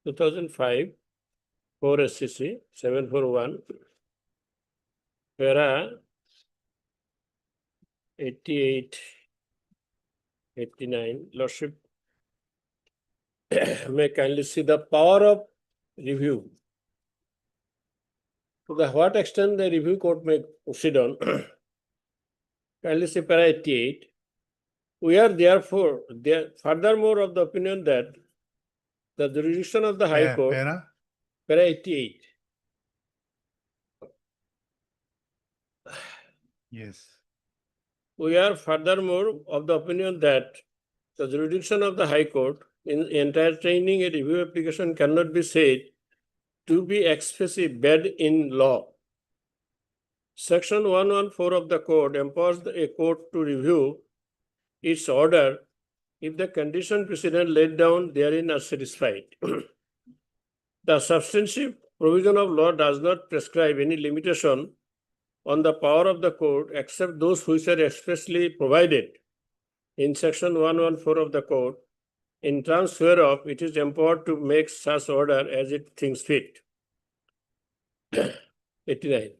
2005, 4 SCC 741, para 88, 89. Lordship, may kindly see the power of review. To the what extent the review court may proceed on. Kindly see para 88. We are therefore furthermore of the opinion that the jurisdiction of the High Court, para 88. Yes. We are furthermore of the opinion that the jurisdiction of the High Court in entertaining a review application cannot be said to be expressly bad in law. Section 114 of the Code empowers a court to review its order if the condition precedent laid down therein are satisfied. The substantive provision of law does not prescribe any limitation on the power of the court except those which are expressly provided in section 114 of the Code, in terms whereof it is empowered to make such order as it thinks fit. 89.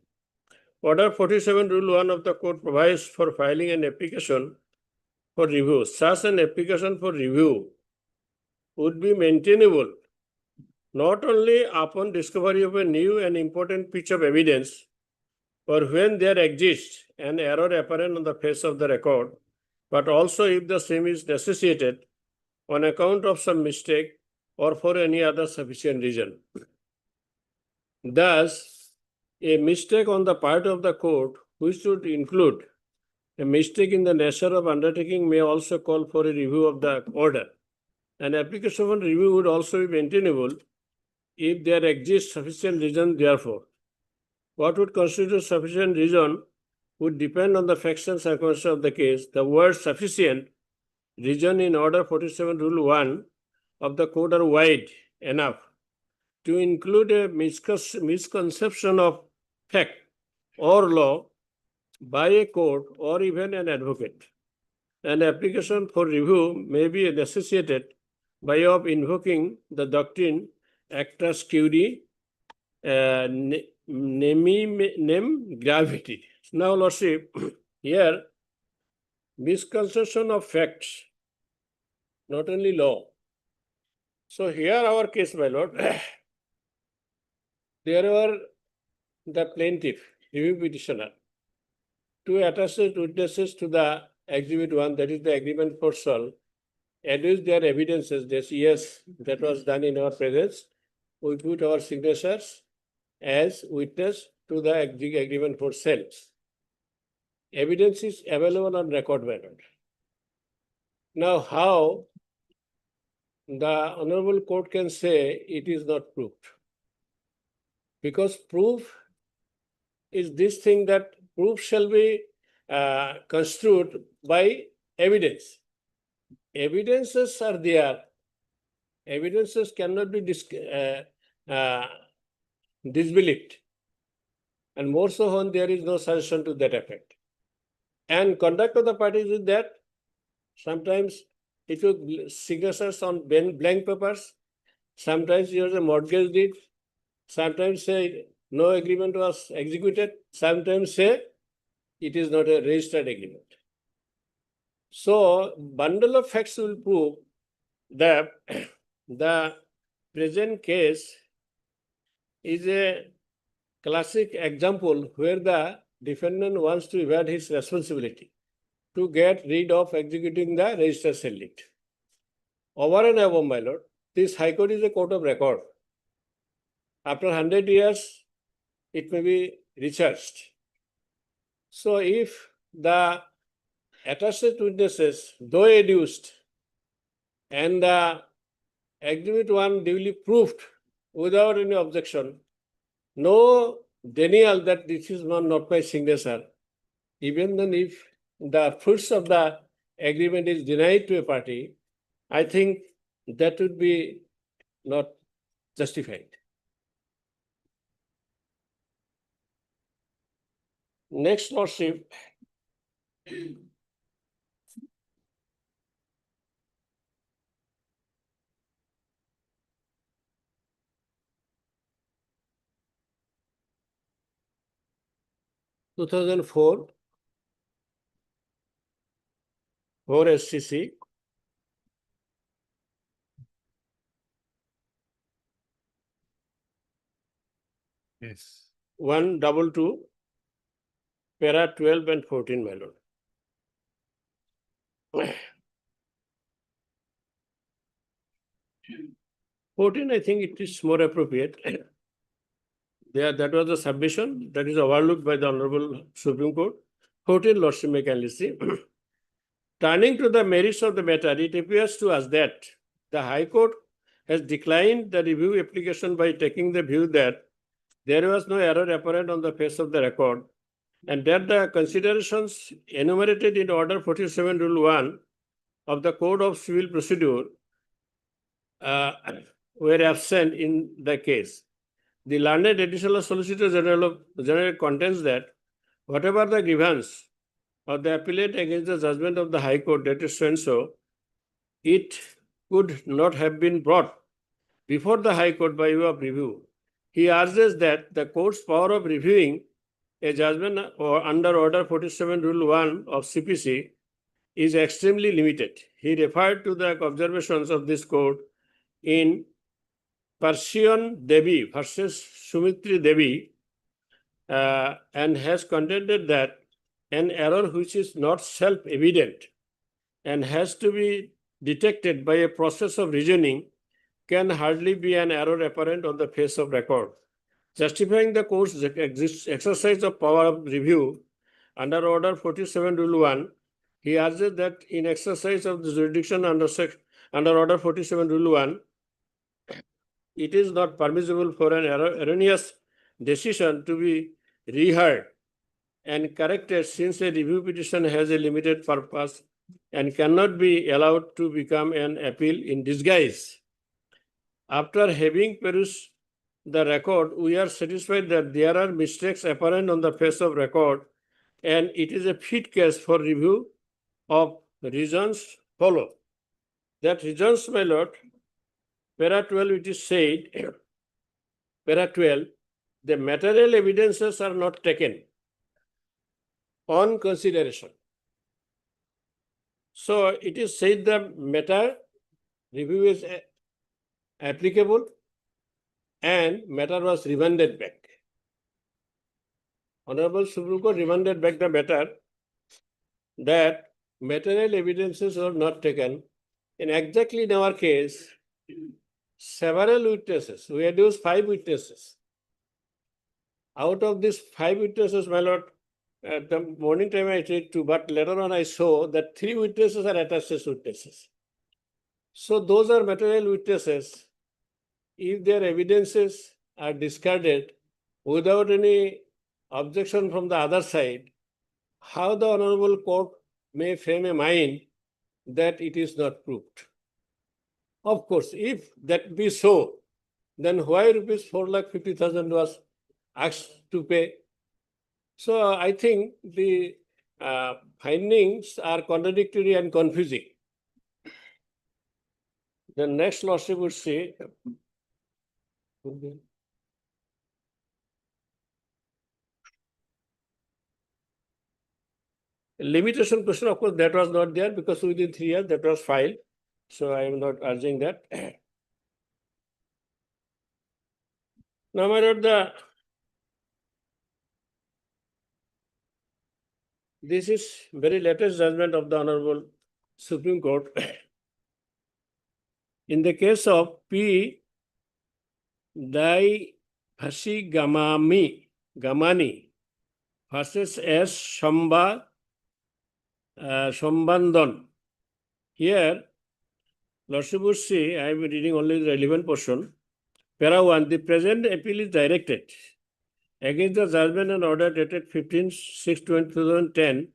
Order 47 Rule 1 of the Code provides for filing an application for review. Such an application for review would be maintainable not only upon discovery of a new and important piece of evidence, or when there exists an error apparent on the face of the record, but also if the same is necessitated on account of some mistake or for any other sufficient reason. Thus, a mistake on the part of the court, which should include a mistake in the nature of undertaking, may also call for a review of the order. An application for review would also be maintainable if there exists sufficient reason therefore. What would constitute sufficient reason would depend on the facts and circumstances of the case. The word sufficient reason in Order 47 Rule 1 of the Code are wide enough to include a misconception of fact or law by a court or even an advocate. An application for review may be necessitated by of invoking the doctrine actus curiae nem gravity. Now, Lordship, here misconception of facts, not only law. So here our case, my lord, there were the plaintiff, review petitioner, two attached witnesses to the exhibit 1, that is the agreement for sale, adduced their evidences that yes, that was done in our presence. We put our signatures as witness to the agreement for sale. Evidence is available on record, my lord. Now, how the Honorable Court can say it is not proved? Because proof is this thing that proof shall be construed by evidence. Evidences are there. Evidences cannot be disbelieved. And more so when there is no suggestion to that effect. And conduct of the parties is that sometimes it took signatures on blank papers, sometimes it was a mortgage deed, sometimes say no agreement was executed, sometimes say it is not a registered agreement. So, bundle of facts will prove that the present case is a classic example where the defendant wants to evade his responsibility to get rid of executing the registered sale deed. Over and above, my lord, this High Court is a court of record. After 100 years, it may be researched. So if the attached witnesses, though adduced, and the exhibit 1 duly proved without any objection, no denial that this is not my signature, even then if the fruits of the agreement is denied to a party, I think that would be not justified. Next, Lordship, (2004) 4 SCC, Yes. 122, para 12 and 14, my lord. (14), I think it is more appropriate. There, that was the submission that is overlooked by the Honorable Supreme Court. 14, Lordship may kindly see. Turning to the merits of the matter, it appears to us that the High Court has declined the review application by taking the view that there was no error apparent on the face of the record, and that the considerations enumerated in Order 47 Rule 1 of the Code of Civil Procedure were absent in the case. The learned Additional Solicitor General contends that whatever the grievance or the appellate against the judgment of the High Court dated so and so, it could not have been brought before the High Court by way of review. He urges that the court's power of reviewing a judgment or under Order 47 Rule 1 of CPC is extremely limited. He referred to the observations of this court in Persian Devi versus Sumitri Devi and has contended that an error which is not self-evident and has to be detected by a process of reasoning can hardly be an error apparent on the face of record. Justifying the court's exercise of power of review under Order 47 Rule 1, he urges that in exercise of the jurisdiction under Order 47 Rule 1, it is not permissible for an erroneous decision to be reheard and corrected, since a review petition has a limited purpose and cannot be allowed to become an appeal in disguise. After having perused the record, we are satisfied that there are mistakes apparent on the face of record, and it is a fit case for review of reasons follow. That reasons, my lord, para 12, it is said, para 12, the material evidences are not taken on consideration. So it is said the matter review is applicable and matter was remanded back. Honorable Supreme Court remanded back the matter that material evidences were not taken. In exactly in our case, several witnesses, we had used 5 witnesses. Out of these 5 witnesses, my lord, at the morning time I read 2, but later on I saw that 3 witnesses are attached as witnesses. So those are material witnesses. If their evidences are discarded without any objection from the other side, how the Honorable Court may frame a mind that it is not proved? Of course, if that be so, then why rupees 4,50,000 was asked to pay? So I think the findings are contradictory and confusing. The next lordship would say, limitation question, of course, that was not there because within 3 years that was filed. So I am not urging that. Now, my lord, this is very latest judgment of the Honorable Supreme Court. In the case of P. Gamani versus S. Shambandon. Here, Lordship would say, I am reading only the relevant portion. Para 1, the present appeal is directed against the judgment and order dated 15/6/2010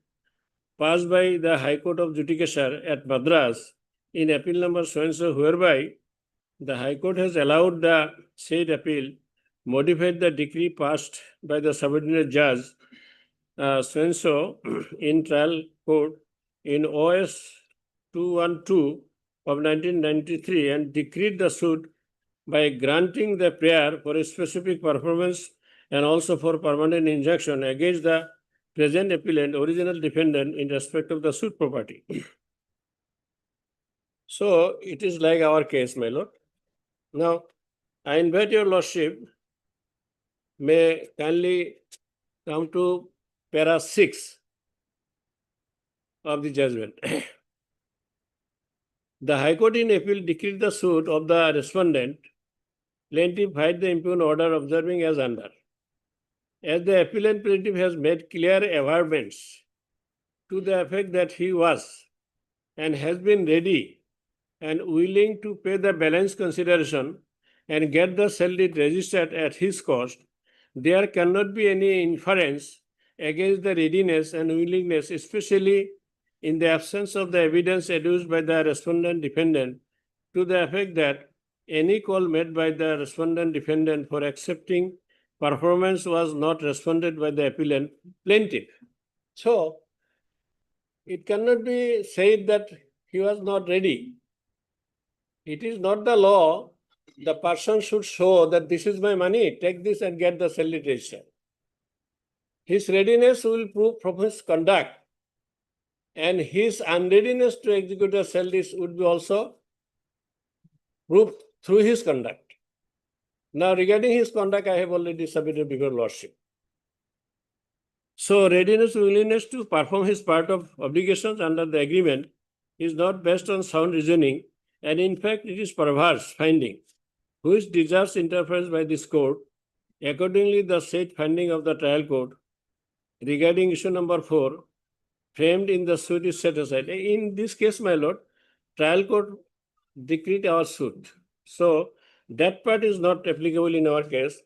passed by the High Court of Judicature at Madras in appeal number so-and-so, whereby the High Court has allowed the said appeal, modified the decree passed by the subordinate judge so-and-so in trial court in OS 212 of 1993 and decreed the suit by granting the prayer for a specific performance and also for permanent injunction against the present appellant, original defendant, in respect of the suit property. So it is like our case, my lord. Now, I invite your lordship may kindly come to para 6 of the judgment. The High Court in appeal decreed the suit of the respondent, plaintiff filed the impugned order observing as under. As the appellant plaintiff has made clear averments to the effect that he was and has been ready and willing to pay the balance consideration and get the sale deed registered at his cost, there cannot be any inference against the readiness and willingness, especially in the absence of the evidence adduced by the respondent defendant, to the effect that any call made by the respondent defendant for accepting performance was not responded by the appellant plaintiff. So, it cannot be said that he was not ready. It is not the law. The person should show that this is my money, take this and get the sale deed registered. His readiness will prove from his conduct, and his unreadiness to execute the sale deed would be also proved through his conduct. Now, regarding his conduct, I have already submitted before lordship. So, readiness, willingness to perform his part of obligations under the agreement is not based on sound reasoning, and in fact, it is perverse finding, which deserves interference by this court. Accordingly, the said finding of the trial court regarding issue number 4, framed in the suit, is set aside. In this case, my lord, trial court decreed our suit. So, that part is not applicable in our case.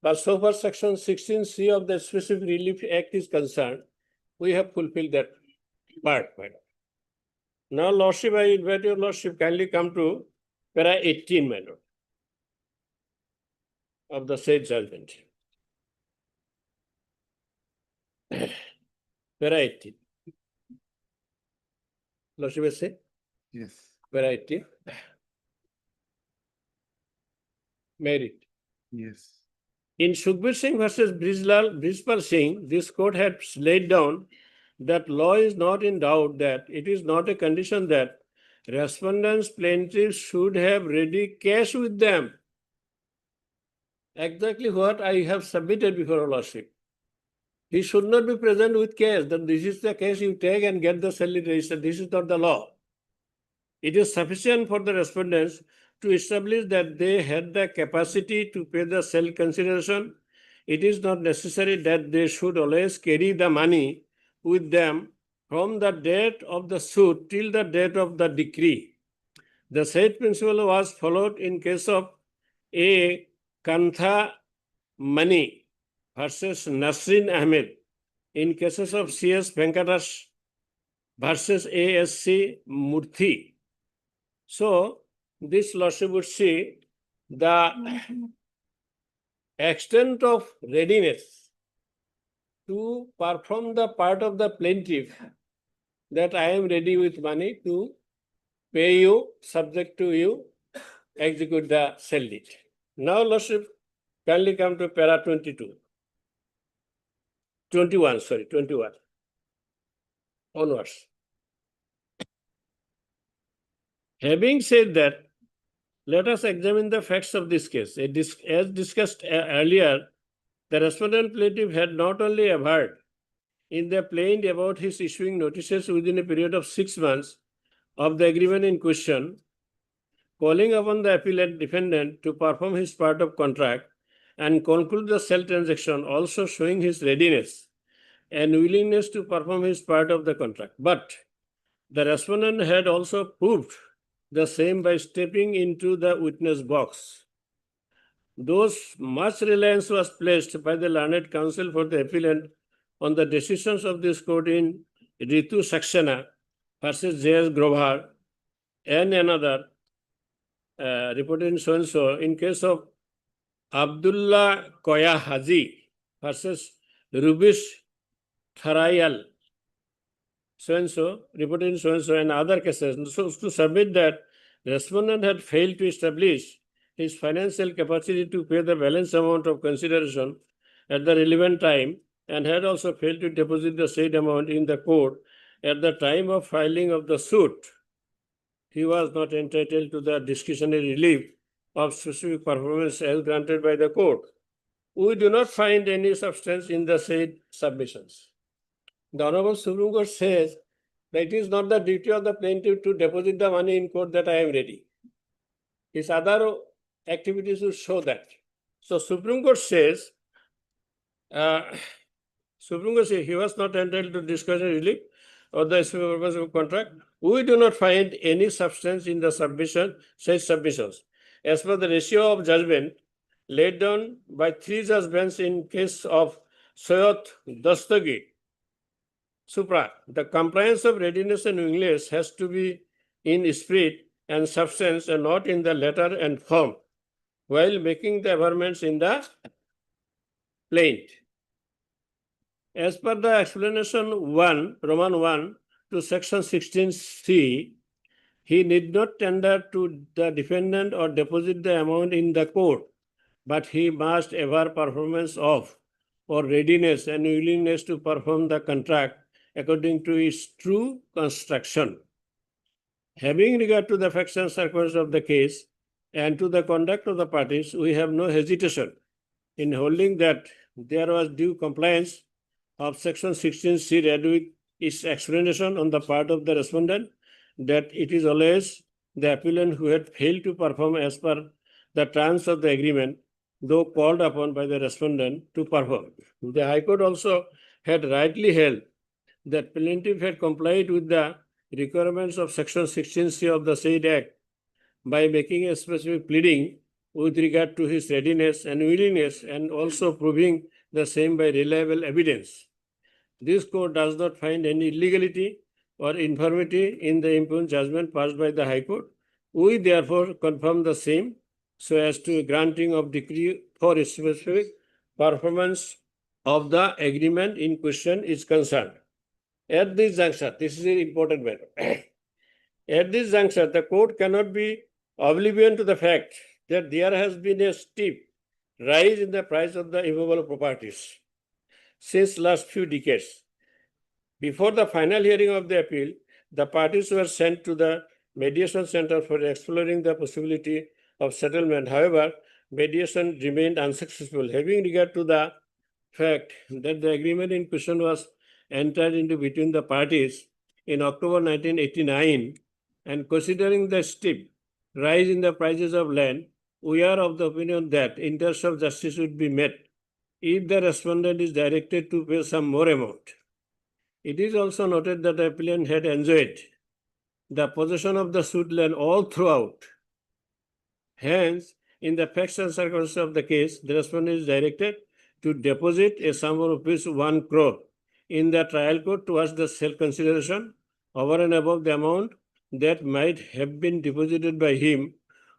But so far, section 16C of the Specific Relief Act is concerned, we have fulfilled that part, my lord. Now, lordship, I invite your lordship kindly come to para 18, my lord, of the said judgment. Para 18. Lordship, I say? Yes. Para 18. Merit. Yes. In Sukhbir Singh versus Brijpal Singh, this court had laid down that law is not in doubt that it is not a condition that respondents plaintiffs should have ready cash with them. Exactly what I have submitted before your lordship. He should not be present with cash, that this is the cash you take and get the sale registered. This is not the law. It is sufficient for the respondents to establish that they had the capacity to pay the sale consideration. It is not necessary that they should always carry the money with them from the date of the suit till the date of the decree. The said principle was followed in case of A. Kantha Mani versus Nasrin Ahmed, in cases of C.S. Venkatas versus A.S.C. Murthy. So, this lordship would see the extent of readiness to perform the part of the plaintiff, that I am ready with money to pay you, subject to you execute the sale deed. Now, lordship, kindly come to para 21 onwards. Having said that, let us examine the facts of this case. As discussed earlier, the respondent plaintiff had not only averred in the plaint about his issuing notices within a period of 6 months of the agreement in question, calling upon the appellant defendant to perform his part of contract and conclude the sale transaction, also showing his readiness and willingness to perform his part of the contract. But the respondent had also proved the same by stepping into the witness box. Thus, much reliance was placed by the learned counsel for the appellant on the decisions of this court in Ritu Saxena versus J.S. Grover and another reported in so-and-so, in case of Abdullah Koya Haji versus Rubish Tharayal, so-and-so, reported in so-and-so, and other cases. So, to submit that respondent had failed to establish his financial capacity to pay the balance amount of consideration at the relevant time, and had also failed to deposit the said amount in the court at the time of filing of the suit, he was not entitled to the discretionary relief of specific performance as granted by the court. We do not find any substance in the said submissions. The Honorable Supreme Court says that it is not the duty of the plaintiff to deposit the money in court that I am ready. His other activities will show that. So Supreme Court says, he was not entitled to discretionary relief or the purpose of contract. We do not find any substance in the said submissions. As per the ratio of judgment laid down by 3 judgments in case of Soyot Dastagi, Supra, the compliance of readiness and willingness has to be in spirit and substance and not in the letter and form, while making the averments in the plaint. As per the explanation 1, Roman 1 to section 16C, he need not tender to the defendant or deposit the amount in the court, but he must aver performance of or readiness and willingness to perform the contract according to its true construction. Having regard to the facts and circumstances of the case and to the conduct of the parties, we have no hesitation in holding that there was due compliance of section 16C read with its explanation on the part of the respondent that it is always the appellant who had failed to perform as per the terms of the agreement, though called upon by the respondent to perform. The High Court also had rightly held that plaintiff had complied with the requirements of section 16C of the said act by making a specific pleading with regard to his readiness and willingness, and also proving the same by reliable evidence. This court does not find any illegality or infirmity in the impugned judgment passed by the High Court. We therefore confirm the same so as to granting of decree for specific performance of the agreement in question is concerned. At this juncture, this is an important matter. At this juncture, the court cannot be oblivion to the fact that there has been a steep rise in the price of the immovable properties since last few decades. Before the final hearing of the appeal, the parties were sent to the mediation center for exploring the possibility of settlement. However, mediation remained unsuccessful. Having regard to the fact that the agreement in question was entered into between the parties in October 1989, and considering the steep rise in the prices of land, we are of the opinion that interest of justice would be met if the respondent is directed to pay some more amount. It is also noted that the appellant had enjoyed the possession of the suit land all throughout. Hence, in the facts and circumstances of the case, the respondent is directed to deposit a sum of rupees 1 crore in the trial court towards the sale consideration over and above the amount that might have been deposited by him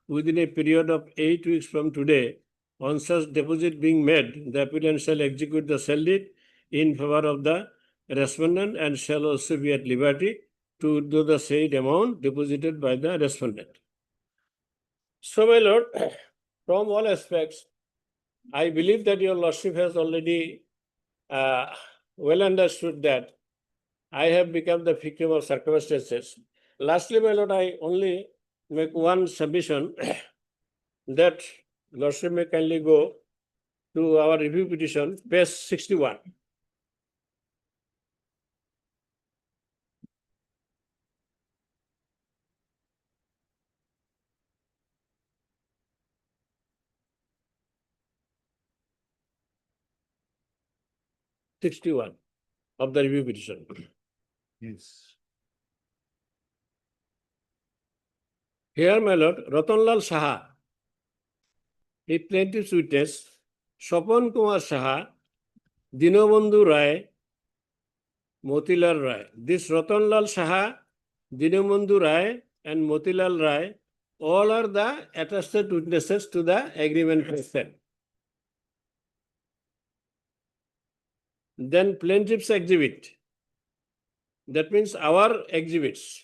within a period of 8 weeks from today. On such deposit being made, the appellant shall execute the sale deed in favor of the respondent and shall also be at liberty to do the said amount deposited by the respondent. So, my lord, from all aspects, I believe that your lordship has already well understood that I have become the victim of circumstances. Lastly, my lord, I only make one submission that lordship may kindly go to our review petition, page 61. Of the review petition. Yes. Here, my lord, Ratanlal Saha, the plaintiff's witness, Swapan Kumar Saha, Dinobandhu Rai, Motilal Rai. This Ratanlal Saha, Dinobandhu Rai, and Motilal Rai, all are the attested witnesses to the agreement process. Then plaintiff's exhibit. That means our exhibits.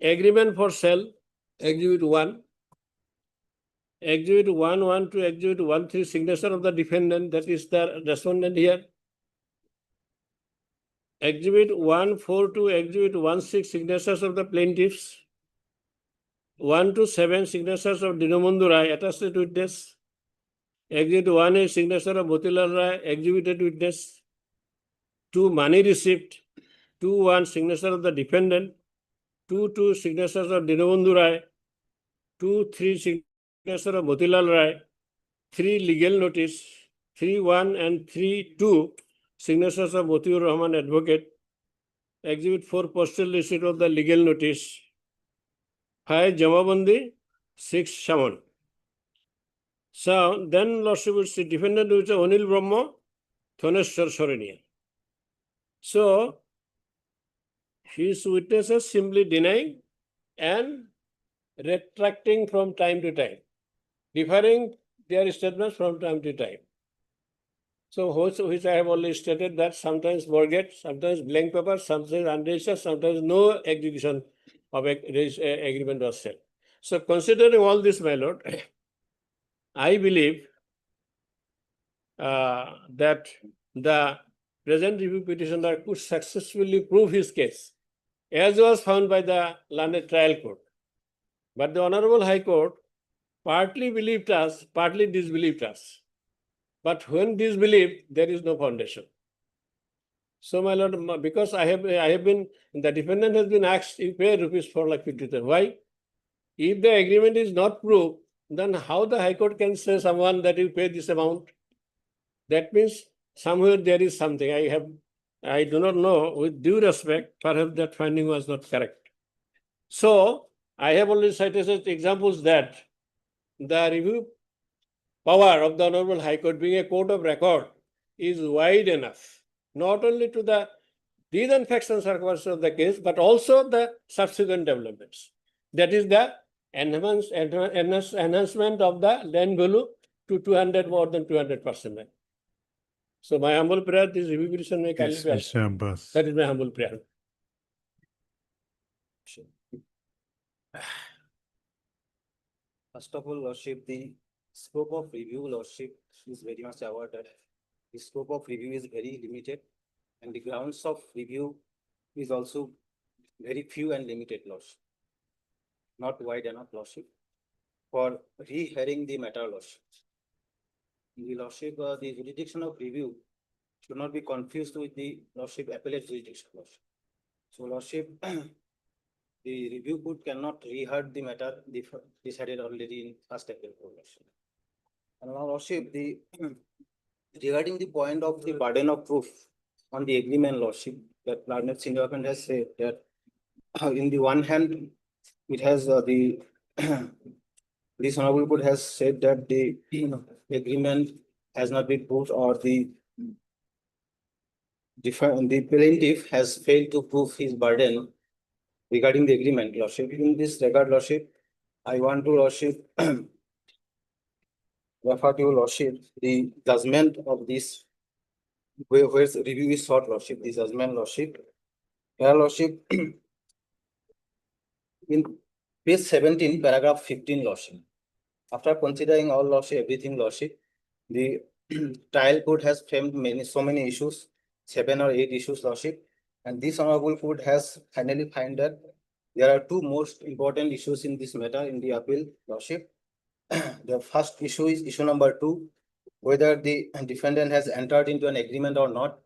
Agreement for sale, exhibit 1. Exhibit 1 to exhibit 1 signature of the defendant, that is the respondent here. Exhibit 1 to exhibit 16 signatures of the plaintiffs. 1 to 7 signatures of Dinobandhu Rai, attested witness. Exhibit 1A signature of Motilal Rai, exhibited witness. 2 money receipt. 2-1 signature of the defendant. 2-2 signatures of Dinobandhu Rai. 2-3 signature of Motilal Rai. 3 legal notice. 3-1 and 3-2 signatures of Motiur Rahman advocate. Exhibit 4 postal receipt of the legal notice. 5 Jamabandi, 6 Shaman. So then lordship will see defendant which is Anil Brahma, Thoneshwar Sorenia. So his witnesses simply denying and retracting from time to time, deferring their statements from time to time. So which I have already stated that sometimes forget, sometimes blank paper, sometimes unregistered, sometimes no execution of agreement was set. So considering all this, my lord, I believe that the present review petitioner could successfully prove his case, as was found by the learned trial court. But the Honorable High Court partly believed us, partly disbelieved us. But when disbelieved, there is no foundation. So, my lord, because I have been, the defendant has been asked, you pay rupees 4,50,000. Why? If the agreement is not proved, then how the High Court can say someone that you pay this amount? That means somewhere there is something. I do not know, with due respect, perhaps that finding was not correct. So, I have already cited such examples that the review power of the Honorable High Court, being a court of record, is wide enough, not only to the reason, facts and circumstances of the case, but also the subsequent developments. That is the enhancement of the land value to 200, more than 200%. So my humble prayer, this review petition may kindly Yes, be Mr. Abbas. That is my humble prayer. First of all, Lordship, the scope of review, Lordship, is very much aware that the scope of review is very limited. And the grounds of review is also very few and limited, Lordship. Not wide enough, Lordship, for re-hearing the matter, Lordship. The Lordship, the jurisdiction of review should not be confused with the Lordship appellate jurisdiction, Lordship. So, Lordship, the review court cannot reheard the matter decided already in first April, Lordship. And now, Lordship, the regarding the point of the burden of proof on the agreement, Lordship, that Learned Senior Appellant has said that in the one hand, it has this honorable court has said that the agreement has not been proved, or the plaintiff has failed to prove his burden regarding the agreement, Lordship. In this regard, Lordship, I want to, Lordship, refer to Lordship the judgment of this, where review is sought, Lordship, the judgment, Lordship. Here, Lordship, in page 17, paragraph 15, Lordship. After considering all, Lordship, everything, Lordship, the trial court has framed so many issues, 7 or 8 issues, Lordship, and this honorable court has finally found that there are two most important issues in this matter in the appeal, Lordship. The first issue is issue number 2, whether the defendant has entered into an agreement or not.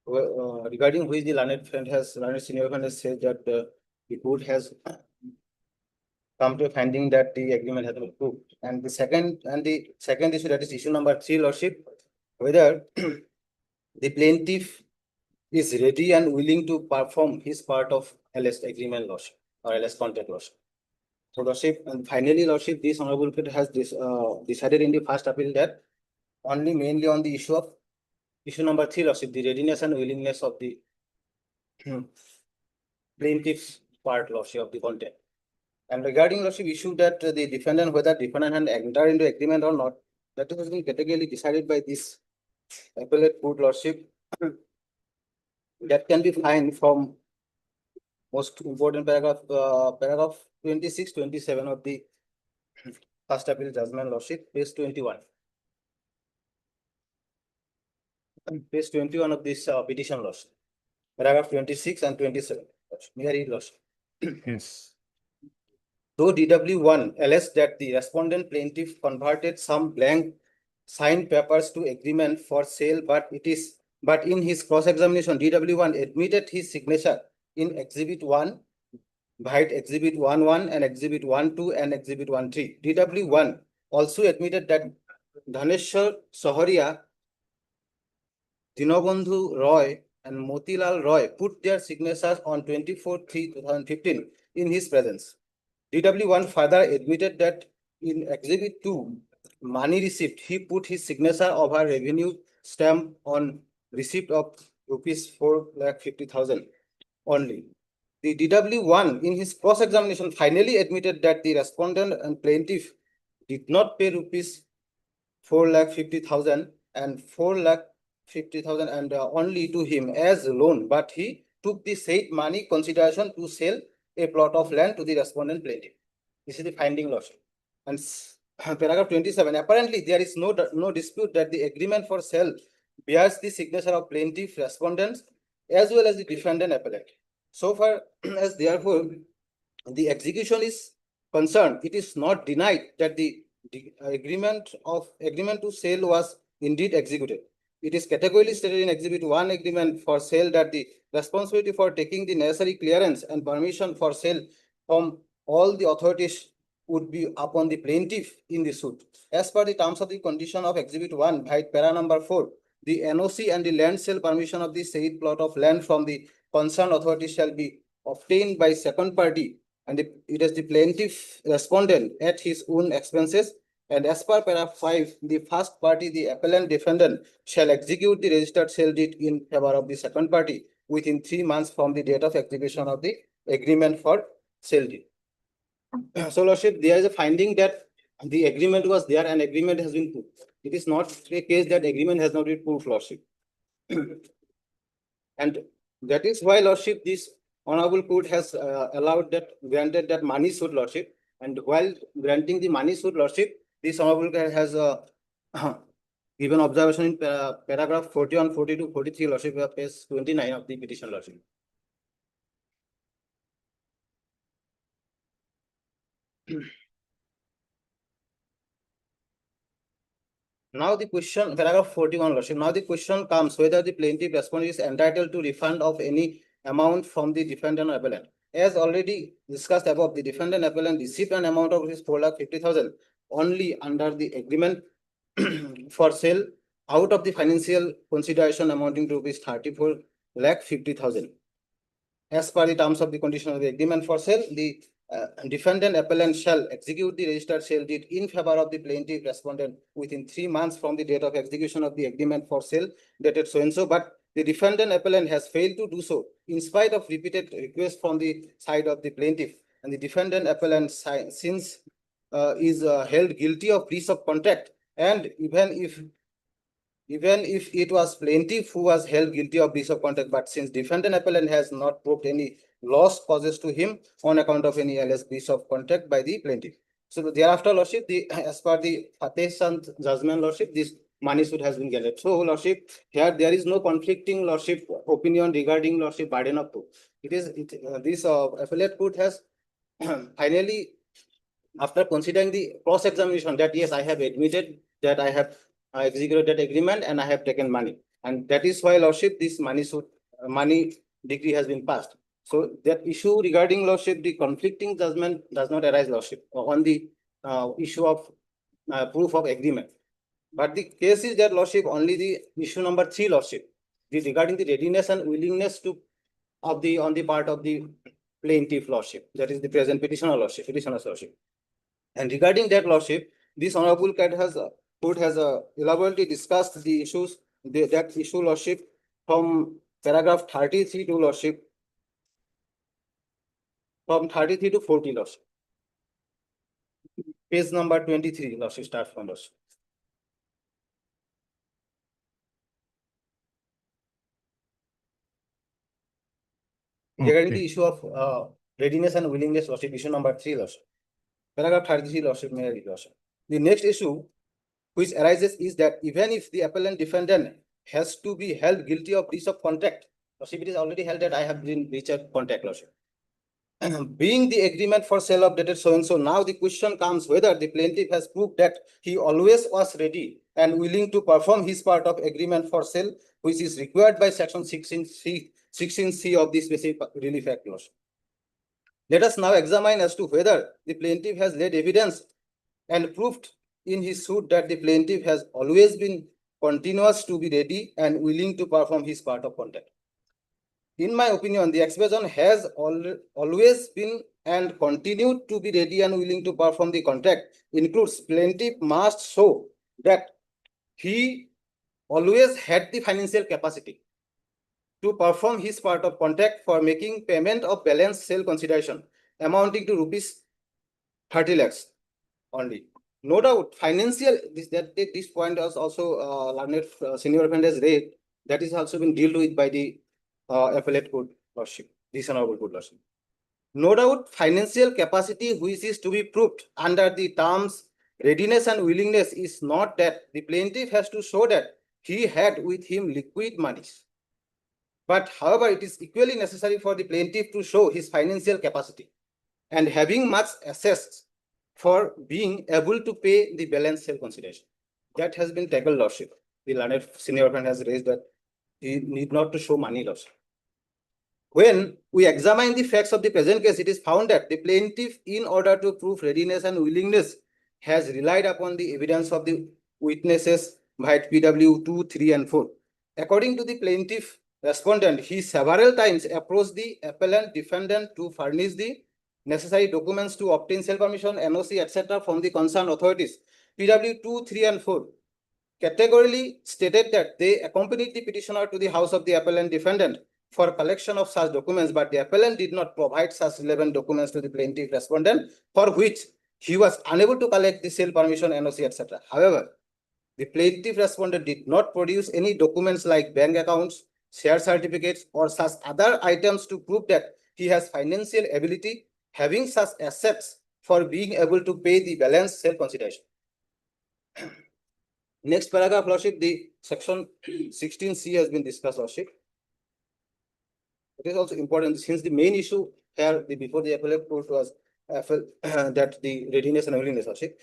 Regarding which the learned senior friend has said that the court has come to a finding that the agreement has been approved. And the second issue, that is issue number 3, Lordship, whether the plaintiff is ready and willing to perform his part of LS agreement, Lordship, or LS contract, Lordship. So, Lordship, and finally, Lordship, this honorable court has decided in the first appeal that mainly on the issue number 3, Lordship, the readiness and willingness of the plaintiff's part, Lordship, of the content. And regarding, Lordship, issue that the defendant, whether defendant had entered into agreement or not, that has been categorically decided by this appellate court, Lordship. That can be found from most important paragraph 26, 27 of the first appeal judgment, Lordship, page 21. Page 21 of this petition, Lordship, paragraph 26 and 27. May I read, Lordship? Yes. Though DW1 alleged that the respondent plaintiff converted some blank signed papers to agreement for sale, but in his cross-examination, DW1 admitted his signature in Exhibit 1, Bite Exhibit 1.1 and Exhibit 1.2 and Exhibit 1.3. DW1 also admitted that Dhaneshwar Saharia, Dinobandhu Roy and Motilal Roy put their signatures on 24/3/2015 in his presence. DW1 further admitted that in Exhibit 2, money receipt, he put his signature over revenue stamp on receipt of rupees 4,50,000 only. The DW1 in his cross-examination finally admitted that the respondent and plaintiff did not pay rupees 4,50,000 and 4,50,000 and only to him as loan, but he took the said money consideration to sell a plot of land to the respondent plaintiff. This is the finding, Lordship. And paragraph 27, apparently there is no dispute that the agreement for sale bears the signature of plaintiff, respondents, as well as the defendant appellant. So far as therefore the execution is concerned, it is not denied that the agreement to sale was indeed executed. It is categorically stated in Exhibit 1 agreement for sale that the responsibility for taking the necessary clearance and permission for sale from all the authorities would be upon the plaintiff in the suit. As per the terms of the condition of Exhibit 1, by para number 4, the NOC and the land sale permission of the said plot of land from the concerned authority shall be obtained by second party, and it is the plaintiff respondent at his own expenses. And as per para 5, the first party, the appellant defendant, shall execute the registered sale deed in favor of the second party within 3 months from the date of execution of the agreement for sale deed. So, Lordship, there is a finding that the agreement was there and agreement has been proved. It is not a case that agreement has not been proved, Lordship. And that is why, Lordship, this honorable court has granted that money suit, Lordship. And while granting the money suit, Lordship, this honorable court has Given observation in paragraph 41, 42, 43, Lordship, page 29 of the petition, Lordship. Now the question, paragraph 41, Lordship. Now the question comes whether the plaintiff respondent is entitled to refund of any amount from the defendant or appellant. As already discussed above, the defendant appellant received an amount of rupees 4,50,000 only under the agreement for sale out of the financial consideration amounting to rupees 34,50,000. As per the terms of the condition of the agreement for sale, the defendant appellant shall execute the registered sale deed in favor of the plaintiff respondent within 3 months from the date of execution of the agreement for sale dated so and so, but the defendant appellant has failed to do so in spite of repeated requests from the side of the plaintiff, and the defendant appellant since is held guilty of breach of contract, and even if it was plaintiff who was held guilty of breach of contract, but since defendant appellant has not proved any loss causes to him on account of any alleged breach of contract by the plaintiff. So thereafter, Lordship, as per the attestation judgment, Lordship, this money should has been gathered. So, Lordship, here there is no conflicting, Lordship, opinion regarding, Lordship, burden of proof. This appellate court has finally, after considering the cross-examination, that yes, I have admitted that I have executed that agreement and I have taken money, and that is why, Lordship, this money decree has been passed. So that issue regarding, Lordship, the conflicting judgment does not arise, Lordship, on the issue of proof of agreement. But the case is that, Lordship, only the issue number 3, Lordship, regarding the readiness and willingness to on the part of the plaintiff, Lordship, that is the present petitioner's Lordship. And regarding that, Lordship, this honorable court has elaborately discussed the issues, that issue, Lordship, from paragraph 33 to, Lordship, from 33 to 40, Lordship. Page number 23, Lordship, start from, Lordship. Regarding the issue of readiness and willingness, Lordship, issue number 3, Lordship. Paragraph 33, Lordship, may I read, Lordship. The next issue which arises is that even if the appellant defendant has to be held guilty of breach of contract, Lordship, it is already held that I have been breach of contract, Lordship. Being the agreement for sale of dated so and so, now the question comes whether the plaintiff has proved that he always was ready and willing to perform his part of agreement for sale, which is required by section 16C of the Specific Relief Act, Lordship. Let us now examine as to whether the plaintiff has laid evidence and proved in his suit that the plaintiff has always been continuous to be ready and willing to perform his part of contract. In my opinion, the expression has always been and continued to be ready and willing to perform the contract includes plaintiff must show that he always had the financial capacity to perform his part of contract for making payment of balance sale consideration amounting to rupees 30 lakhs only. No doubt, financial, this point was also learned senior friend has read, that is also been dealt with by the appellate court, Lordship, this honorable court, Lordship. No doubt, financial capacity which is to be proved under the terms readiness and willingness is not that the plaintiff has to show that he had with him liquid monies. But however, it is equally necessary for the plaintiff to show his financial capacity and having much assets for being able to pay the balance sale consideration. That has been tackled, Lordship. The learned senior friend has raised that he need not to show money, Lordship. When we examine the facts of the present case, it is found that the plaintiff, in order to prove readiness and willingness, has relied upon the evidence of the witnesses by PW 2, 3, and 4. According to the plaintiff respondent, he several times approached the appellant defendant to furnish the necessary documents to obtain sale permission, NOC, etc. from the concerned authorities. PW 2, 3, and 4 categorically stated that they accompanied the petitioner to the house of the appellant defendant for collection of such documents, but the appellant did not provide such relevant documents to the plaintiff respondent, for which he was unable to collect the sale permission, NOC, etc. However, the plaintiff respondent did not produce any documents like bank accounts, share certificates, or such other items to prove that he has financial ability, having such assets for being able to pay the balance sale consideration. Next paragraph, Lordship, the section 16C has been discussed, Lordship. It is also important since the main issue here before the appellate court was that the readiness and willingness, Lordship.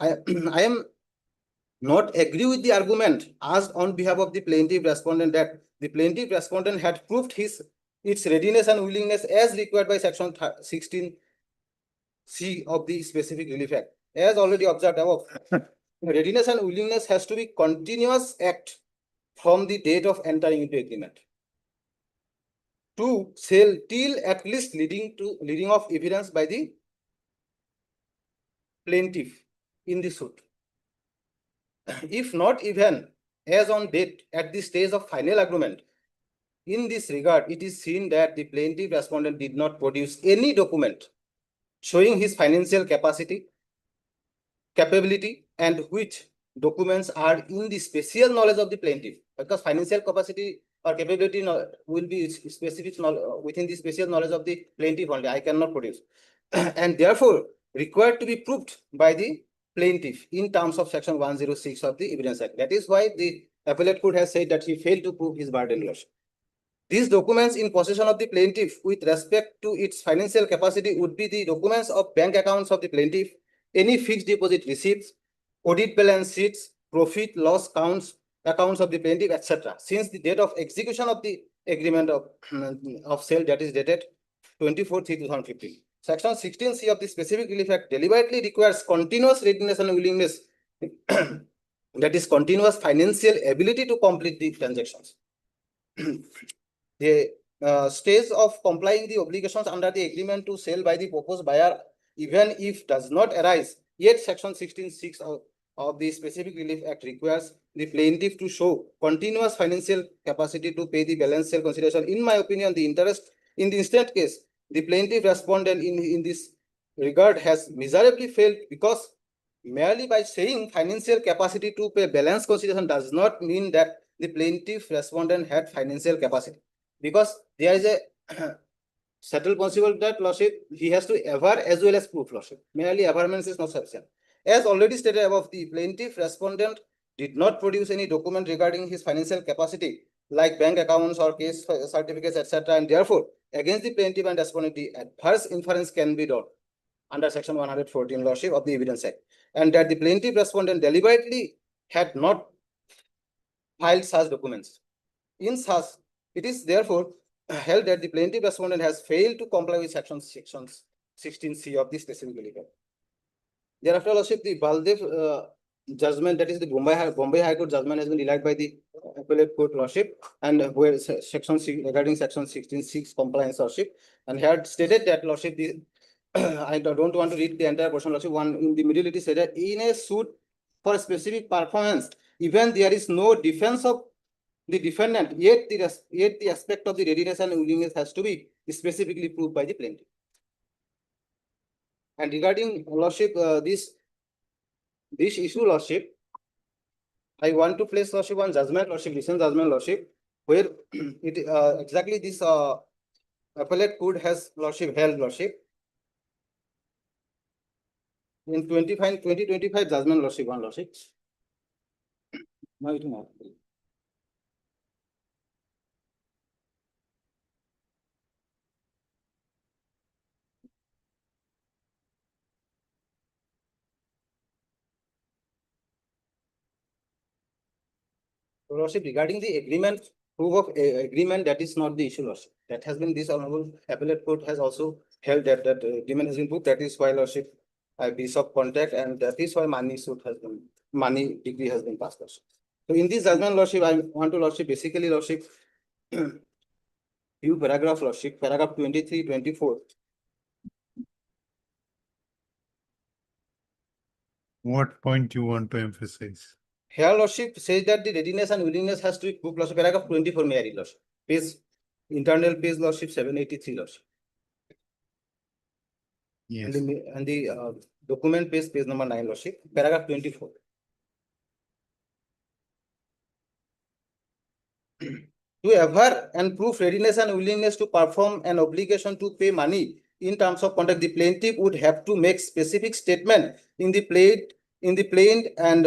I am not agree with the argument asked on behalf of the plaintiff respondent that the plaintiff respondent had proved its readiness and willingness as required by section 16C of the specific relief act. As already observed above, readiness and willingness has to be continuous act from the date of entering into agreement to sell till at least leading of evidence by the plaintiff in the suit. If not even as on date at the stage of final agreement, in this regard, it is seen that the plaintiff respondent did not produce any document showing his financial capability, and which documents are in the special knowledge of the plaintiff, because financial capacity or capability will be specific within the special knowledge of the plaintiff only. I cannot produce, and therefore required to be proved by the plaintiff in terms of section 106 of the Evidence Act. That is why the appellate court has said that he failed to prove his burden, Lordship. These documents in possession of the plaintiff with respect to its financial capacity would be the documents of bank accounts of the plaintiff, any fixed deposit receipts, audit balance sheets, profit loss accounts of the plaintiff, etc. Since the date of execution of the agreement of sale, that is dated 24/3/2015. Section 16C of the Specific Relief Act deliberately requires continuous readiness and willingness, that is continuous financial ability to complete the transactions. The stage of complying the obligations under the agreement to sell by the proposed buyer, even if does not arise, yet section 16(6) of the Specific Relief Act requires the plaintiff to show continuous financial capacity to pay the balance sale consideration. In my opinion, the interest in the instant case, the plaintiff respondent in this regard has miserably failed, because merely by saying financial capacity to pay balance consideration does not mean that the plaintiff respondent had financial capacity, because there is a settled principle that, Lordship, he has to aver as well as prove, Lordship. Merely averments is not sufficient. As already stated above, the plaintiff respondent did not produce any document regarding his financial capacity, like bank accounts or case certificates, etc. And therefore, against the plaintiff and respondent, the adverse inference can be drawn under section 114, Lordship, of the Evidence Act, and that the plaintiff respondent deliberately had not filed such documents. In such, it is therefore held that the plaintiff respondent has failed to comply with sections 16C of the Specific Relief Act. Thereafter, Lordship, the Baldev judgment, that is the Bombay High Court judgment, has been relied by the appellate court, Lordship, and where section regarding section 16(6) compliance, Lordship, and had stated that, Lordship, the I don't want to read the entire portion, Lordship. One in the middle, it is said that in a suit for a specific performance, even there is no defense of the defendant, yet the aspect of the readiness and willingness has to be specifically proved by the plaintiff. And regarding, Lordship, this issue, Lordship, I want to place, Lordship, one judgment, Lordship, recent judgment, Lordship, where it exactly this appellate court has, Lordship, held, Lordship, in 2025 judgment, Lordship, one, Lordship. No, it not. Lordship, regarding the agreement, proof of agreement, that is not the issue, Lordship. That has been, this honorable appellate court has also held that agreement has been proved. That is why, Lordship, a piece of contract, and that is why money degree has been passed, Lordship. So in this judgment, Lordship, I want to, Lordship, basically, Lordship, few paragraph, Lordship, paragraph 23, 24. What point you want to emphasize? Here, Lordship, says that the readiness and willingness has to be proved, Lordship. Paragraph 24, may I read, Lordship? Page, internal page, Lordship, 783, Lordship. Yes. And the document page number 9, Lordship. Paragraph 24. To aver and prove readiness and willingness to perform an obligation to pay money in terms of contract, the plaintiff would have to make specific statement in in the plain and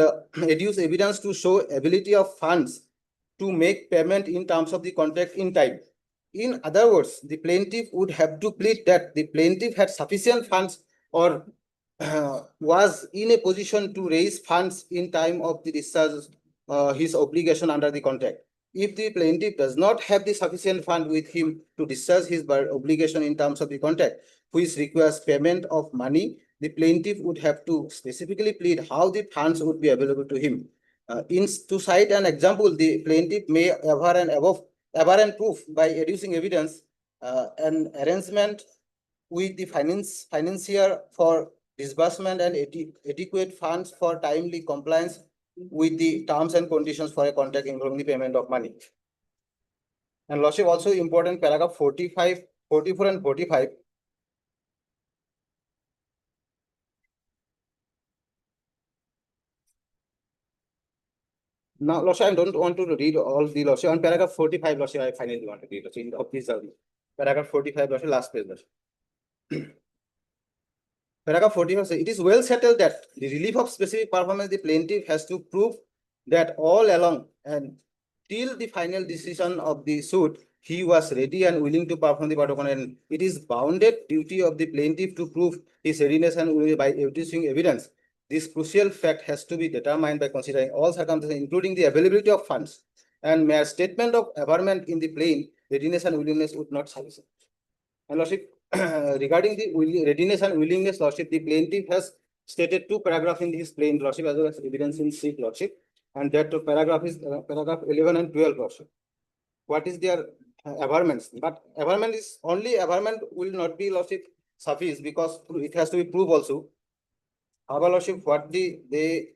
adduce evidence to show ability of funds to make payment in terms of the contract in time. In other words, the plaintiff would have to plead that the plaintiff had sufficient funds or was in a position to raise funds in time of the discharge his obligation under the contract. If the plaintiff does not have the sufficient fund with him to discharge his obligation in terms of the contract, which requires payment of money, the plaintiff would have to specifically plead how the funds would be available to him. To cite an example, the plaintiff may aver proof by adducing evidence an arrangement with the financier for disbursement and adequate funds for timely compliance with the terms and conditions for a contract involving the payment of money. And Lordship, also important paragraph 45, 44 and 45. Now, Lordship, I don't want to read all the Lordship. On paragraph 45, Lordship, I finally want to read of this paragraph 45, Lordship, last page, Lordship. Paragraph 45 says, it is well settled that the relief of specific performance, the plaintiff has to prove that all along and till the final decision of the suit, he was ready and willing to perform the part of contract. And it is bounded duty of the plaintiff to prove his readiness and will by producing evidence. This crucial fact has to be determined by considering all circumstances, including the availability of funds. And mere statement of averment in the plain readiness and willingness would not suffice. And Lordship, regarding the readiness and willingness, Lordship, the plaintiff has stated two paragraphs in his plain, Lordship, as well as evidence in seat, Lordship. And that paragraph is paragraph 11 and 12, Lordship. What is their averments? But averment is only averment will not be, Lordship, suffice because it has to be proved also. However, Lordship, what the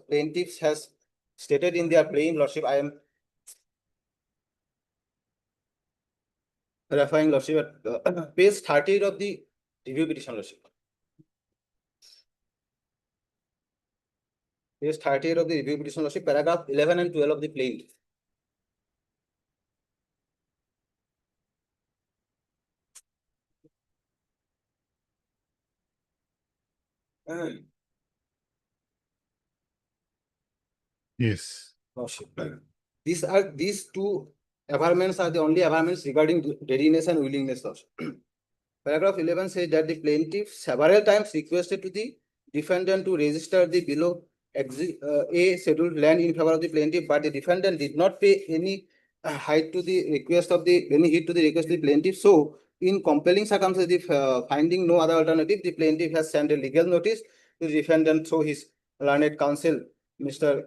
plaintiffs has stated in their plain, Lordship, I am referring, Lordship, at page 38 of the review petition, Lordship. Page 38 of the review petition, Lordship, paragraph 11 and 12 of the plain. Yes. Lordship. These two averments are the only averments regarding readiness and willingness, Lordship. Paragraph 11 says that the plaintiff several times requested to the defendant to register the below A scheduled land in favor of the plaintiff, but the defendant did not pay any heed to the request of the plaintiff. So, in compelling circumstances, finding no other alternative, the plaintiff has sent a legal notice to the defendant through his learned counsel, Mr.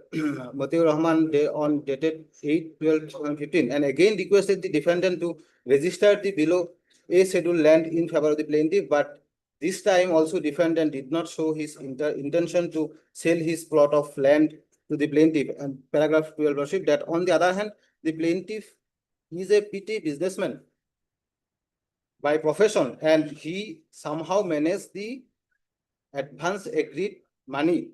Matiur Rahman, on dated 8/12/2015, and again requested the defendant to register the below A scheduled land in favor of the plaintiff, but this time also defendant did not show his intention to sell his plot of land to the plaintiff. And paragraph 12, Lordship, that on the other hand, the plaintiff is a PT businessman by profession, and he somehow managed the advance agreed money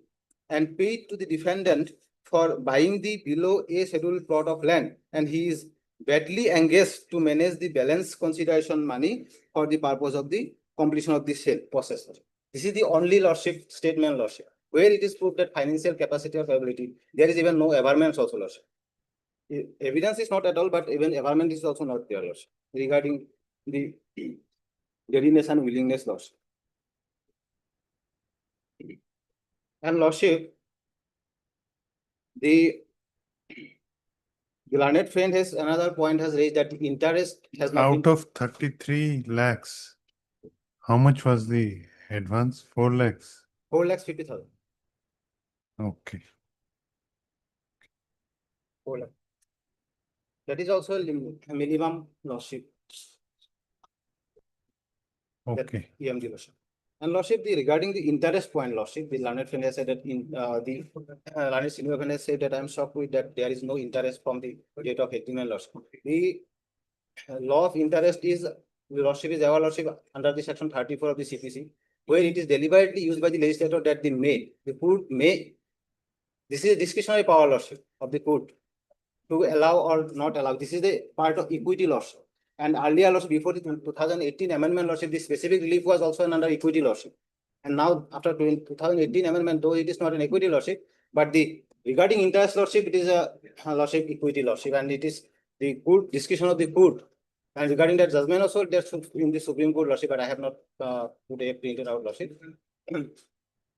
and paid to the defendant for buying the below A scheduled plot of land, and he is badly engaged to manage the balance consideration money for the purpose of the completion of the sale process. This is the only, Lordship, statement, Lordship, where it is proved that financial capacity or ability. There is even no averments also, Lordship. Evidence is not at all, but even averment is also not there, Lordship, regarding the readiness and willingness, Lordship. And Lordship, the learned friend has another point has raised that interest has not Out of 33 lakhs, how much was the advance? 4 lakhs. 4,50,000. Okay. 4 lakh. That is also a minimum, Lordship. Okay. EMD, Lordship. And Lordship, regarding the interest point, Lordship, the learned friend has said that in the learned senior friend has said that I'm shocked with that there is no interest from the date of 89, Lordship. The law of interest is, Lordship, is our, Lordship, under the section 34 of the CPC, where it is deliberately used by the legislator that the court may, this is a discretionary power, Lordship, of the court to allow or not allow. This is the part of equity, Lordship. And earlier, Lordship, before the 2018 amendment, Lordship, the specific relief was also under equity, Lordship. And now after 2018 amendment, though it is not an equity lordship, but the regarding interest lordship, it is a lordship equity lordship, and it is the court discretion of the court. And regarding that judgment also, that's in the Supreme Court lordship, but I have not put a printed out lordship.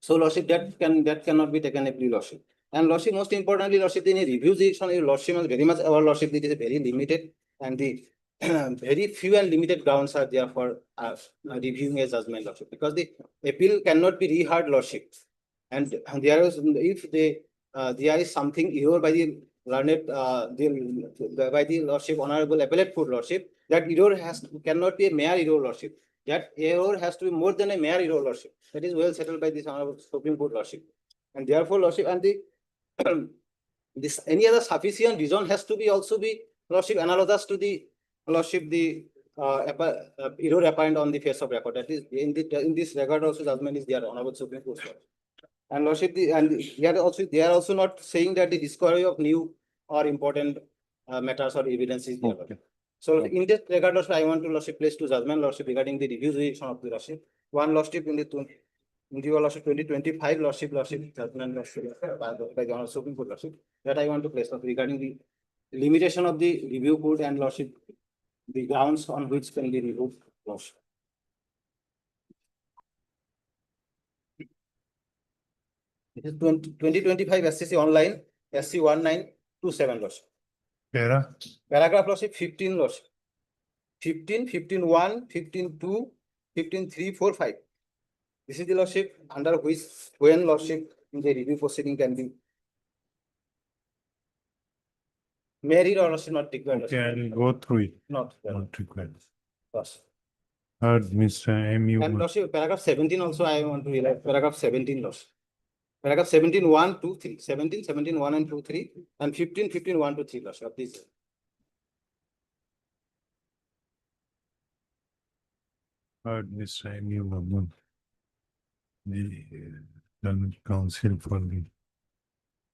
So lordship that cannot be taken a plea lordship. And lordship, most importantly, lordship in a review jurisdiction, your lordship is very much our lordship. It is very limited, and the very few and limited grounds are there for reviewing a judgment lordship, because the appeal cannot be reheard lordship. And there is, if there is something error by the learned by the lordship honorable appellate court lordship, that error cannot be a mere error lordship. That error has to be more than a mere error lordship. That is well settled by this honorable Supreme Court lordship. And therefore lordship, and the this any other sufficient reason has to be also be lordship analogous to the lordship the error apparent on the face of record. That is in this record also judgment is there, honorable Supreme Court. And lordship, they are also not saying that the discovery of new or important matters or evidence is there. Okay. So in this regard, lordship, I want to lordship place to judgment lordship regarding the review jurisdiction of the lordship. One lordship in the lordship 2025 lordship judgment lordship by the honorable Supreme Court lordship, that I want to place regarding the limitation of the review court and lordship, the grounds on which can be reviewed lordship. It is 2025 SCC online, SC 1927 lordship. Paragraph lordship 15 lordship. 15, 15.1, 15.2, 15.3, 4, 5. This is the lordship under which when lordship in the review proceeding can be married or lordship not required. Okay, I'll go through it. Not required. Yes. Heard Mr. M.U. And lordship, paragraph 17 also I want to realize. Paragraph 17 lordship. Paragraph 17, 1, 2, 3. 17, 17, 1 and 2, 3. And 15, 15, 1 to 3 lordship. Please. Heard Mr. M.U. Mahmood, the learned counsel for the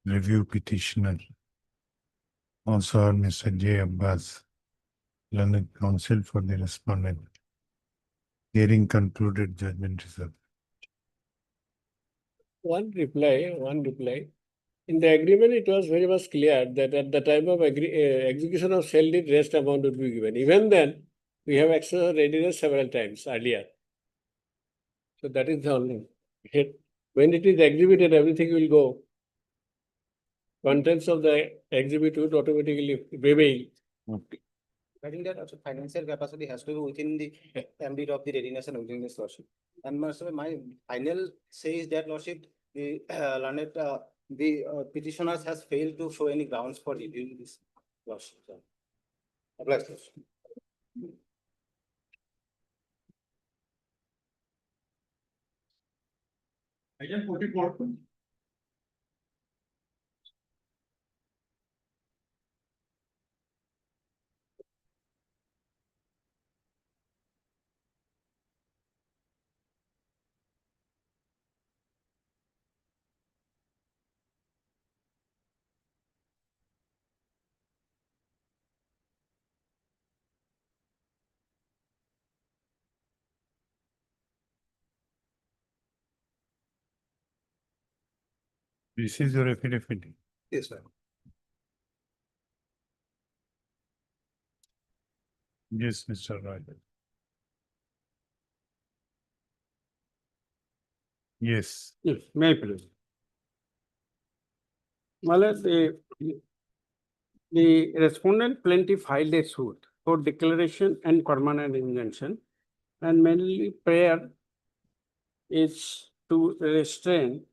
review petitioner. Also heard Mr. J. Abbas, learned counsel for the respondent. Hearing concluded, judgment reserved. One reply. In the agreement, it was very much clear that at the time of execution of sale deed, rest amount would be given. Even then, we have exercised readiness several times earlier. So that is the only. When it is exhibited, everything will go. Contents of the exhibit would automatically prevail. Okay. Regarding that, also financial capacity has to be within the ambit of the readiness and willingness lordship. And my final says that lordship, the learned the petitioners has failed to show any grounds for reviewing this lordship. Applies lordship. Item 44. This is your affidavit. Yes, sir. Yes, Mr. Roy. Yes. Yes, may I please? Well, the respondent plaintiff filed a suit for declaration and permanent injunction, and mainly prayer is to restrain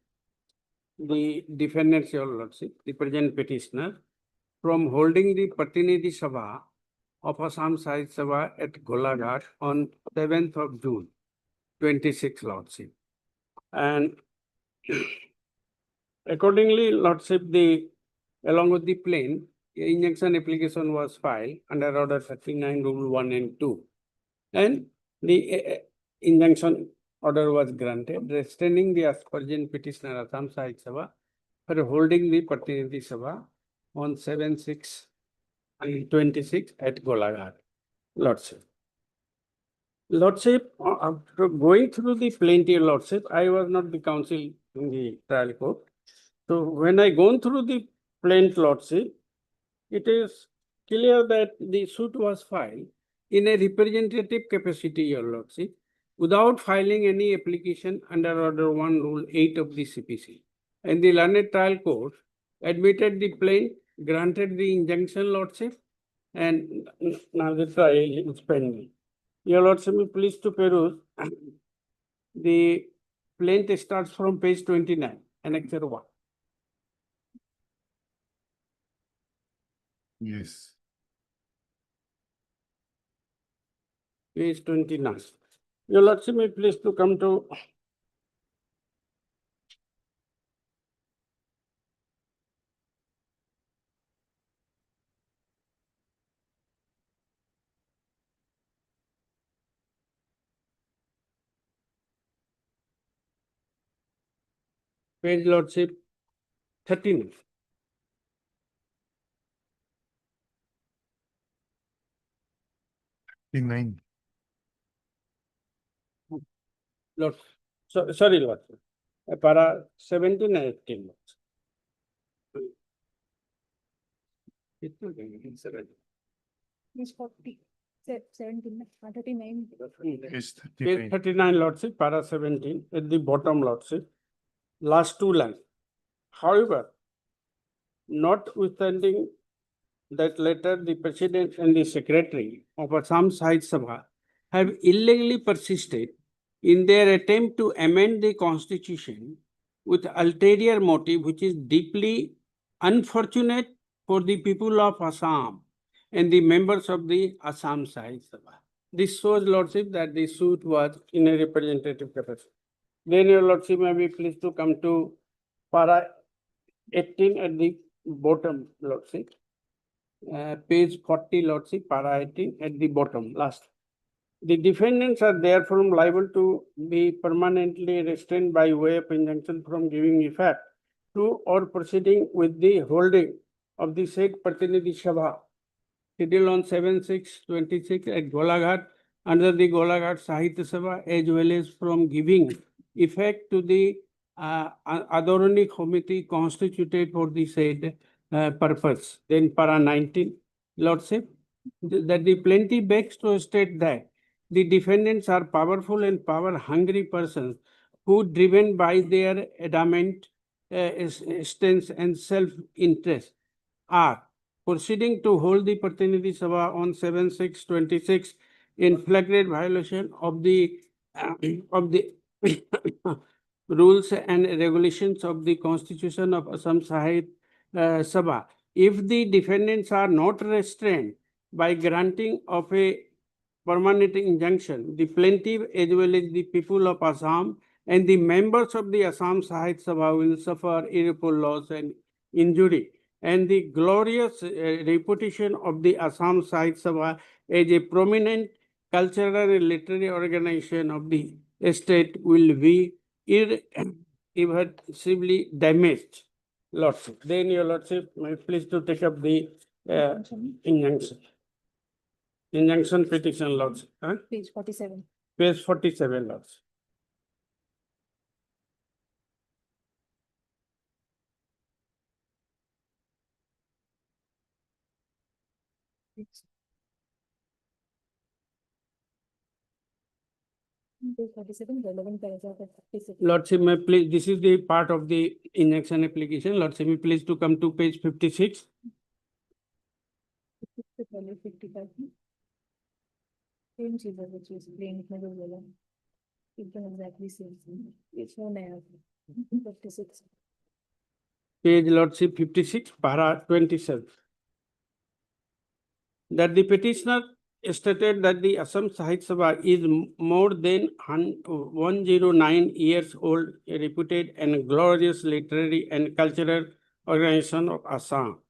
the defendant's your lordship, the present petitioner, from holding the Pratinidhi Sabha of Assam Sahit Sabha at Golaghat on 7th of June, 26 lordship. And accordingly, lordship, along with the plain, injunction application was filed under order 39 rule 1 and 2. And the injunction order was granted, restraining the aspirant petitioner Assam Sahit Sabha for holding the Pratinidhi Sabha on 7/6/26 at Golaghat, lordship. Lordship, after going through the plaintiff lordship, I was not the counsel in the trial court. So when I gone through the plaintiff lordship, it is clear that the suit was filed in a representative capacity, your lordship, without filing any application under Order 1 Rule 8 of the CPC. And the learned trial court admitted the plaintiff, granted the injunction, lordship, and now the trial is pending. Your lordship, may please to peruse. The plaintiff starts from page 29, annexure 1. Yes. Page 29. Your lordship, may please to come to page, lordship, 13. Nine. Lord, sorry, lordship. Para 17 and 18. lordship. It's 40, 17, 39. Yes, Page 39, lordship, para 17, at the bottom, lordship, last two lines. However, notwithstanding that later the president and the secretary of Assam Sahit Sabha have illegally persisted in their attempt to amend the constitution with ulterior motive, which is deeply unfortunate for the people of Assam and the members of the Assam Sahit Sabha. This shows, lordship, that the suit was in a representative capacity. Then, your lordship, may be pleased to come to para 18 at the bottom, lordship. Page 40, lordship, para 18 at the bottom, last. The defendants are therefore liable to be permanently restrained by way of injunction from giving effect to or proceeding with the holding of the said Pratinidhi Sabha scheduled on 7/6/26 at Golaghat under the Golaghat Sahitya Sabha, as well as from giving effect to the Adorani committee constituted for the said purpose. Then para 19, lordship, that the plaintiff begs to state that the defendants are powerful and power-hungry persons who, driven by their adamant stance and self-interest, are proceeding to hold the Pratinidhi Sabha on 7/6/26 in flagrant violation of the rules and regulations of the Constitution of Assam Sahit Sabha. If the defendants are not restrained by granting of a permanent injunction, the plaintiff as well as the people of Assam and the members of the Assam Sahit Sabha will suffer irreparable loss and injury. And the glorious reputation of the Assam Sahit Sabha as a prominent cultural and literary organization of the state will be irreversibly damaged. Lordship. Then, your lordship, may please to take up the injunction. Injunction petition, lordship. Page 47. Page 47, lordship. Page 47, relevant paragraph of 56. Lordship, may please, this is the part of the injunction application. Lordship, may please to come to page 56. 55. Same चीज़ है, which is plain में जो बोला, एकदम exactly same thing. It's no नया. 56. Page, lordship, 56, para 27. That the petitioner stated that the Assam Sahit Sabha is more than 109 years old, a reputed and glorious literary and cultural organization of Assam.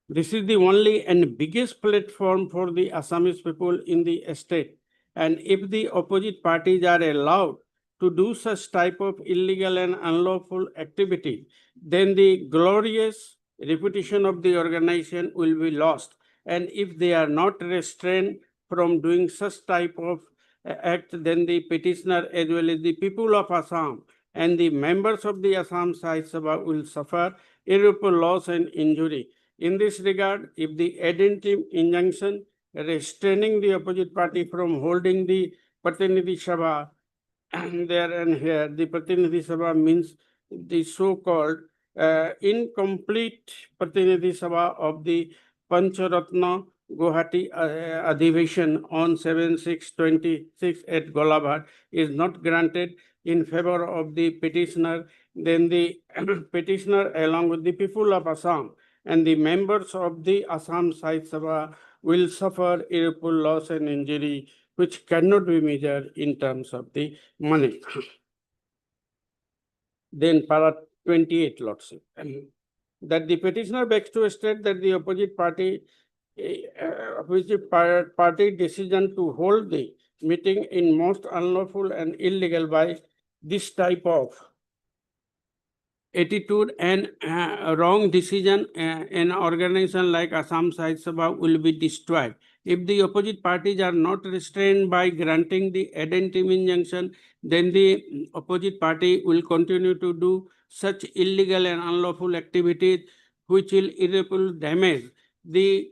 This is the only and biggest platform for the Assamese people in the state. And if the opposite parties are allowed to do such type of illegal and unlawful activity, then the glorious reputation of the organization will be lost. And if they are not restrained from doing such type of Act, then the petitioner as well as the people of Assam and the members of the Assam Sahit Sabha will suffer irreparable loss and injury. In this regard, if the addendum injunction restraining the opposite party from holding the Pratinidhi Sabha there and here, the Pratinidhi Sabha means the so-called incomplete Pratinidhi Sabha of the Pancharatna Gauhati Adhivation on 7/6/26 at Golabhat is not granted in favor of the petitioner, then the petitioner along with the people of Assam and the members of the Assam Sahit Sabha will suffer irreparable loss and injury which cannot be measured in terms of the money. Then para 28 Lordship. That the petitioner begs to state that the opposite party party decision to hold the meeting in most unlawful and illegal by this type of attitude and wrong decision an organization like Assam Sahit Sabha will be destroyed. If the opposite parties are not restrained by granting the addendum injunction, then the opposite party will continue to do such illegal and unlawful activities which will irreparably damage the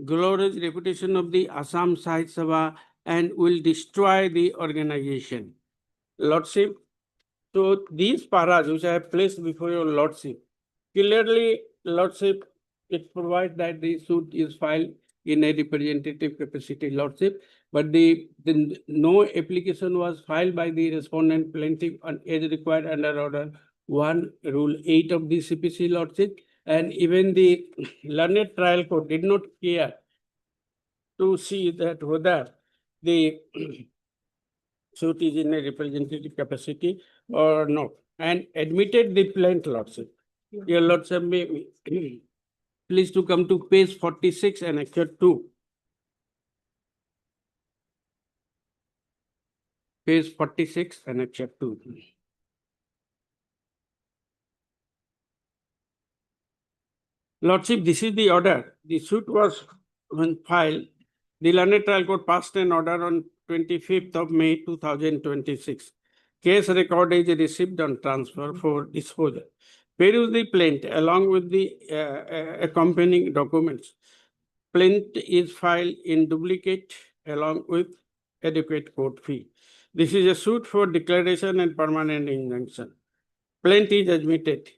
glorious reputation of the Assam Sahit Sabha and will destroy the organization. Lordship, so these paras which I have placed before your Lordship, clearly, Lordship, it provides that the suit is filed in a representative capacity, Lordship, but the no application was filed by the respondent plaintiff as required under Order 1, Rule 8 of the CPC, Lordship, and even the learned trial court did not care to see that whether the suit is in a representative capacity or not, and admitted the plaint, Lordship. Your Lordship, may please to come to page 46 and Annexure 2. Page 46 and Annexure 2. Lordship, this is the order. The suit was when filed. The learned trial court passed an order on 25th of May 2026. Case record is received on transfer for disposal. Peruse the plaint along with the accompanying documents. Plaint is filed in duplicate along with adequate court fee. This is a suit for declaration and permanent injunction. Plaint is admitted.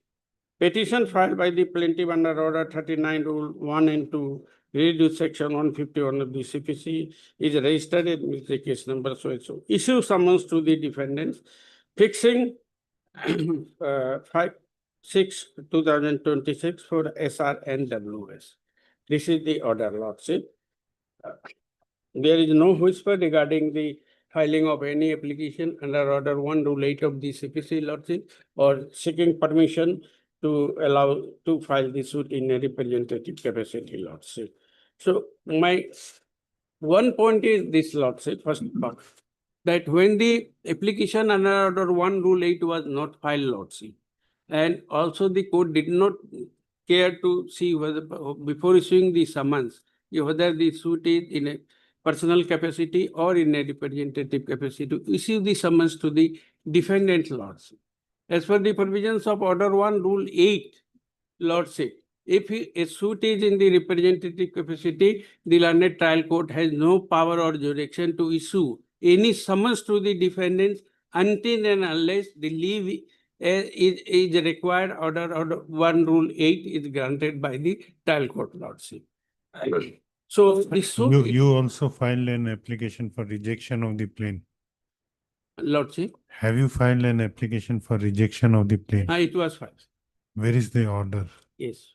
Petition filed by the plaintiff under Order 39, Rule 1 and 2, reduced Section 151 of the CPC is registered with the case number so and so. Issue summons to the defendants fixing 5/6/2026 for SRNWS. This is the order, Lordship. There is no whisper regarding the filing of any application under Order 1, Rule 8 of the CPC, Lordship, or seeking permission to allow to file the suit in a representative capacity, Lordship. So my one point is this, Lordship, first part, that when the application under Order 1, Rule 8 was not filed, Lordship, and also the court did not care to see whether before issuing the summons, whether the suit is in a personal capacity or in a representative capacity, to issue the summons to the defendant, Lordship. As per the provisions of Order 1, Rule 8, Lordship, if a suit is in the representative capacity, the learned trial court has no power or jurisdiction to issue any summons to the defendants until and unless the leave is required. Order 1, Rule 8 is granted by the trial court, Lordship. So the suit You also filed an application for rejection of the plaint. Lordship. Have you filed an application for rejection of the plaint? It was filed. Where is the order? Yes,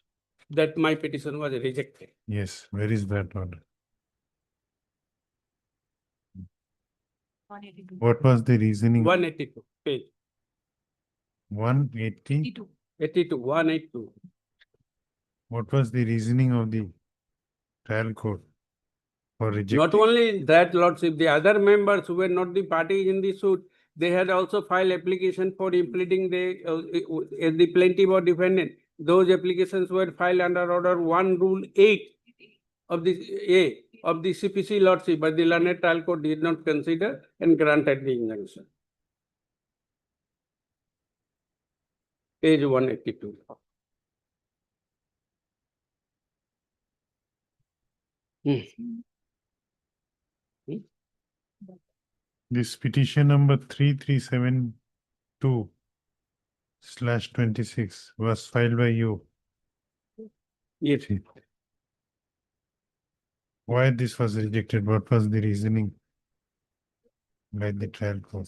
that my petition was rejected. Yes, where is that order? What was the reasoning? 182 page. 180? 82, 182. What was the reasoning of the trial court for rejecting? Not only that, Lordship, the other members who were not the parties in the suit, they had also filed application for implementing the plaintiff or defendant. Those applications were filed under Order 1, Rule 8 of the of the CPC Lordship, but the learned trial court did not consider and granted the injunction. Page 182. This petition number 3372/26 was filed by you. Yes. Why this was rejected? What was the reasoning by the trial court?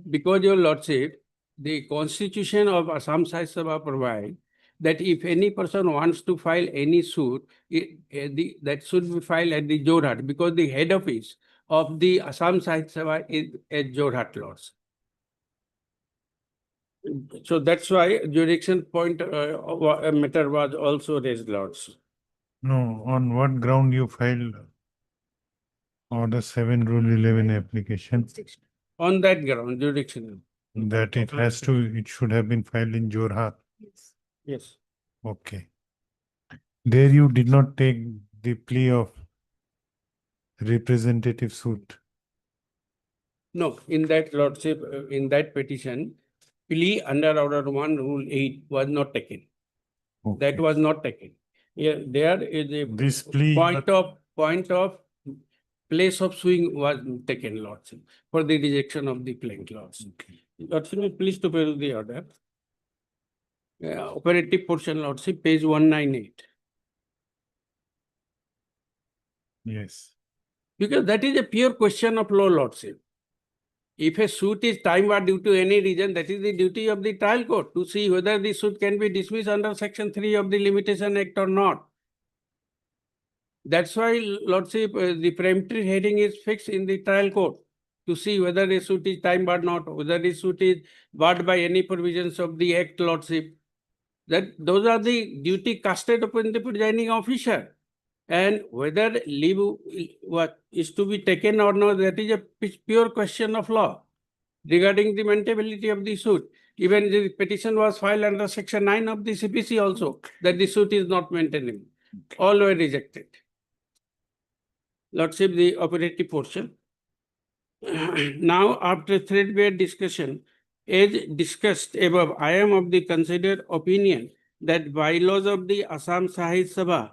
Because your lordship, the constitution of Assam Sai Sabha provide that if any person wants to file any suit, that should be filed at the Jorhat, because the head office of the Assam Sai Sabha is at Jorhat, lords. So that's why jurisdiction point matter was also raised, lords. No, on what ground you filed Order 7 Rule 11 application? On that ground, jurisdiction. That it should have been filed in Jorhat. Yes. Okay. There you did not take the plea of representative suit. No, in that lordship, in that petition, plea under Order 1 Rule 8 was not taken. Okay. That was not taken. Yeah, there is a This plea point of place of suing was taken, lordship, for the rejection of the plaint, lordship. Lordship, please to peruse the order. Operative portion, lordship, page 198. Yes. Because that is a pure question of law, lordship. If a suit is time barred due to any reason, that is the duty of the trial court to see whether the suit can be dismissed under Section 3 of the Limitation Act or not. That's why, lordship, the peremptory hearing is fixed in the trial court to see whether the suit is time barred or not, whether the suit is barred by any provisions of the Act, lordship. Those are the duty casted upon the presiding officer. And whether leave is to be taken or not, that is a pure question of law regarding the maintainability of the suit. Even the petition was filed under Section 9 of the CPC also, that the suit is not maintainable. All were rejected. Lordship, the operative portion. Now, after threadbare discussion, as discussed above, I am of the considered opinion that bylaws of the Assam Sahit Sabha,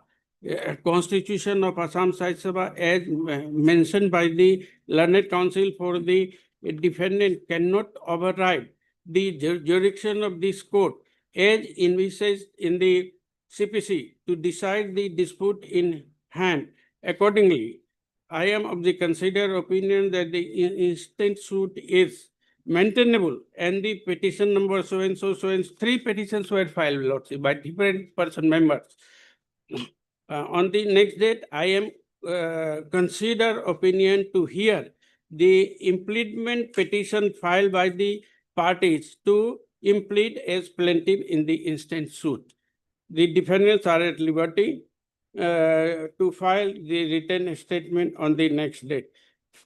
Constitution of Assam Sahit Sabha, as mentioned by the learned counsel for the defendant, cannot override the jurisdiction of this court as envisaged in the CPC to decide the dispute in hand. Accordingly, I am of the considered opinion that the instant suit is maintainable and the petition number so and so, 3 petitions were filed, lordship, by different person members. On the next date, I am consider opinion to hear the impleadment petition filed by the parties to implead as plaintiff in the instant suit. The defendants are at liberty to file the written statement on the next date.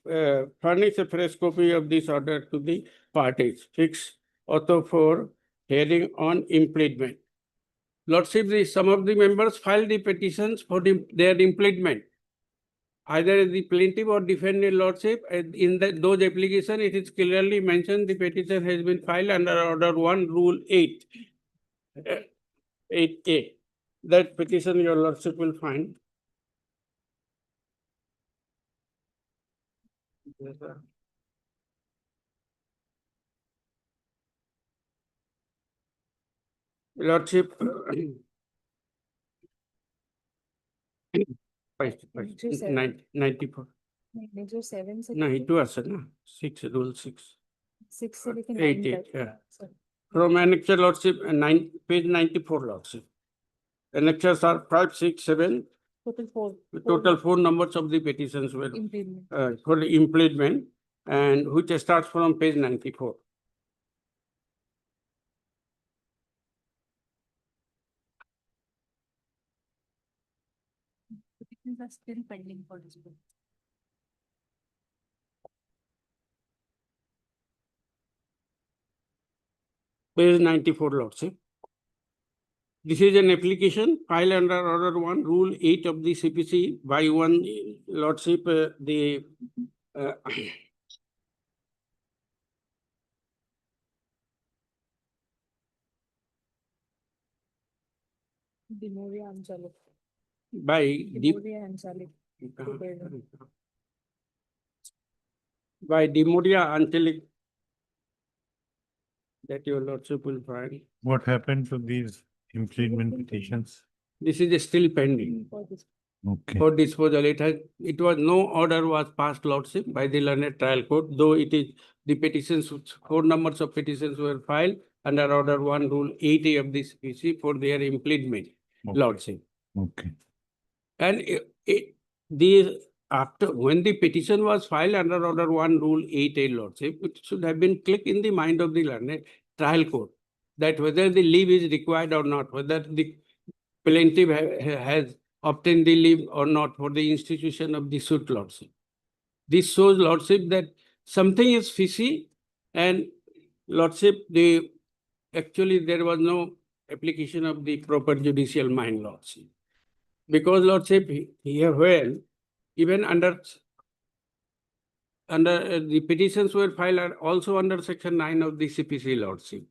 Furnish a fresh copy of this order to the parties. Fix author for hearing on impleadment. Lordship, some of the members filed the petitions for their impleadment. Either the plaintiff or defendant, lordship, in those applications, it is clearly mentioned the petition has been filed under Order 1, Rule 8. 8A. That petition your lordship will find. Lordship, 94. No, it was 6, Rule 6. 8, yeah. From annexure, lordship, page 94, lordship. Annexures are 5, 6, 7. Total 4 numbers of the petitions were for the impleadment, and which starts from page 94. Petitions are still pending for dispute. Page 94, lordship. This is an application filed under Order 1, Rule 8 of the CPC by one Lordship, uh, by Demoria Angelic, that your Lordship will find. What happened to these impleadment petitions? This is still pending Okay. for disposal. It was no order was passed, Lordship, by the learned trial court, though it is the petitions, 4 numbers of petitions were filed under Order 1, Rule 80 of the CPC for their impleadment, Okay. Lordship. Okay. And after, when the petition was filed under Order 1, Rule 8A, Lordship, it should have been click in the mind of the learned trial court that whether the leave is required or not, whether the plaintiff has obtained the leave or not for the institution of the suit, Lordship. This shows, Lordship, that something is fishy, and Lordship, actually there was no application of the proper judicial mind, Lordship. Because, Lordship, here when even under the petitions were filed also under Section 9 of the CPC, Lordship.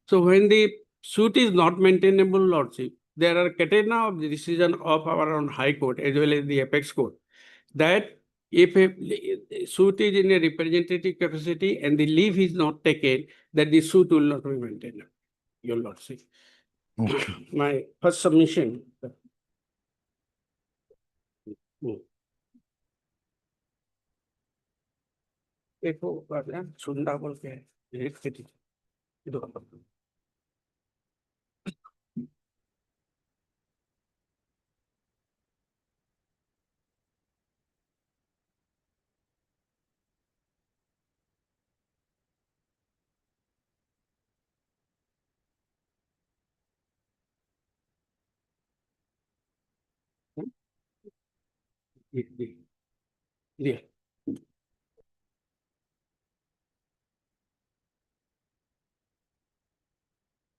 So when the suit is not maintainable, Lordship, there are catena of the decision of our own High Court as well as the Apex Court that if a suit is in a representative capacity and the leave is not taken, that the suit will not be maintainable, your Lordship. Okay. My first submission. Sunda बोल के एक खेती Yeah.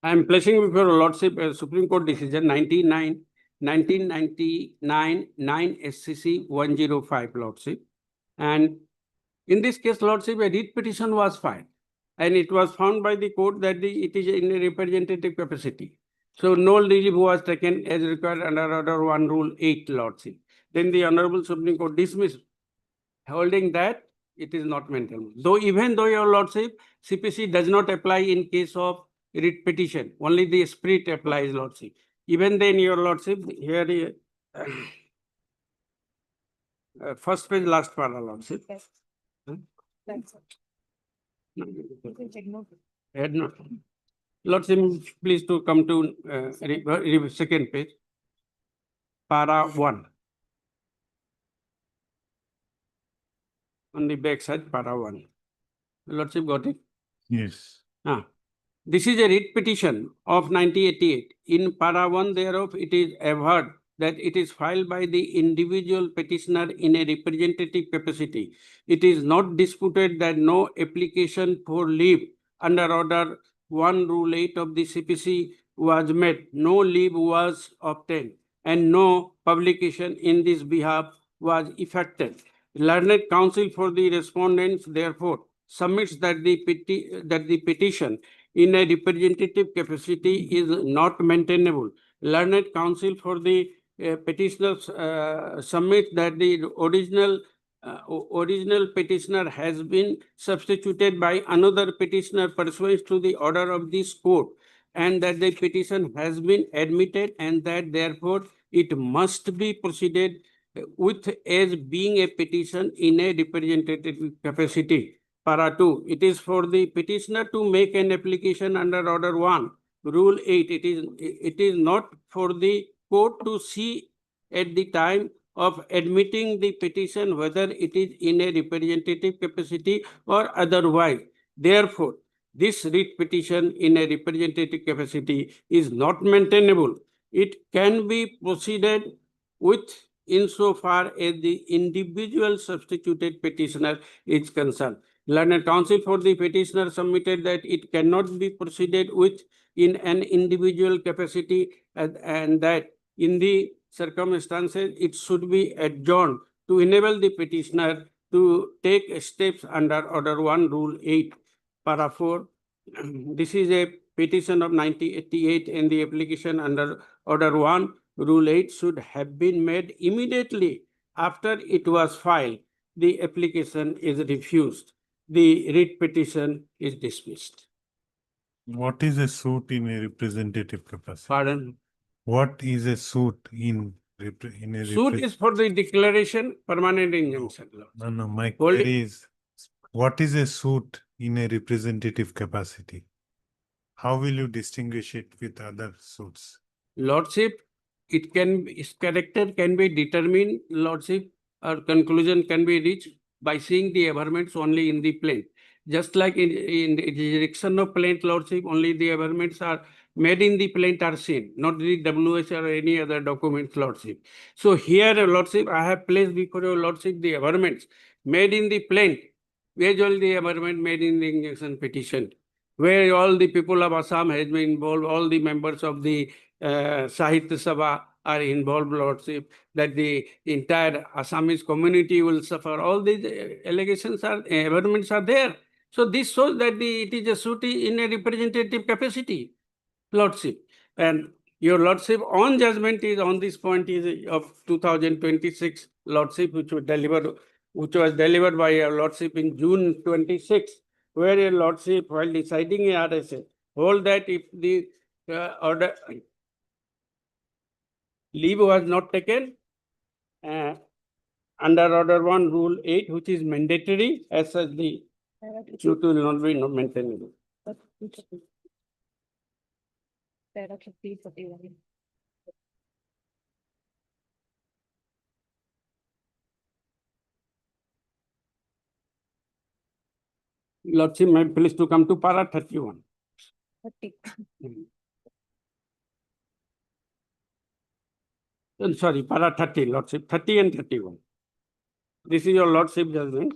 I am placing before your Lordship a Supreme Court decision 1999 9 SCC 105, Lordship. And in this case, Lordship, a writ petition was filed, and it was found by the court that it is in a representative capacity. So no leave was taken as required under Order 1, Rule 8, Lordship. Then the Honorable Supreme Court dismissed, holding that it is not maintainable. Though even though, your Lordship, CPC does not apply in case of writ petition, only the spirit applies, Lordship. Even then, your Lordship, here first page, last para, Lordship. Head note. Lordship, please to come to second page, para 1. On the back side, para 1. Lordship, got it? Yes. This is a writ petition of 1988. In para 1 thereof, it is averred that it is filed by the individual petitioner in a representative capacity. It is not disputed that no application for leave under Order 1, Rule 8 of the CPC was made, no leave was obtained, and no publication in this behalf was effected. Learned counsel for the respondents, therefore, submits that the petition in a representative capacity is not maintainable. Learned counsel for the petitioners submit that the original petitioner has been substituted by another petitioner pursuant to the order of this court, and that the petition has been admitted, and that therefore it must be proceeded with as being a petition in a representative capacity. Para 2, it is for the petitioner to make an application under Order 1, Rule 8. It is not for the court to see at the time of admitting the petition whether it is in a representative capacity or otherwise. Therefore, this writ petition in a representative capacity is not maintainable. It can be proceeded with insofar as the individual substituted petitioner is concerned. Learned counsel for the petitioner submitted that it cannot be proceeded with in an individual capacity and that in the circumstances, it should be adjourned to enable the petitioner to take steps under Order 1, Rule 8, Para 4. This is a petition of 1988, and the application under Order 1, Rule 8 should have been made immediately after it was filed. The application is refused. The writ petition is dismissed. What is a suit in a representative capacity? Pardon? What is a suit in a Suit is for the declaration, permanent injunction. No, my Holding- query is, what is a suit in a representative capacity? How will you distinguish it with other suits? Lordship, its character can be determined, Lordship, or conclusion can be reached by seeing the averments only in the plaint. Just like in the jurisdiction of plaint, Lordship, only the averments are made in the plaint are seen, not the WH or any other documents, Lordship. So here, Lordship, I have placed before your Lordship the averments made in the plaint, usually the averment made in the injunction petition, where all the people of Assam has been involved, all the members of the Sahitya Sabha are involved, Lordship, that the entire Assamese community will suffer. All these allegations are, averments are there. So this shows that it is a suit in a representative capacity, Lordship. And your Lordship on judgment is on this point is of 2026, Lordship, which was delivered by your Lordship in June 26, where your Lordship, while deciding a RSA, hold that if the order leave was not taken under Order 1, Rule 8, which is mandatory, as such the suit will not be maintainable. Lordship, may I please to come to Para 31. Sorry, Para 30, Lordship, 30 and 31. This is your Lordship judgment.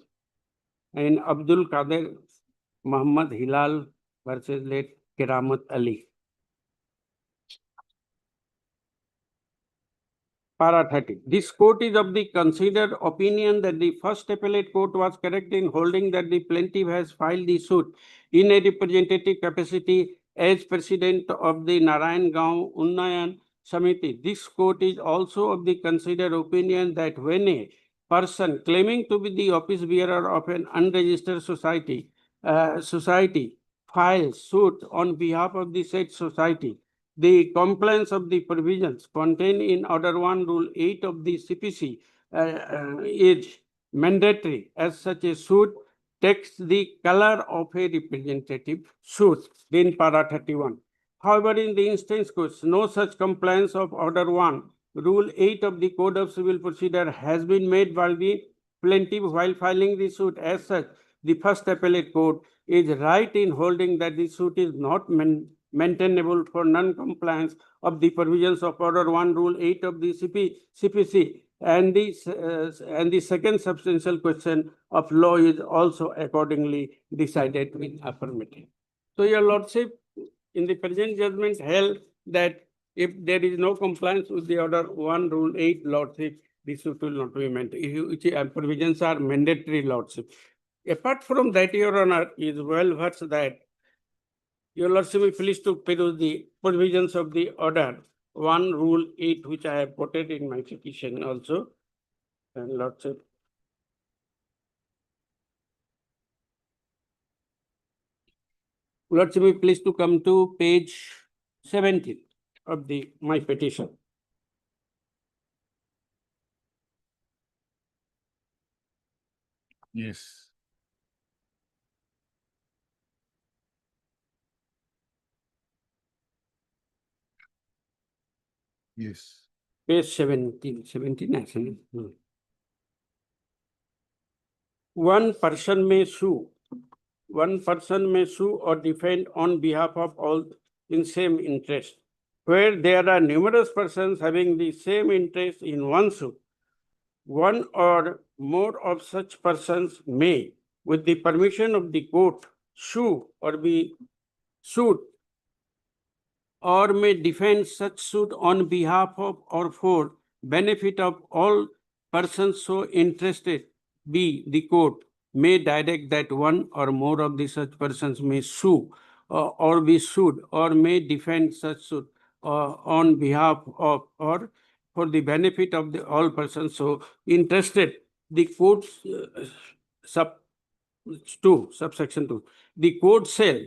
And Abdul Qadir Muhammad Hilal versus late Keramat Ali. Para 30. This court is of the considered opinion that the first appellate court was correct in holding that the plaintiff has filed the suit in a representative capacity as president of the Narayan Gaon Unnayan Samiti. This court is also of the considered opinion that when a person claiming to be the office bearer of an unregistered society files suit on behalf of the said society, the compliance of the provisions contained in Order 1, Rule 8 of the CPC is mandatory. As such a suit takes the color of a representative suit in Para 31. However, in the instance case, no such compliance of Order 1, Rule 8 of the Code of Civil Procedure has been made by the plaintiff while filing the suit. As such, the first appellate court is right in holding that the suit is not maintainable for non-compliance of the provisions of Order 1, Rule 8 of the CPC. And the second substantial question of law is also accordingly decided in affirmative. So, your Lordship, in the present judgment held that if there is no compliance with the Order 1, Rule 8, Lordship, the suit will not be maintained, which provisions are mandatory, Lordship. Apart from that, Your Honor is well versed that your Lordship will please to peruse the provisions of the Order 1, Rule 8, which I have quoted in my petition also. And Lordship. Lordship will please to come to page 17 of my petition. Yes. Yes. Page 17 actually. One person may sue or defend on behalf of all in same interest. Where there are numerous persons having the same interest in one suit, one or more of such persons may, with the permission of the court, sue or be sued or may defend such suit on behalf of or for benefit of all persons so interested. B, the court may direct that one or more of the such persons may sue or be sued or may defend such suit on behalf of or for the benefit of the all persons so interested. The courts subsection 2. The court shall,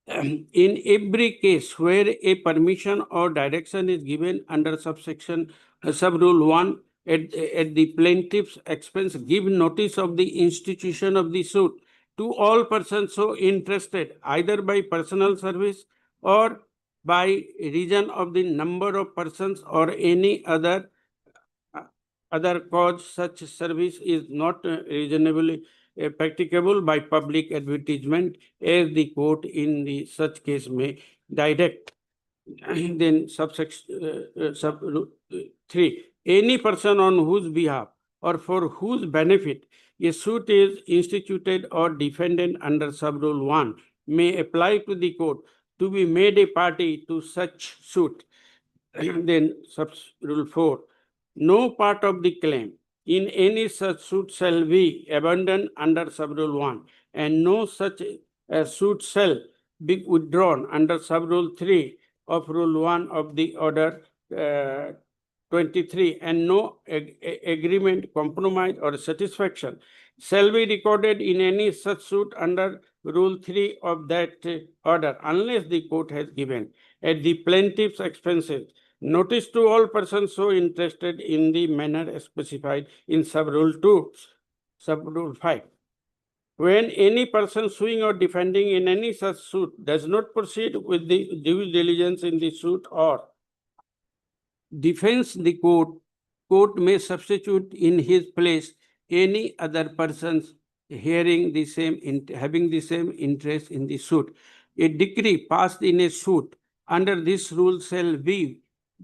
in every case where a permission or direction is given under subsection subrule 1 at the plaintiff's expense, give notice of the institution of the suit to all persons so interested, either by personal service or by reason of the number of persons or any other cause such service is not reasonably practicable by public advertisement, as the court in the such case may direct. Then subsection 3, any person on whose behalf or for whose benefit a suit is instituted or defended under subrule 1 may apply to the court to be made a party to such suit. Then subrule 4, no part of the claim in any such suit shall be abandoned under subrule 1, and no such suit shall be withdrawn under subrule 3 of rule 1 of the order 23, and no agreement, compromise, or satisfaction shall be recorded in any such suit under rule 3 of that order, unless the court has given at the plaintiff's expenses notice to all persons so interested in the manner specified in subrule 2, subrule 5. When any person suing or defending in any such suit does not proceed with the due diligence in the suit or defends the court may substitute in his place any other persons having the same interest in the suit. A decree passed in a suit under this rule shall be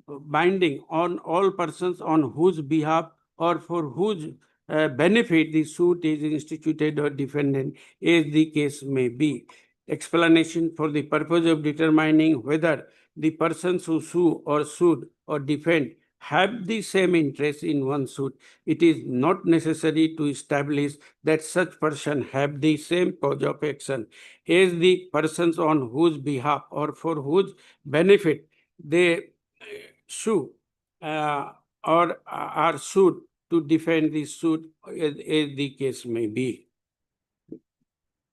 binding on all persons on whose behalf or for whose benefit the suit is instituted or defended, as the case may be. Explanation: for the purpose of determining whether the persons who sue or sued or defend have the same interest in one suit, it is not necessary to establish that such person have the same cause of action as the persons on whose behalf or for whose benefit they sue or are sued to defend the suit, as the case may be.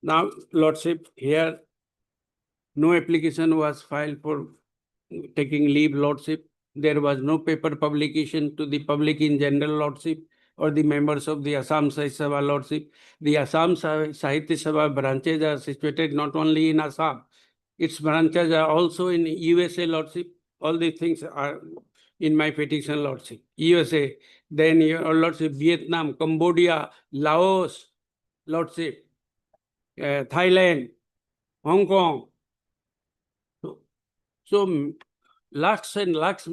Now, Lordship, here no application was filed for taking leave, Lordship. There was no paper publication to the public in general, Lordship, or the members of the Assam Sahitya Sabha, Lordship. The Assam Sahitya Sabha branches are situated not only in Assam, its branches are also in USA, Lordship. All these things are in my petition, Lordship. USA, then your Lordship, Vietnam, Cambodia, Laos, Lordship, Thailand, Hong Kong. So lakhs and lakhs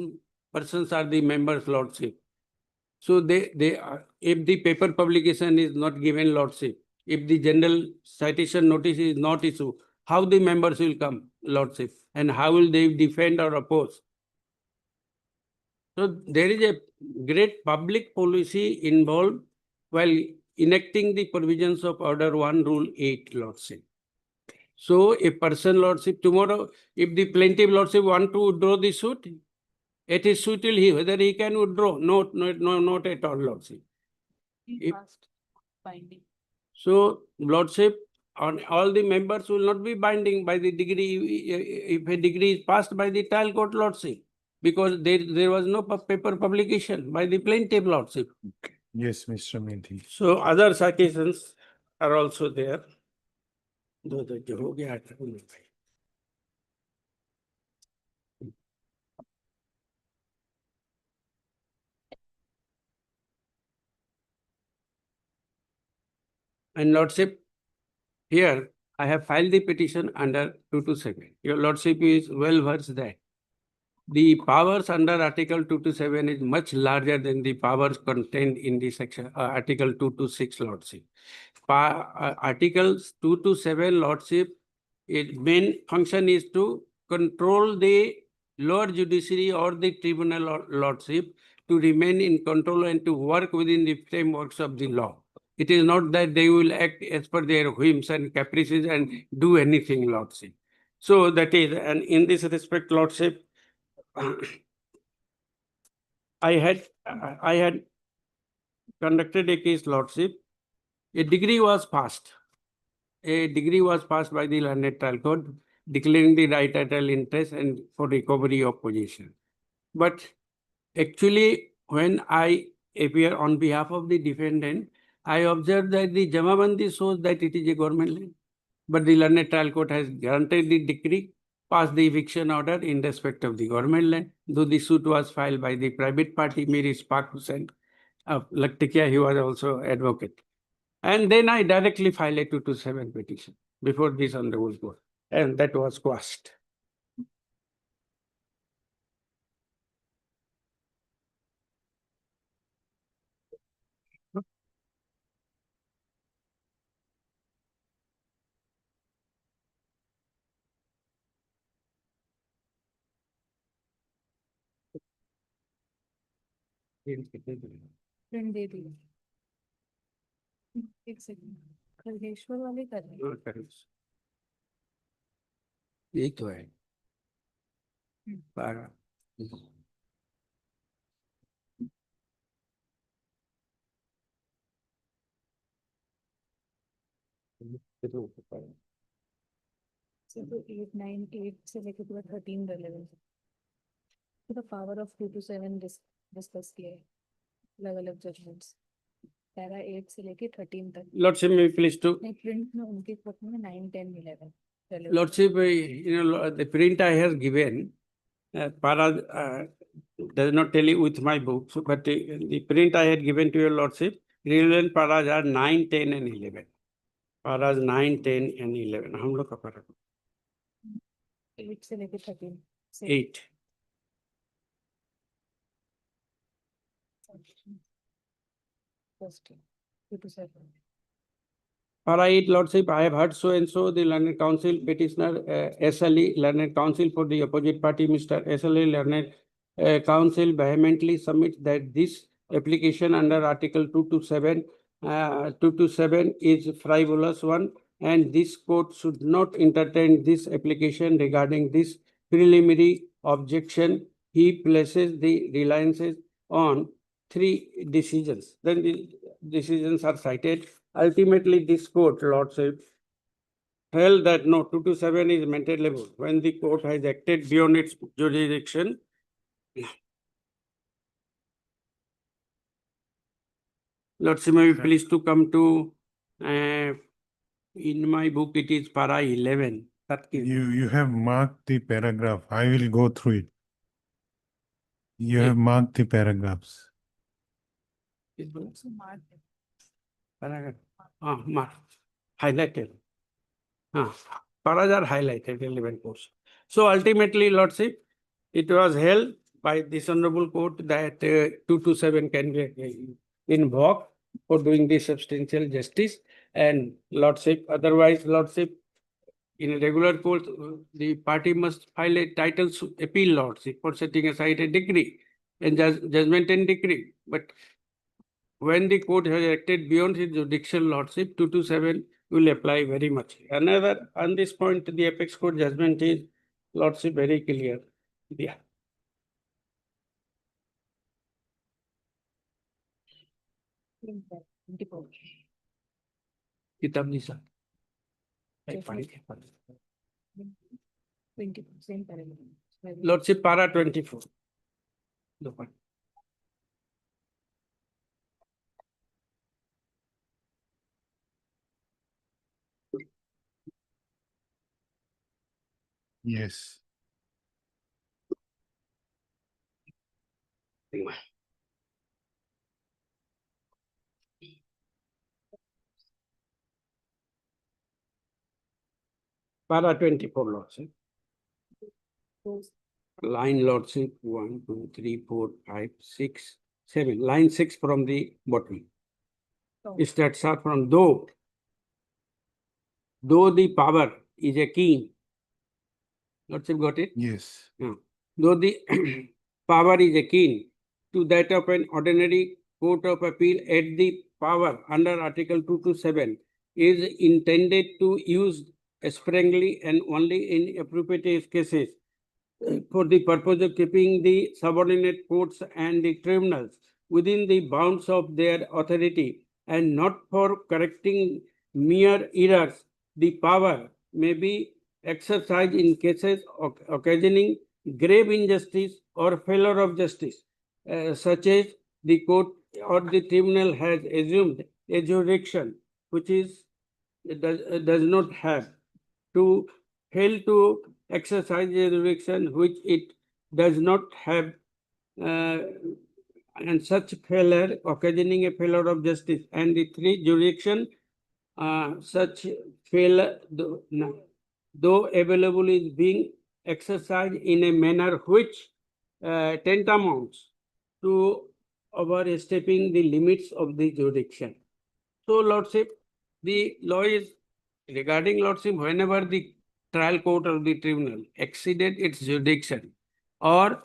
persons are the members, Lordship. So they are, if the paper publication is not given, Lordship, if the general citation notice is not issued, how the members will come, Lordship, and how will they defend or oppose? So there is a great public policy involved while enacting the provisions of Order 1, Rule 8, Lordship. So a person, Lordship, tomorrow, if the plaintiff, Lordship, want to withdraw the suit, it is suit till whether he can withdraw. Not at all, Lordship. Binding. So, Lordship, on all the members will not be binding by the degree, if a degree is passed by the trial court, Lordship, because there was no paper publication by the plaintiff, Lordship. Yes, Mr. Methi. So other citations are also there. And Lordship, here I have filed the petition under 227. Your Lordship is well versed that the powers under Article 227 is much larger than the powers contained in the section Article 226, Lordship. Articles 227, Lordship, its main function is to control the lower judiciary or the tribunal lordship to remain in control and to work within the frameworks of the law. It is not that they will act as per their whims and caprices and do anything, lordship. So that is, and in this respect, lordship, I had conducted a case, lordship. A degree was passed. A degree was passed by the learned trial court declaring the right title interest and for recovery of possession. But actually, when I appear on behalf of the defendant, I observed that the Jamabandi shows that it is a government land. But the learned trial court has granted the decree, passed the eviction order in respect of the government land, though the suit was filed by the private party, Mir Ishfaq Hussain of Laktikia. He was also advocate. And then I directly filed a 227 petition before this honorable court, and that was quashed. Print दे दिया। एक second, खरगेश्वर वाले कर रहे हैं। यही तो है। बारह। So तो 8, 9, 8 से लेकर पूरा 13 relevant है। तो the power of 2 to 7 discuss किया है, अलग-अलग judgments। पैरा 8 से लेकर 13 तक। Lordship, may please to. नहीं, print में उनके वक्त में 9, 10, 11 relevant। Lordship, the print I have given, para does not tell you with my books, but the print I had given to your lordship, relevant paras are 9, 10, and 11. Paras 9, 10, and 11. हम लोग का पारा 8 से लेकर 13 से 8. First 2 to 7। Para 8, lordship, I have heard so and so the learned counsel petitioner SLE, learned counsel for the opposite party, Mr. SLE, learned counsel vehemently submits that this application under Article 227 is frivolous one, and this court should not entertain this application regarding this preliminary objection. He places the reliances on 3 decisions. Then the decisions are cited. Ultimately, this court, lordship, held that no, 227 is maintainable when the court has acted beyond its jurisdiction. Lordship, may be pleased to come to, in my book, it is para 11. You have marked the paragraph. I will go through it. You have marked the paragraphs. Paragraph. Mark. Highlighted. Paras are highlighted, relevant portion. So ultimately, lordship, it was held by this honorable court that 227 can be invoked for doing the substantial justice, and lordship, otherwise, lordship, in a regular court, the party must file a title appeal, lordship, for setting aside a decree and judgment and decree. But when the court has acted beyond its judicial lordship, 227 will apply very much. Another, on this point, the apex court judgment is, lordship, very clear. Yeah. किताब निशा 20 same paragraph। lordship, para 24. Yes. Para 24, lordship. Line, lordship, 1, 2, 3, 4, 5, 6, 7. Line 6 from the bottom. It starts out from though the power is a king. Lordship, got it? Yes. though the power is akin to that of an ordinary court of appeal, at the power under Article 227 is intended to use sparingly and only in appropriate cases for the purpose of keeping the subordinate courts and the tribunals within the bounds of their authority and not for correcting mere errors. The power may be exercised in cases occasioning grave injustice or failure of justice, such as the court or the tribunal has assumed a jurisdiction which does not have, to fail to exercise a jurisdiction which it does not have, and such failure occasioning a failure of justice. And the three jurisdiction, such failure, though available, is being exercised in a manner which tantamounts to overstepping the limits of the jurisdiction. So, Lordship, the law is regarding, Lordship, whenever the trial court or the tribunal exceeded its jurisdiction or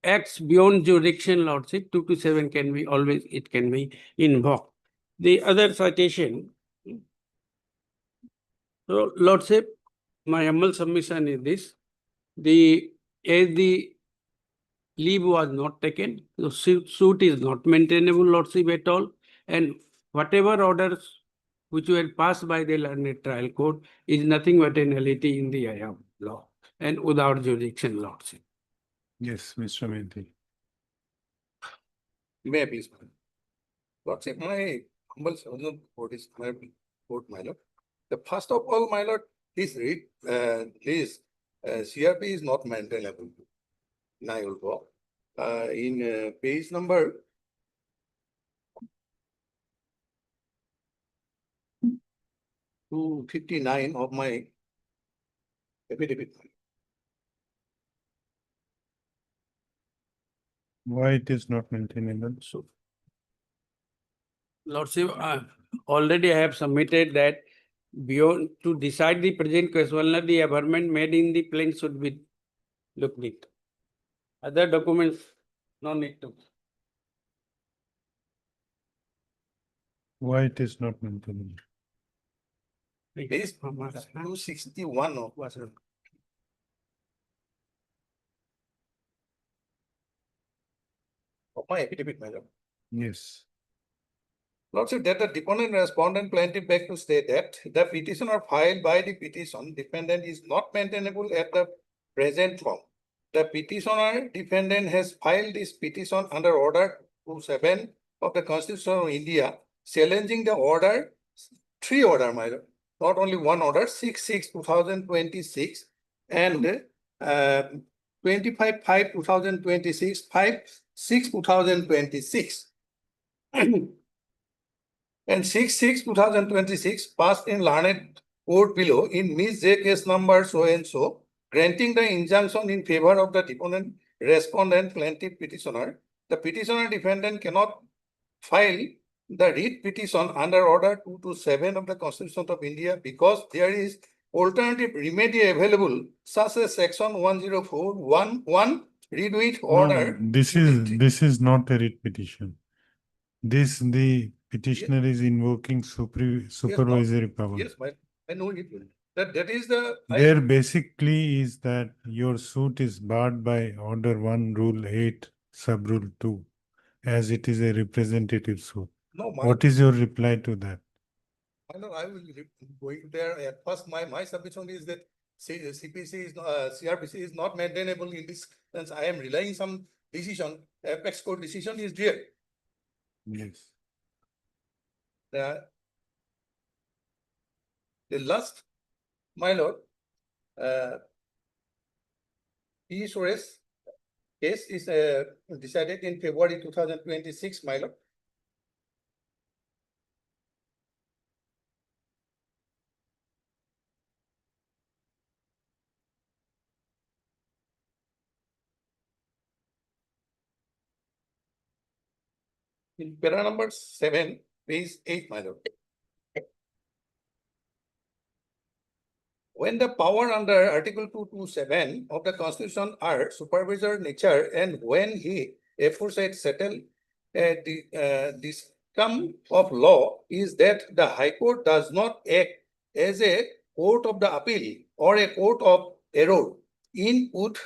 acts beyond jurisdiction, Lordship, 227 can be always, it can be invoked. The other citation, so Lordship, my humble submission is this: as the leave was not taken, the suit is not maintainable, Lordship, at all, and whatever orders which were passed by the learned trial court is nothing but a nullity in the eye of law and without jurisdiction, Lordship. Yes, Mr. Mehdi. May I please? Lordship, my humble submission for this court, my lord. The first of all, my lord, this read, CRP is not maintainable. I will go. In page number 259 of my affidavit. Why it is not maintainable? So, Lordship, already I have submitted that beyond to decide the present question, the averment made in the plain should be looked at. Other documents, no need to. Why it is not maintainable? Page 261 of my affidavit, my lord. Yes. Lordship, that the deponent, respondent, plaintiff beg to state that the petitioner filed by the petition defendant is not maintainable at the present form. The petitioner defendant has filed this petition under Order 27 of the Constitution of India, challenging the order, three order, my lord, not only one order, 6/6/2026 and 25/5/2026, 5/6/2026. And 6/6/2026 passed in learned court below in Miss J case number so and so, granting the injunction in favor of the deponent, respondent, plaintiff, petitioner. The petitioner defendant cannot file the writ petition under Order 227 of the Constitution of India because there is alternative remedy available, such as Section 104(1)(1) read with order. No, this is not a writ petition. The petitioner is invoking supervisory power. Yes, I know it. That is the. There basically is that your suit is barred by Order 1, Rule 8, Sub-Rule 2, as it is a representative suit. No, what is your reply to that? I know I will going there. At first, my submission is that CPC is CRPC is not maintainable in this sense. I am relying some decision. Apex court decision is there. Yes. The last, my lord, P. Suresh case is decided in February 2026, my lord. In para number 7, page 8, my lord. when the power under Article 227 of the Constitution are supervisor nature and when he aforesaid settle this term of law is that the High Court does not act as a court of the appeal or a court of error. It would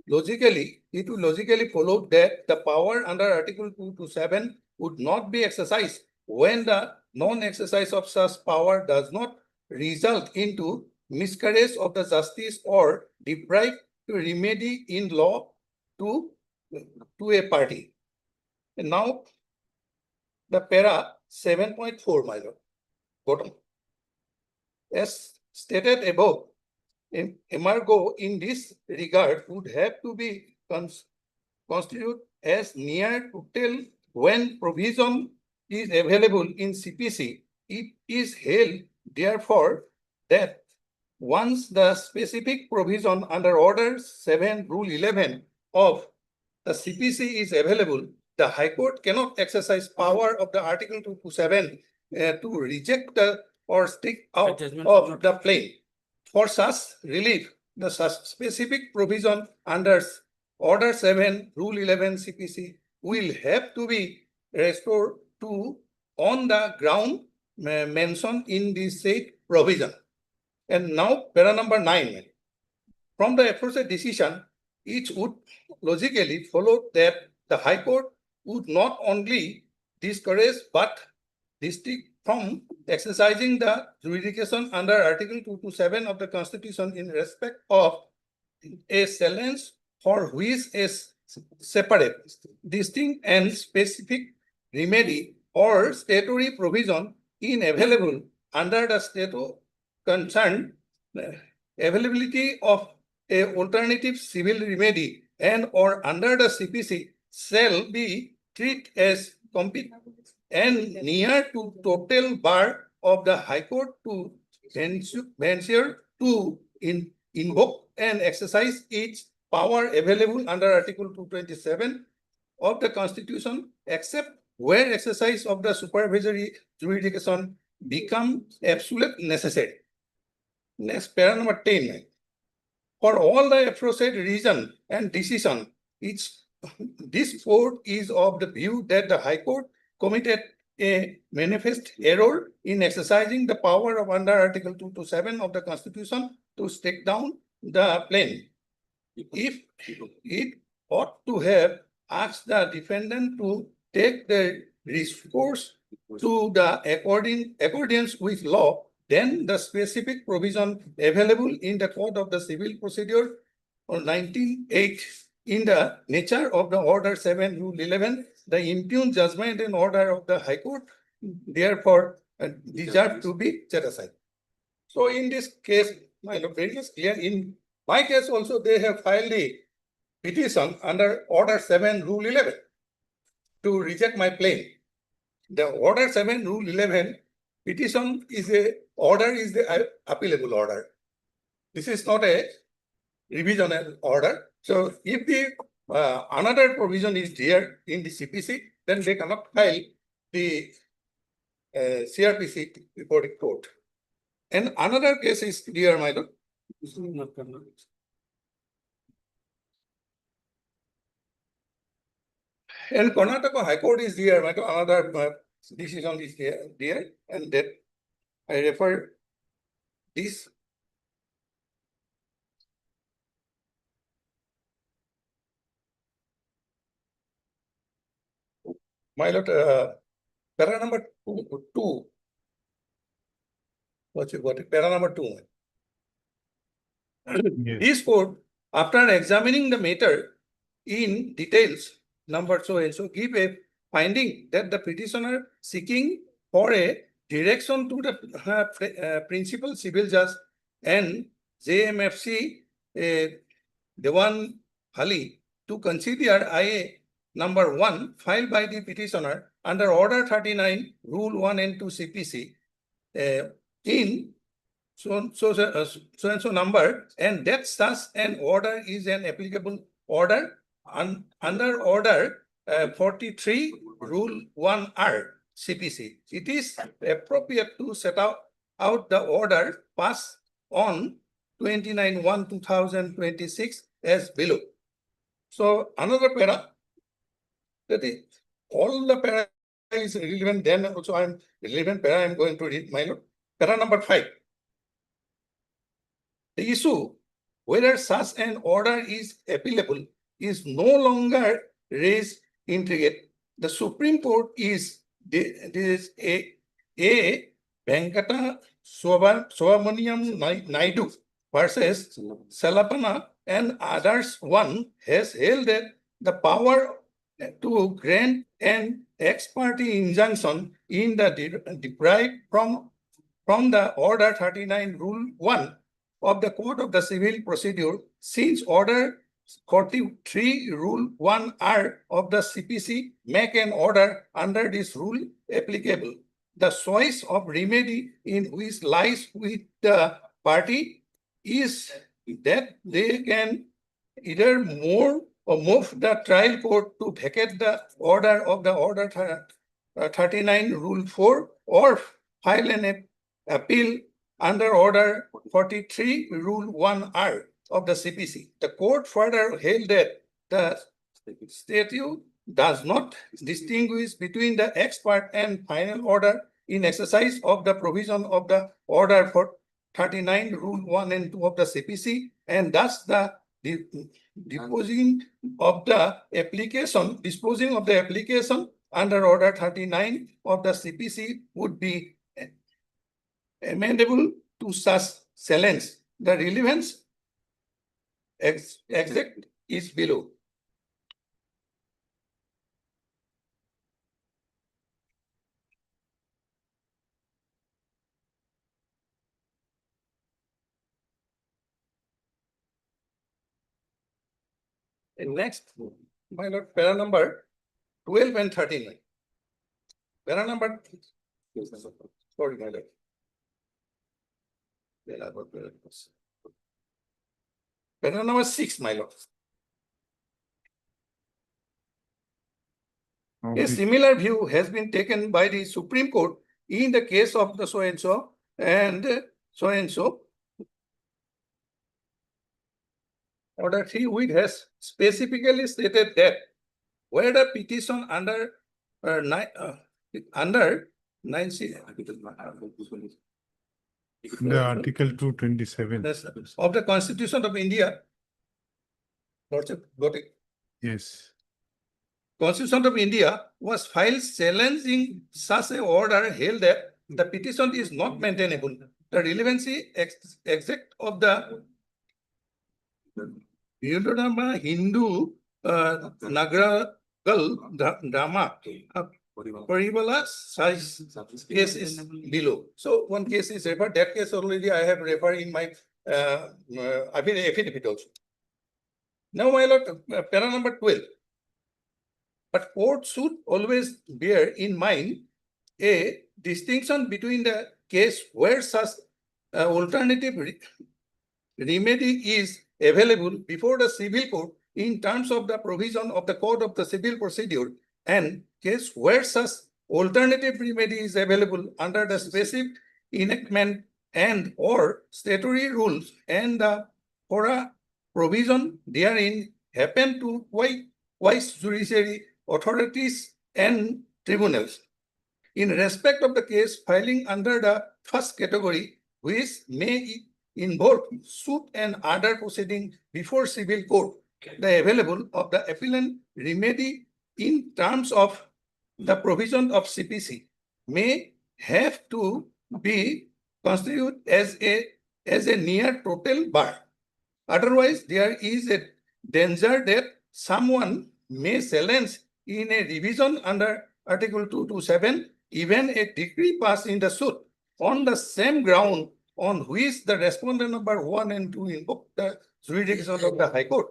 logically follow that the power under Article 227 would not be exercised when the non-exercise of such power does not result into miscarriage of the justice or deprive to remedy in law to a party. And now the para 7.4, my lord, bottom. As stated above, embargo in this regard would have to be constituted as near to tell when provision is available in CPC. It is held, therefore, that once the specific provision under Order 7, Rule 11 of the CPC is available, the High Court cannot exercise power of the Article 227 to reject or stick out of the plain. For such relief, the specific provision under Order 7, Rule 11 CPC will have to be restored to on the ground mentioned in the said provision. And now, para number 9. From the aforesaid decision, it would logically follow that the High Court would not only discourage but restrict from exercising the jurisdiction under Article 227 of the Constitution in respect of a challenge for which is separate, distinct, and specific remedy or statutory provision in available under the statute concerned, availability of a alternative civil remedy and or under the CPC shall be treated as complete and near to total bar of the High Court to venture to invoke and exercise its power available under Article 227 of the Constitution, except where exercise of the supervisory jurisdiction becomes absolute necessary. Next, para number 10. For all the aforesaid reason and decision, this court is of the view that the High Court committed a manifest error in exercising the power of under Article 227 of the Constitution to strike down the plain. If it ought to have asked the defendant to take the recourse to the accordance with law, then the specific provision available in the Code of the Civil Procedure of 1908 in the nature of the Order 7, Rule 11, the impugned judgment and order of the High Court, therefore, deserve to be set aside. So in this case, my very clear. In my case also, they have filed a petition under Order 7, Rule 11 to reject my claim. The Order 7, Rule 11 petition is the appealable order. This is not a revisional order. So if the another provision is there in the CPC, then they cannot file the CRPC reporting court. And another case is there, my lord. And Karnataka High Court is there, my lord. Another decision is there, and that I refer this. My lord, para number two. What you got it? Para number 2. Yes. This court, after examining the matter in details, number so and so, give a finding that the petitioner seeking for a direction to the principal civil judge and JMFC Dewan Hali to consider IA number 1 filed by the petitioner under Order 39, Rule 1 and 2 CPC in so and so number, and that such an order is an applicable order under Order 43, Rule 1R CPC. It is appropriate to set out the order passed on 29/1/2026 as below. So another para, that is, all the para is relevant, then also I'm relevant para I'm going to read, my lord. Para number 5. The issue whether such an order is appealable is no longer raised intricate. The Supreme Court is this a Venkata Subramaniam Naidu versus Salapana and others one has held that the power to grant an ex parte injunction in the deprived from the Order 39 Rule 1 of the Code of the Civil Procedure, since Order 43 Rule 1R of the CPC make an order under this rule applicable. The choice of remedy in which lies with the party is that they can either move the trial court to vacate the order of the Order 39 Rule 4 or file an appeal under Order 43 Rule 1R of the CPC. The court further held that the statute does not distinguish between the ex parte and final order in exercise of the provision of the Order 39 Rule 1 and 2 of the CPC, and thus the disposing of the application under Order 39 of the CPC would be amendable to such challenge. The relevance exact is below. And next, my lord, para number 12 and 39. Para number, sorry, my lord. Para number 6, my lord. A similar view has been taken by the Supreme Court in the case of the so and so and so and so. Order 3, which has specifically stated that where the petition under 9C The Article 227. of the Constitution of India. Lordship, got it. Yes. Constitution of India was filed challenging such a order held that the petition is not maintainable. The relevancy exact of the Hindu Nagragal drama Paribala size case is below. So one case is referred. That case already I have referred in my affidavit also. Now, my lord, para number 12. But court should always bear in mind a distinction between the case where such alternative remedy is available before the civil court in terms of the provision of the Code of the Civil Procedure, and case where such alternative remedy is available under the specific enactment and or statutory rules, and the fora provision therein happen to wise judiciary authorities and tribunals. In respect of the case filing under the first category, which may involve suit and other proceeding before civil court, the available of the appellant remedy in terms of the provision of CPC may have to be constituted as a near total bar. Otherwise, there is a danger that someone may challenge in a revision under Article 227, even a decree passed in the suit on the same ground on which the respondent number 1 and 2 invoke the jurisdiction of the High Court.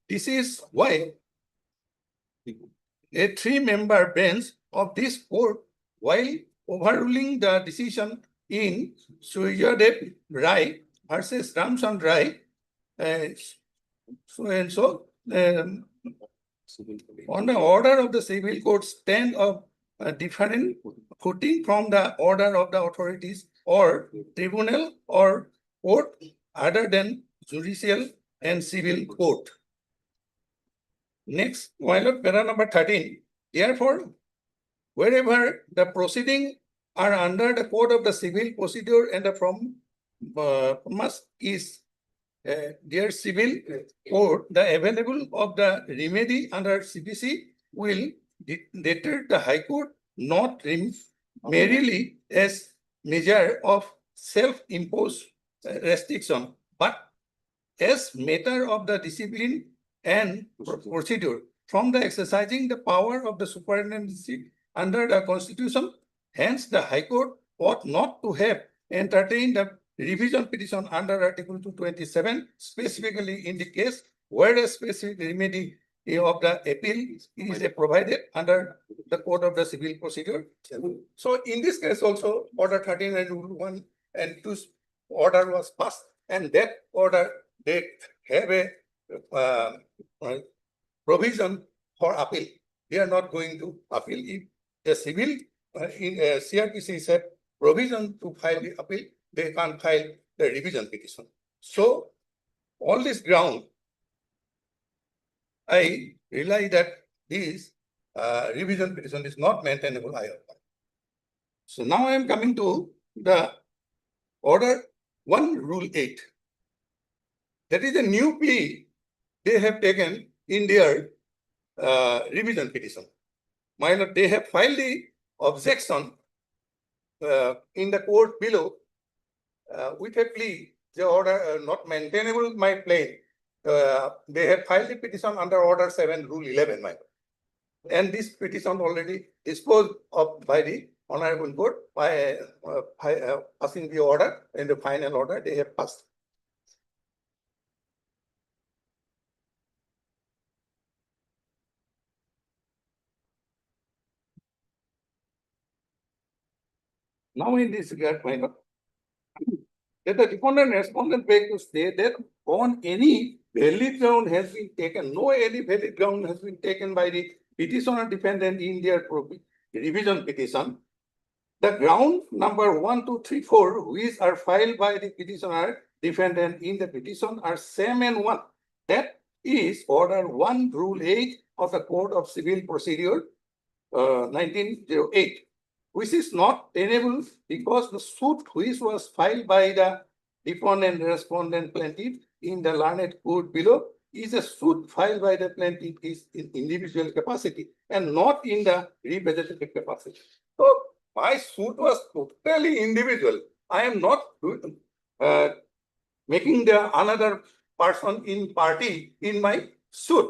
This is why a 3-member bench of this court, while overruling the decision in Suryadev Rai versus Ramchand Rai, so and so, on the order of the civil court stand of different footing from the order of the authorities or tribunal or court, other than judicial and civil court. Next, my lord, para number 13. Therefore, wherever the proceeding are under the code of the civil procedure and the must is their civil court, the available of the remedy under CPC will deter the High Court not merely as measure of self-imposed restriction, but as matter of the discipline and procedure from the exercising the power of the superintendency under the Constitution. Hence, the High Court ought not to have entertained the revision petition under Article 227, specifically in the case where a specific remedy of the appeal is provided under the Code of the Civil Procedure. So, in this case also, Order 13 and Rule 1 and 2 order was passed, and that order they have a provision for appeal. They are not going to appeal. If the civil in CRPC said provision to file the appeal, they can't file the revision petition. So, all this ground, I realize that this revision petition is not maintainable. So now I am coming to the Order 1 Rule 8. That is a new plea they have taken in their revision petition. My lord, they have filed the objection in the court below with a plea, the order not maintainable my claim. They have filed the petition under Order 7, Rule 11, my lord. And this petition already disposed of by the Honorable Court by passing the order in the final order they have passed. Now in this regard, my lord, that the deponent respondent beg to state that on any valid ground has been taken, no any valid ground has been taken by the petitioner defendant in their revision petition. The ground number 1, 2, 3, 4, which are filed by the petitioner defendant in the petition are same and one. That is Order 1, Rule 8 of the Code of Civil Procedure 1908. Which is not tenable because the suit which was filed by the deponent respondent plaintiff in the learned court below is a suit filed by the plaintiff is in individual capacity and not in the representative capacity. So my suit was totally individual. I am not making the another person in party in my suit.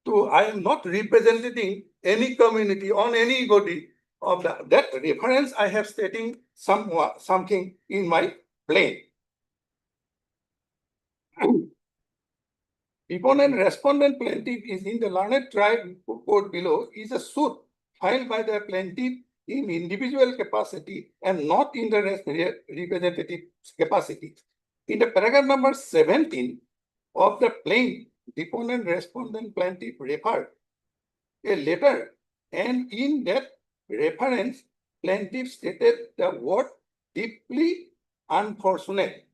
So I am not representing any community on anybody. Of that reference, I have stating something in my plain. Deponent respondent plaintiff is in the learned tribe court below is a suit filed by the plaintiff in individual capacity and not in the representative capacity. In the paragraph number 17 of the plain, deponent respondent plaintiff referred a letter, and in that reference, plaintiff stated the word deeply unfortunate.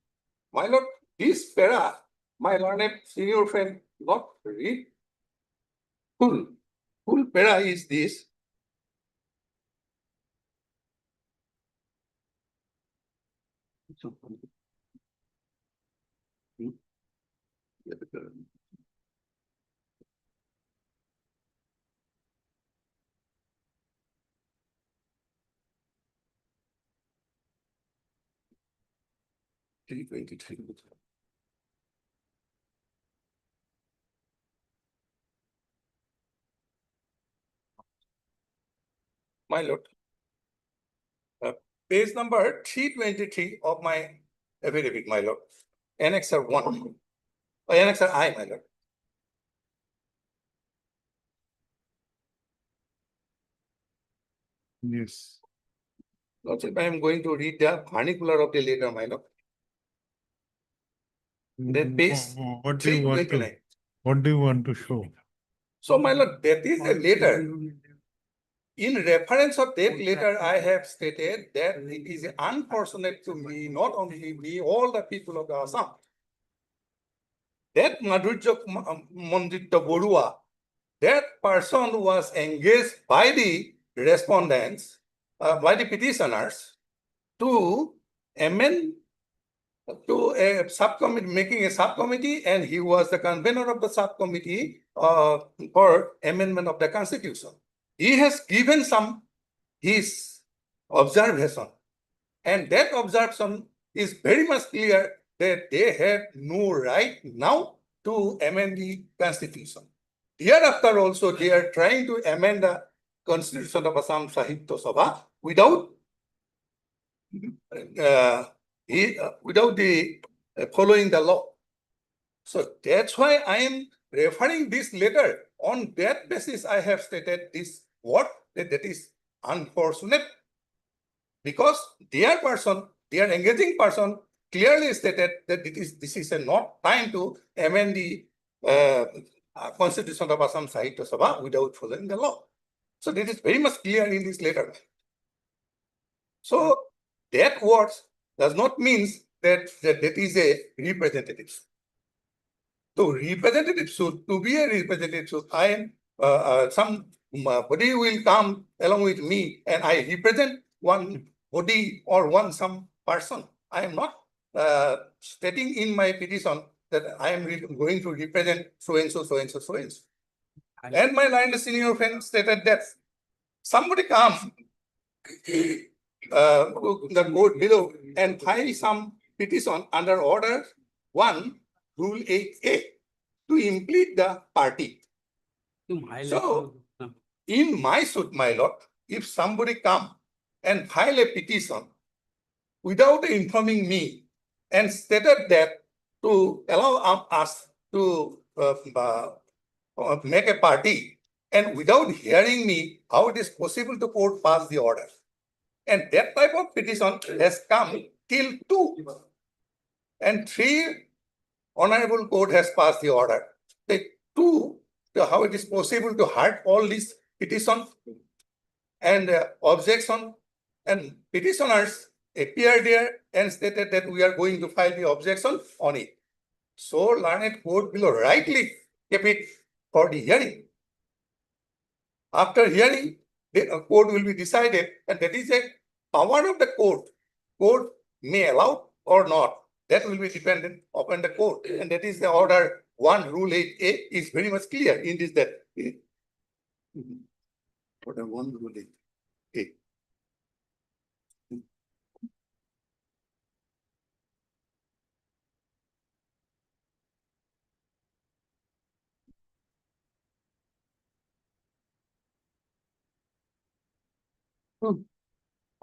My lord, this para, my learned senior friend, not read full. Full para is this. My lord, page number 323 of my affidavit, my lord. Annexer 1, Annexer I, my lord. Yes. Lordship, I am going to read the vernacular of the letter, my lord. Then page What do you want to? 329. What do you want to show? So, my lord, that is a letter. In reference of that letter, I have stated that it is unfortunate to me, not only me, all the people of the Assam, that Madhurya Mandita Borua, that person was engaged by the respondents, by the petitioners, to amend to a subcommittee, making a subcommittee, and he was the convener of the subcommittee for amendment of the constitution. He has given some his observation, and that observation is very much clear that they have no right now to amend the constitution. Hereafter also they are trying to amend the constitution of Assam Sahitya Sabha without without the following the law. So that's why I am referring this letter. On that basis, I have stated this what that is unfortunate, because their person, their engaging person, clearly stated that this is a not time to amend the constitution of Assam Sahitya Sabha without following the law. So this is very much clear in this letter. So that words does not mean that that is a representative. So representative suit, to be a representative suit, I am somebody will come along with me and I represent one body or some person. I am not stating in my petition that I am going to represent so and so, so and so, so and so. And my line senior friend stated that somebody comes to the court below and file some petition under order 1, rule 8A to impede the party. So, in my suit, my lord, if somebody come and file a petition without informing me and stated that to allow us to make a party, and without hearing me, how it is possible to court pass the order? And that type of petition has come till 2. And 3 honorable court has passed the order. The 2, how it is possible to hurt all these petitions and objection, and petitioners appeared there and stated that we are going to file the objection on it. So learned court below rightly kept it for the hearing. After hearing, the court will be decided, and that is a power of the court. Court may allow or not. That will be dependent upon the court. And that is the order 1, rule 8A is very much clear in this that. Order 1, rule 8A.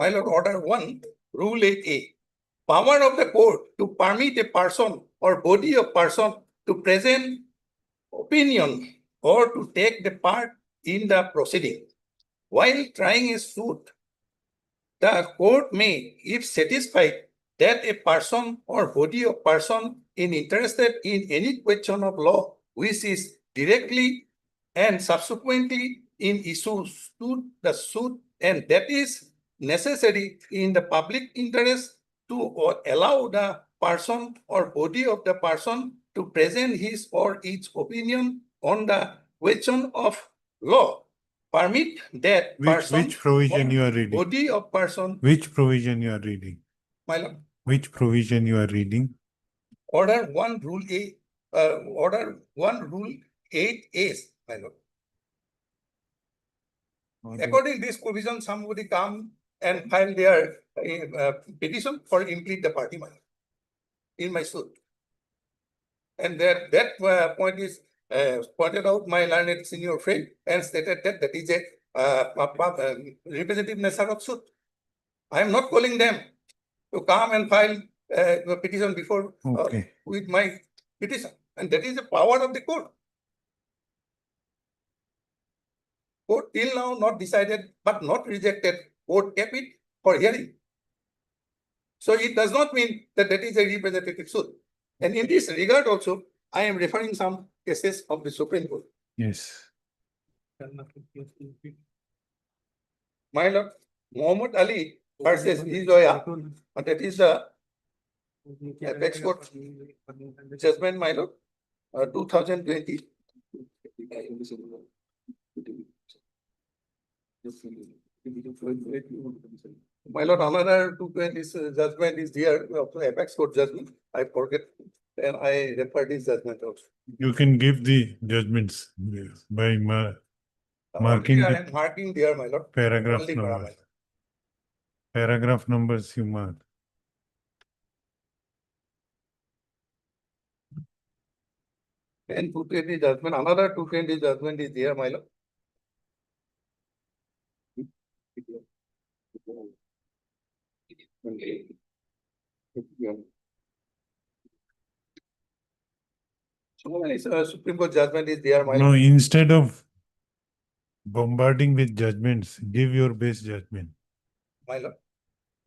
My lord, order 1, rule 8A. Power of the court to permit a person or body of person to present opinion or to take the part in the proceeding. While trying a suit, the court may, if satisfied that a person or body of person is interested in any question of law which is directly and subsequently in issues to the suit, and that is necessary in the public interest to allow the person or body of the person to present his or its opinion on the question of law. Permit that person. Which provision you are reading? Body of person. Which provision you are reading? My lord. Which provision you are reading? Order 1, rule 8. Order 1, rule 8A, my lord. According to this provision, somebody come and file their petition for impede the party in my suit. And that point is pointed out my learned senior friend and stated that that is a representative nature of suit. I am not calling them to come and file a petition before with my petition. And that is the power of the court. Court till now not decided but not rejected. Court kept it for hearing. So it does not mean that that is a representative suit. And in this regard also, I am referring some cases of the Supreme Court. Yes. My lord, Muhammad Ali versus Vizoya, that is the apex court judgment, my lord. 2020. My lord, another 220 judgment is there of the apex court judgment. I forget, and I refer this judgment also. You can give the judgments by marking Already I the am marking there, my lord. paragraph Only number. paragraph. Paragraph numbers you mark. And 220 judgment, another 220 judgment is there, my lord. So many Supreme Court judgment is there, my No, lord. instead of bombarding with judgments, give your best judgment. My lord.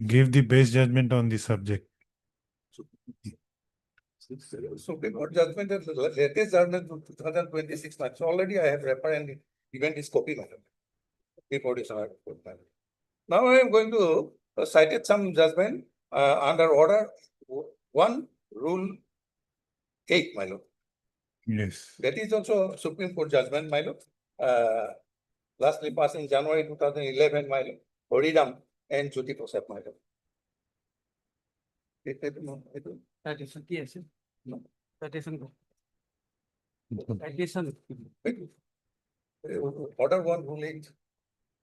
Give the best judgment on the subject. Supreme Court judgment is the latest judgment of 2026. So already I have referred and given this copy, my lord. Before this, now I am going to cite some judgment under order 1, rule 8, my lord. Yes. That is also Supreme Court judgment, my lord. Lastly passed in January 2011, my lord. Horidam and Jyoti Prasad, my lord. Order 1, rule 8.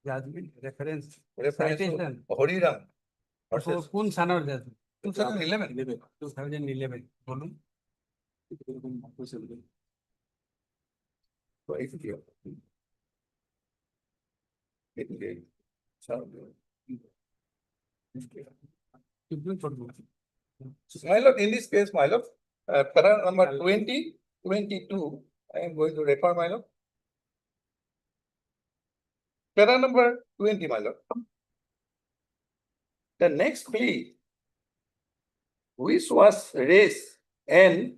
Judgment reference. Reference to Citation. Horidam versus কোন সালের judgment? 2011. 2011 বলুন। So it's here. My lord, in this case, my lord, para number 2022, I am going to refer, my lord. Para number 20, my lord. The next plea, which was raised and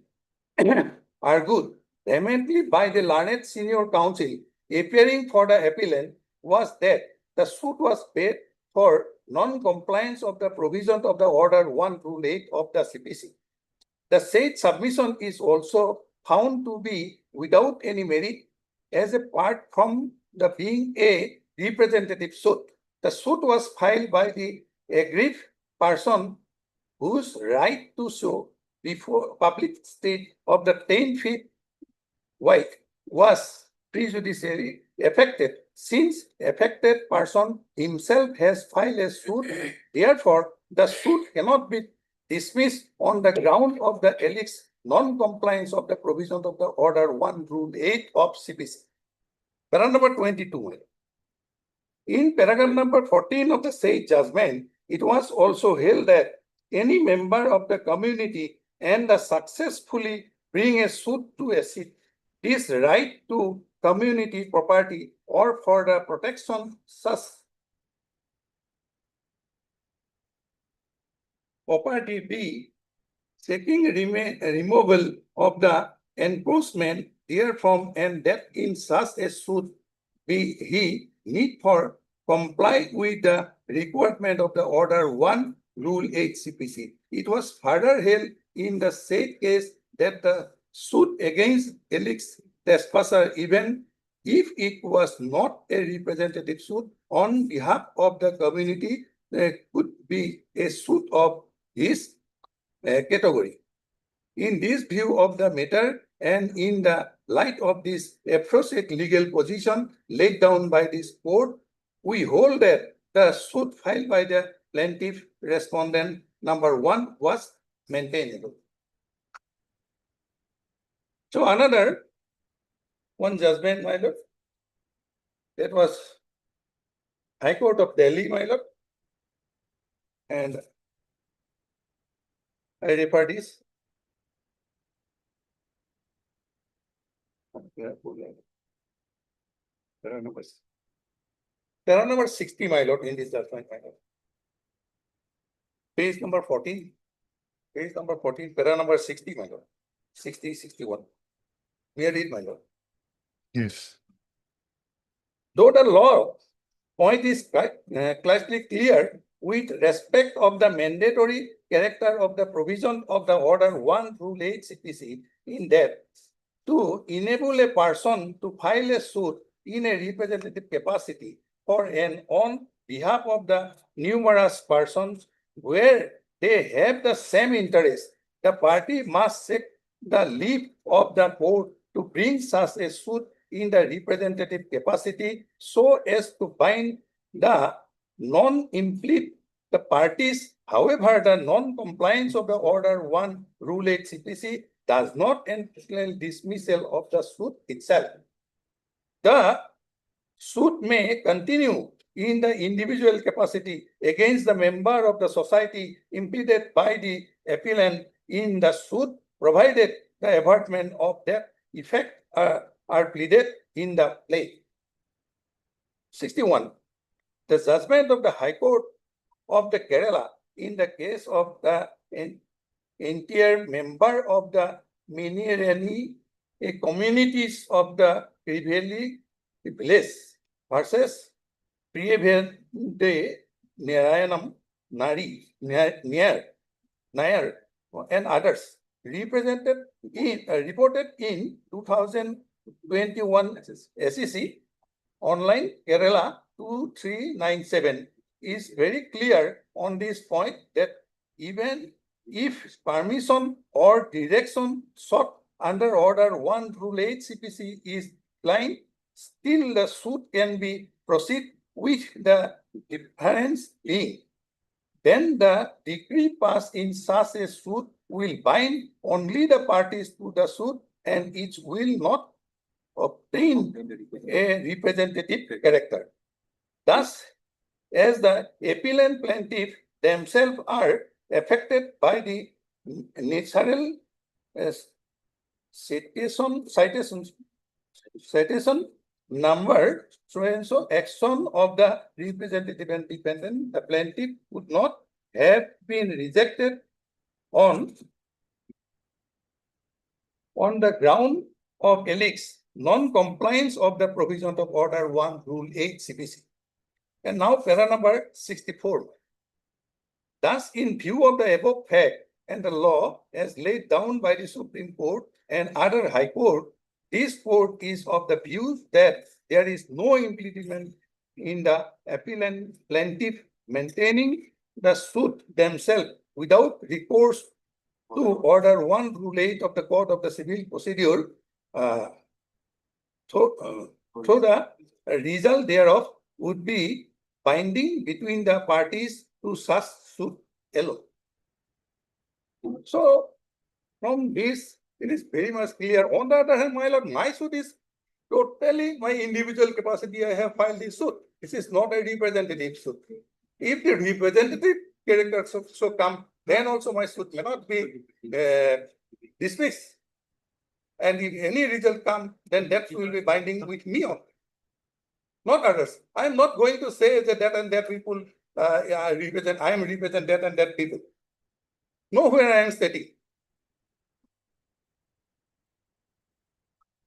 argued vehemently by the learned senior counsel appearing for the appellant, was that the suit was paid for non-compliance of the provisions of the Order 1 Rule 8 of the CPC. The said submission is also found to be without any merit as apart from the being a representative suit. The suit was filed by the aggrieved person whose right to sue before public state of the 10 feet wide was prejudicially affected, since affected person himself has filed a suit. Therefore, the suit cannot be dismissed on the ground of the alleged non-compliance of the provisions of the Order 1 Rule 8 of CPC. Paragraph number 22. In paragraph number 14 of the said judgment, it was also held that any member of the community and the successfully bring a suit to assert this right to community property or for the protection such property be seeking removal of the enforcement therefrom, and that in such a suit be he need for comply with the requirement of the Order 1 Rule 8 CPC. It was further held in the said case that the suit against alleged trespasser, even if it was not a representative suit on behalf of the community, could be a suit of his category. In this view of the matter and in the light of this aforesaid legal position laid down by this court, we hold that the suit filed by the plaintiff respondent number 1 was maintainable. So another one judgment, my lord, that was High Court of Delhi, my lord, and I refer this. There are number 60, my lord, in this judgment, my lord. Page number 14. Page number 14, para number 60, my lord. 60, 61. May I read, my lord? Yes. Though the law point is clearly clear with respect of the mandatory character of the provision of the Order 1 Rule 8 CPC, in that to enable a person to file a suit in a representative capacity for an on behalf of the numerous persons where they have the same interest, the party must seek the leave of the court to bring such a suit in the representative capacity so as to bind the non-implicit the parties. However, the non-compliance of the Order 1 Rule 8 CPC does not entail dismissal of the suit itself. The suit may continue in the individual capacity against the member of the society implicated by the appellant in the suit, provided the avertment of that effect are pleaded in the plea. 61. The judgment of the High Court of the Kerala in the case of the entire member of the Minirani communities of the previously village versus Priyavende Narayanam Nari Nair and others reported in 2021 SEC online Kerala 2397 is very clear on this point that even if permission or direction sought under Order 1 Rule 8 CPC is declined, still the suit can be proceed with the difference being then the decree passed in such a suit will bind only the parties to the suit and it will not obtain a representative character. Thus, as the appellant plaintiff themselves are affected by the natural citation number so action of the representative and dependent, the plaintiff would not have been rejected on the ground of ELIX non-compliance of the provision of Order 1 Rule 8 CPC. And now para number 64. Thus, in view of the above fact and the law as laid down by the Supreme Court and other High Court, this court is of the view that there is no impediment in the appellant plaintiff maintaining the suit themselves without recourse to Order 1 Rule 8 of the Code of the Civil Procedure. So the result thereof would be binding between the parties to such suit alone. So from this, it is very much clear. On the other hand, my lord, my suit is totally my individual capacity. I have filed this suit. This is not a representative suit. If the representative character so come, then also my suit may not be dismissed. And if any result come, then that will be binding with me on, not others. I am not going to say that that and that people represent. I am represent that and that people. Nowhere I am stating.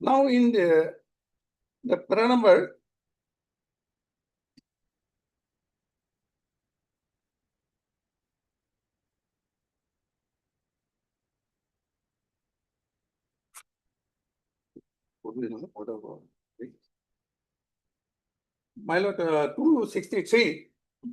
Now in the para number 263.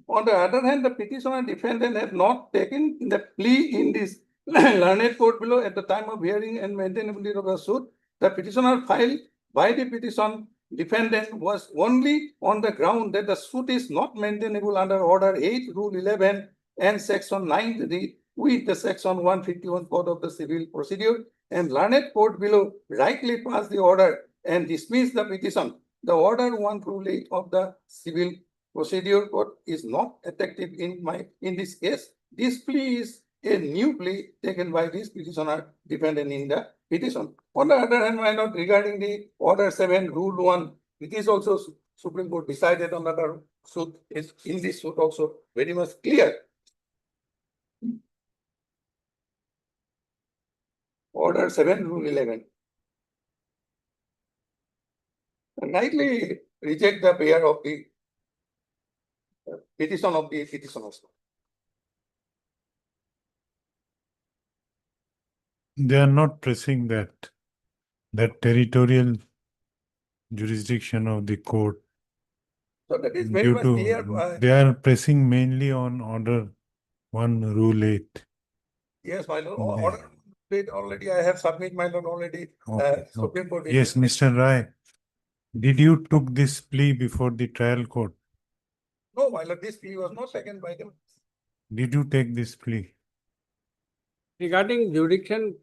On the other hand, the petitioner and defendant have not taken the plea in this learned court below at the time of hearing and maintainability of the suit. The petitioner filed by the petition defendant was only on the ground that the suit is not maintainable under Order 8, Rule 11 and Section 9 with the Section 151 Code of the Civil Procedure, and learned court below rightly passed the order and dismissed the petition. The Order 1 Rule 8 of the Civil Procedure Code is not effective in this case. This plea is a new plea taken by this petitioner defendant in the petition. On the other hand, my lord, regarding the Order 7 Rule 1, it is also Supreme Court decided on the suit is in this suit also very much clear. Order 7 Rule 11. Rightly reject the pair of the petition of the petitioners. They are not pressing that. that territorial jurisdiction of the court. So that is very Due much to, clear. they are pressing mainly on order 1 rule 8. Yes, my lord, Yeah. order date already, I have submitted my lord already. Okay, Supreme Court. Yes, Mr. Rai, did you took this plea before the trial court? No, my lord, this plea was not taken by them. Did you take this plea? Regarding jurisdiction,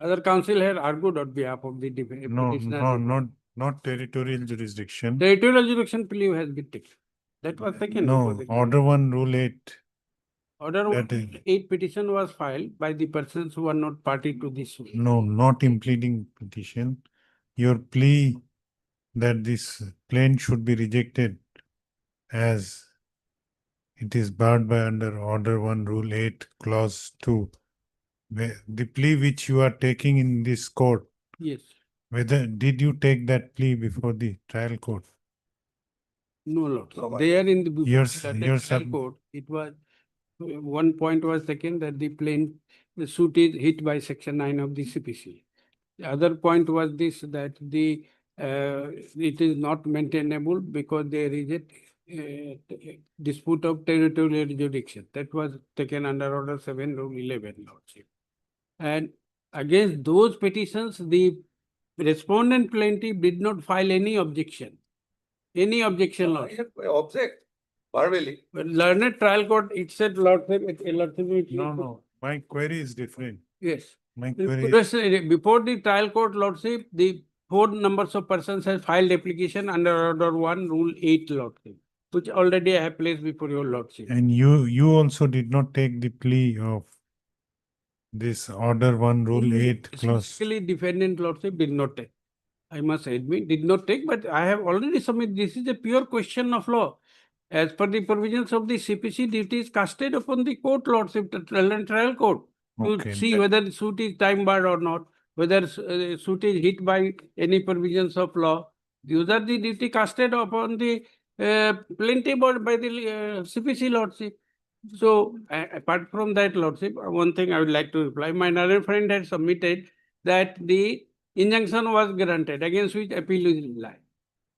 other counsel had argued on behalf of the petitioner. Not territorial jurisdiction. Territorial jurisdiction plea has been taken. That was taken. before No, the- order 1 rule 8. Order that is- 8 petition was filed by the persons who are not party to this suit. No, not impleading petition. Your plea that this plaint should be rejected as it is barred by under order 1 rule 8 clause 2. The plea which you are taking in this court, Yes. whether did you take that plea before the trial court? No, Lord. There in the Yours- trial yours are- court, it was, one point was taken that the suit is hit by section 9 of the CPC. The other point was this, that it is not maintainable because there is a dispute of territorial jurisdiction. That was taken under order 7 rule 11, Lordship. And against those petitions, the respondent plaintiff did not file any objection. Any objection, I Lordship. have object verbally. But learned trial court, it said, Lordship. No, my query is different. Yes. My query Because, before the trial court, Lordship, the 4 numbers of persons has filed application under order 1 rule 8, Lordship, which already I have placed before your Lordship. And you also did not take the plea of this order 1 rule 8 clause. Specifically, defendant Lordship did not take. I must admit, did not take, but I have already submitted. This is a pure question of law. As per the provisions of the CPC, duty is casted upon the court, Lordship, the trial court, to Okay. see whether the suit is time barred or not, whether suit is hit by any provisions of law. These are the duty casted upon the plaintiff or by the CPC, Lordship. So, apart from that, Lordship, one thing I would like to reply. My another friend had submitted that the injunction was granted against which appeal is live.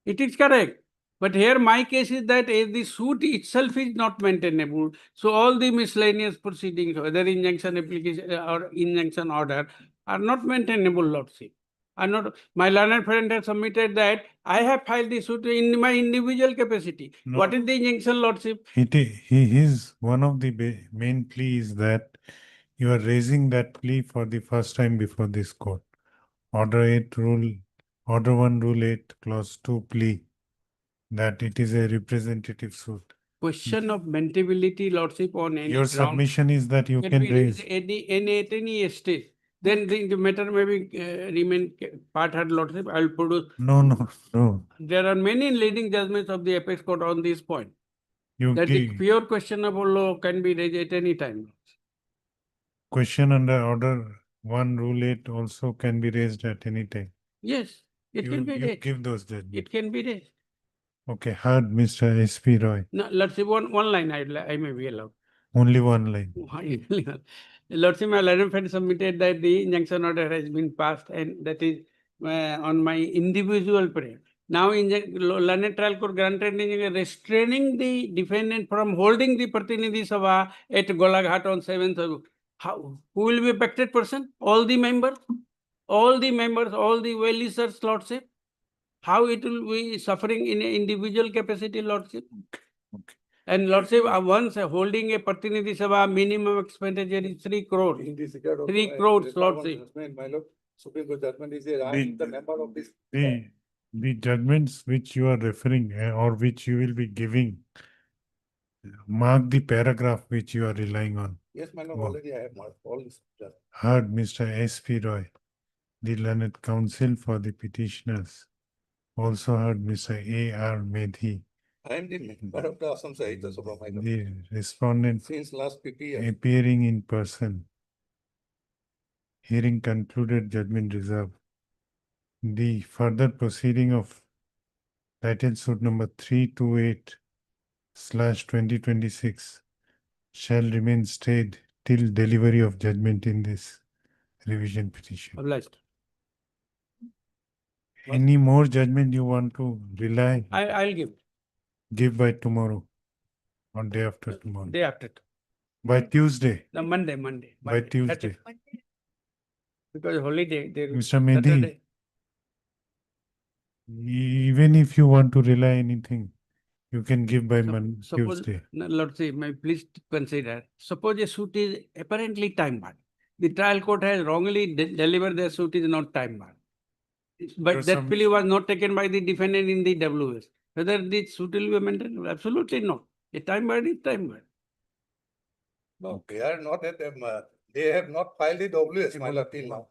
It is correct. But here my case is that the suit itself is not maintainable. So all the miscellaneous proceedings, whether injunction application or injunction order, are not maintainable, Lordship. Are not. My learned friend has submitted that I have filed the suit in my individual capacity. No. What is the injunction, Lordship? His one of the main pleas that you are raising that plea for the first time before this court. Order 1 rule 8 clause 2 plea that it is a representative suit. Question of maintainability, Lordship, on any Your ground submission is that you can be raise. at any stage. Then the matter may be remain part heard, Lordship. I will produce. No. There are many leading judgments of the apex court on this point. You That the give pure questionable law can be raised at any time. question under order 1 rule 8 also can be raised at any time. Yes, it You can be raised. give those judgments. It can be raised. Okay, heard Mr. S.P. Roy. No, Lordship, one line I may be allowed. Only one line. Lordship, my learned friend submitted that the injunction order has been passed, and that is on my individual prayer. Now, learned trial court granted restraining the defendant from holding the Pratinidhi Sabha at Golaghat on 7th of. Who will be affected person? All the members, all the well-wishers, Lordship. How it will be suffering in an individual capacity, Lordship? Okay. And Lordship, once holding a Pratinidhi Sabha, minimum expenditure is 3 crores. In this regard of 3 crores, Lordship. judgment, my lord, Supreme Court judgment is there. I am the member of this. The judgments which you are referring or which you will be giving, mark the paragraph which you are relying on. Yes, my lord, Wow. already I have marked all this. Heard Mr. S.P. Roy, the learned counsel for the petitioners. Also heard Mr. A.R. Medhi, I am the member of the Assam Sahitya Sabha, my lord. the respondent Since last 50 years. appearing in person. Hearing concluded, judgment reserved. The further proceeding of title suit number 328/2026 shall remain stayed till delivery of judgment in this revision petition. Obliged. Any more judgment you want to rely, I'll give by tomorrow or day after tomorrow, day after. by Tuesday, The Monday. by That's Tuesday. it. Because holiday, there is Mr. Mehdi, Saturday. even if you want to rely anything, you can give by Suppose, Tuesday. no, Lordship, may please consider, suppose a suit is apparently time barred. The trial court has wrongly delivered the suit is not time barred. But There's that some- plea was not taken by the defendant in the WS. Whether the suit will be amended? Absolutely not. A time barred is time barred. No, they are not at them. They have not filed the WS, my lord, till now.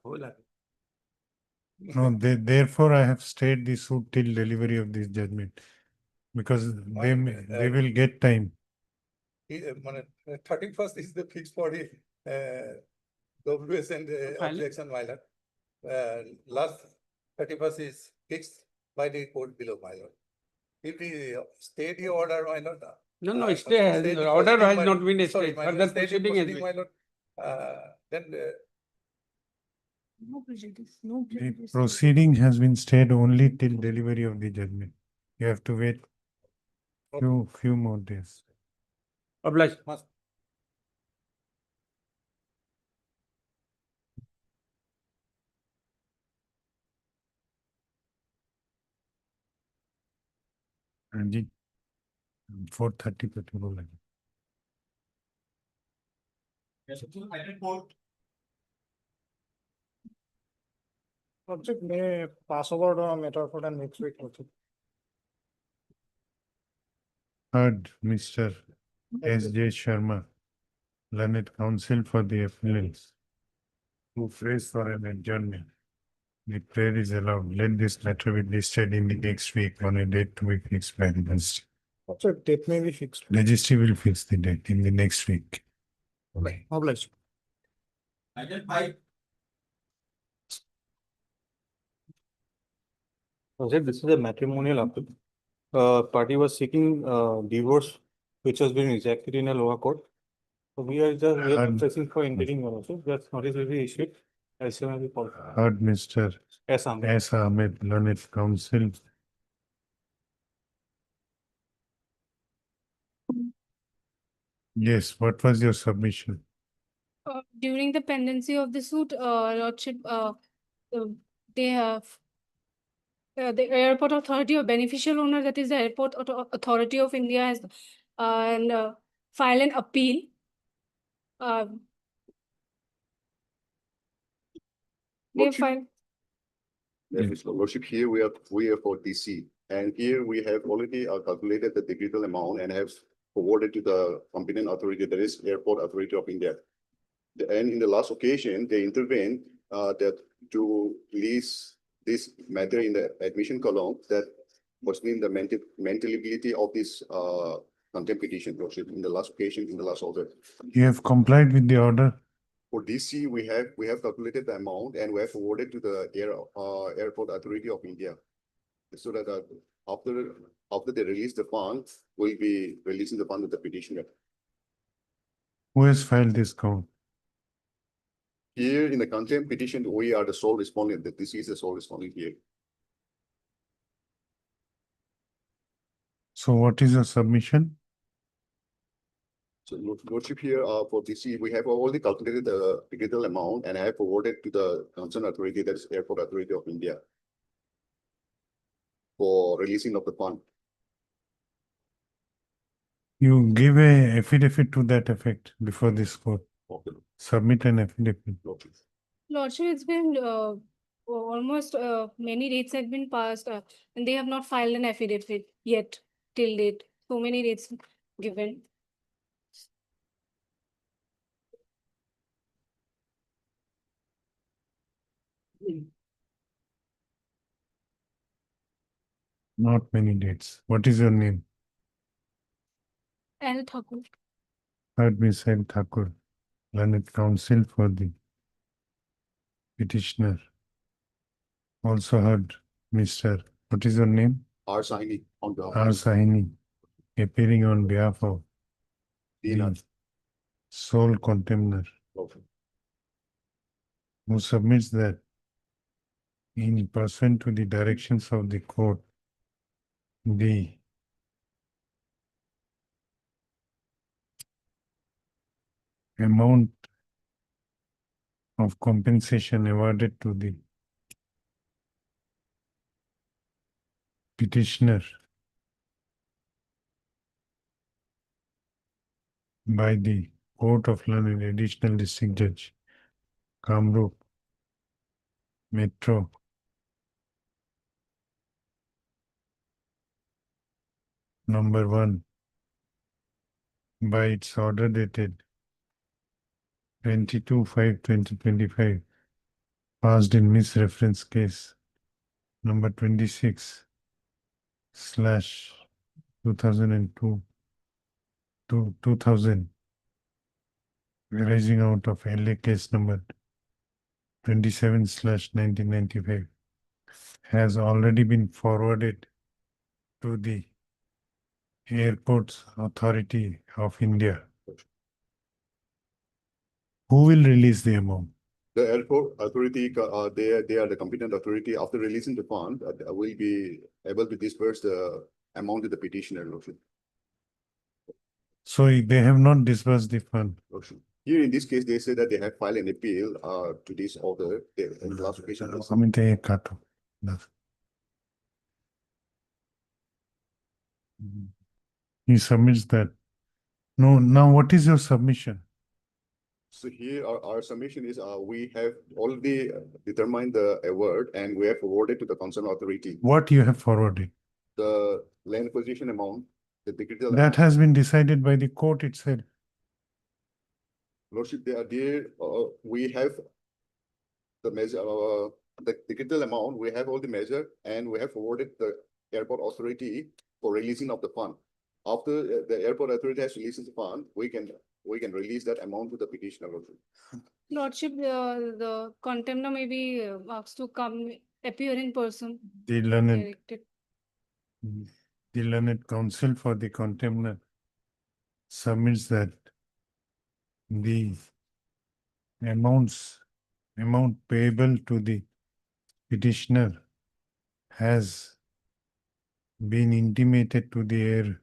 No, therefore I have stayed the suit till delivery of this judgment. Because they will get time. 31st is the fix for the WS and objection, my lord. Last 31st is fixed by the court below, my lord. If the stay the order, my lord. No, stay has, stay the order proceeding, has not been sorry, stayed. my Further lord, stay the proceeding has proceeding, been. my lord. Then No prejudice, no The prejudice. proceeding has been stayed only till delivery of the judgment. You have to wait few more days. Obliged. हाँ जी 4:30 पे तो बोला Object may pass over on a matter for the next week. heard Mr. S.J. Sharma, learned counsel for the appellants, who prays for an adjournment. The prayer is allowed. Let this matter be listed in the next week on a date to be fixed by the registry. Object date may be fixed. Registry will fix the date in the next week. Obliged. This is a matrimonial appeal. Party was seeking divorce, which has been rejected in a lower court. So we are pressing for interim also. Just notice will be issued as soon as possible. Heard Mr. S. Ahmed. S. Ahmed, learned counsel. Yes, what was your submission? During the pendency of the suit, Lordship, they have the airport authority or beneficial owner, that is the airport authority of India, has filed an appeal. They filed. Yes, Lordship, here we are for DC, and here we have already calculated the decretal amount and have forwarded to the competent authority, that is Airport Authority of India. And in the last occasion, they intervened that to release this matter in the admission column that was in the mentability of this contempt petition, Lordship, in the last occasion, in the last order. You have complied with the order? For DC, we have calculated the amount and we have forwarded to the Airport Authority of India, so that after they release the funds, we'll be releasing the fund to the petitioner. Who has filed this count? Here in the contempt petition, we are the sole respondent. That this is the sole respondent here. So what is your submission? So Lordship, here for DC, we have already calculated the decretal amount and I have forwarded to the concerned authority, that is Airport Authority of India, for releasing of the fund. You give a affidavit to that effect before this court. Okay. Submit an affidavit. Lordship, it's been almost many dates have been passed and they have not filed an affidavit yet till date. So many dates given. Not many dates. What is your name? L. Thakur. Heard Miss L. Thakur, learned counsel for the petitioner. Also heard Mr. What is your name? R. Sahini on behalf R. Sahini, appearing on behalf of Dina. the sole contender. Okay. who submits that in pursuant to the directions of the court, the amount of compensation awarded to the petitioner by the Court of Learned Additional District Judge, Kamrup, Metro, number 1, by its order dated 22/5/2025, passed in misreference case number 26/2002 to 2000, arising out of LA case number 27/1995, has already been forwarded to the Airports Authority of India. Who will release the amount? The airport authority, they are the competent authority. After releasing the fund, will be able to disperse the amount to the petitioner, Lordship. So they have not disbursed the fund. Lordship. Here in this case, they say that they have filed an appeal to this order. In the last occasion, He submits that. No, now what is your submission? so here our submission is we have already determined the award and we have forwarded to the concerned authority What you have forwarded? the land acquisition amount, the decretal That has been decided by the court itself. Lordship, they are there. We have the measure, the decretal amount. We have all the measure, and we have forwarded the airport authority for releasing of the fund. After the airport authority has released the fund, we can release that amount to the petitioner. Lordship, the contender may be asked to come appear in person. The learned, Directed. the learned counsel for the contender submits that the amount payable to the petitioner has been intimated to the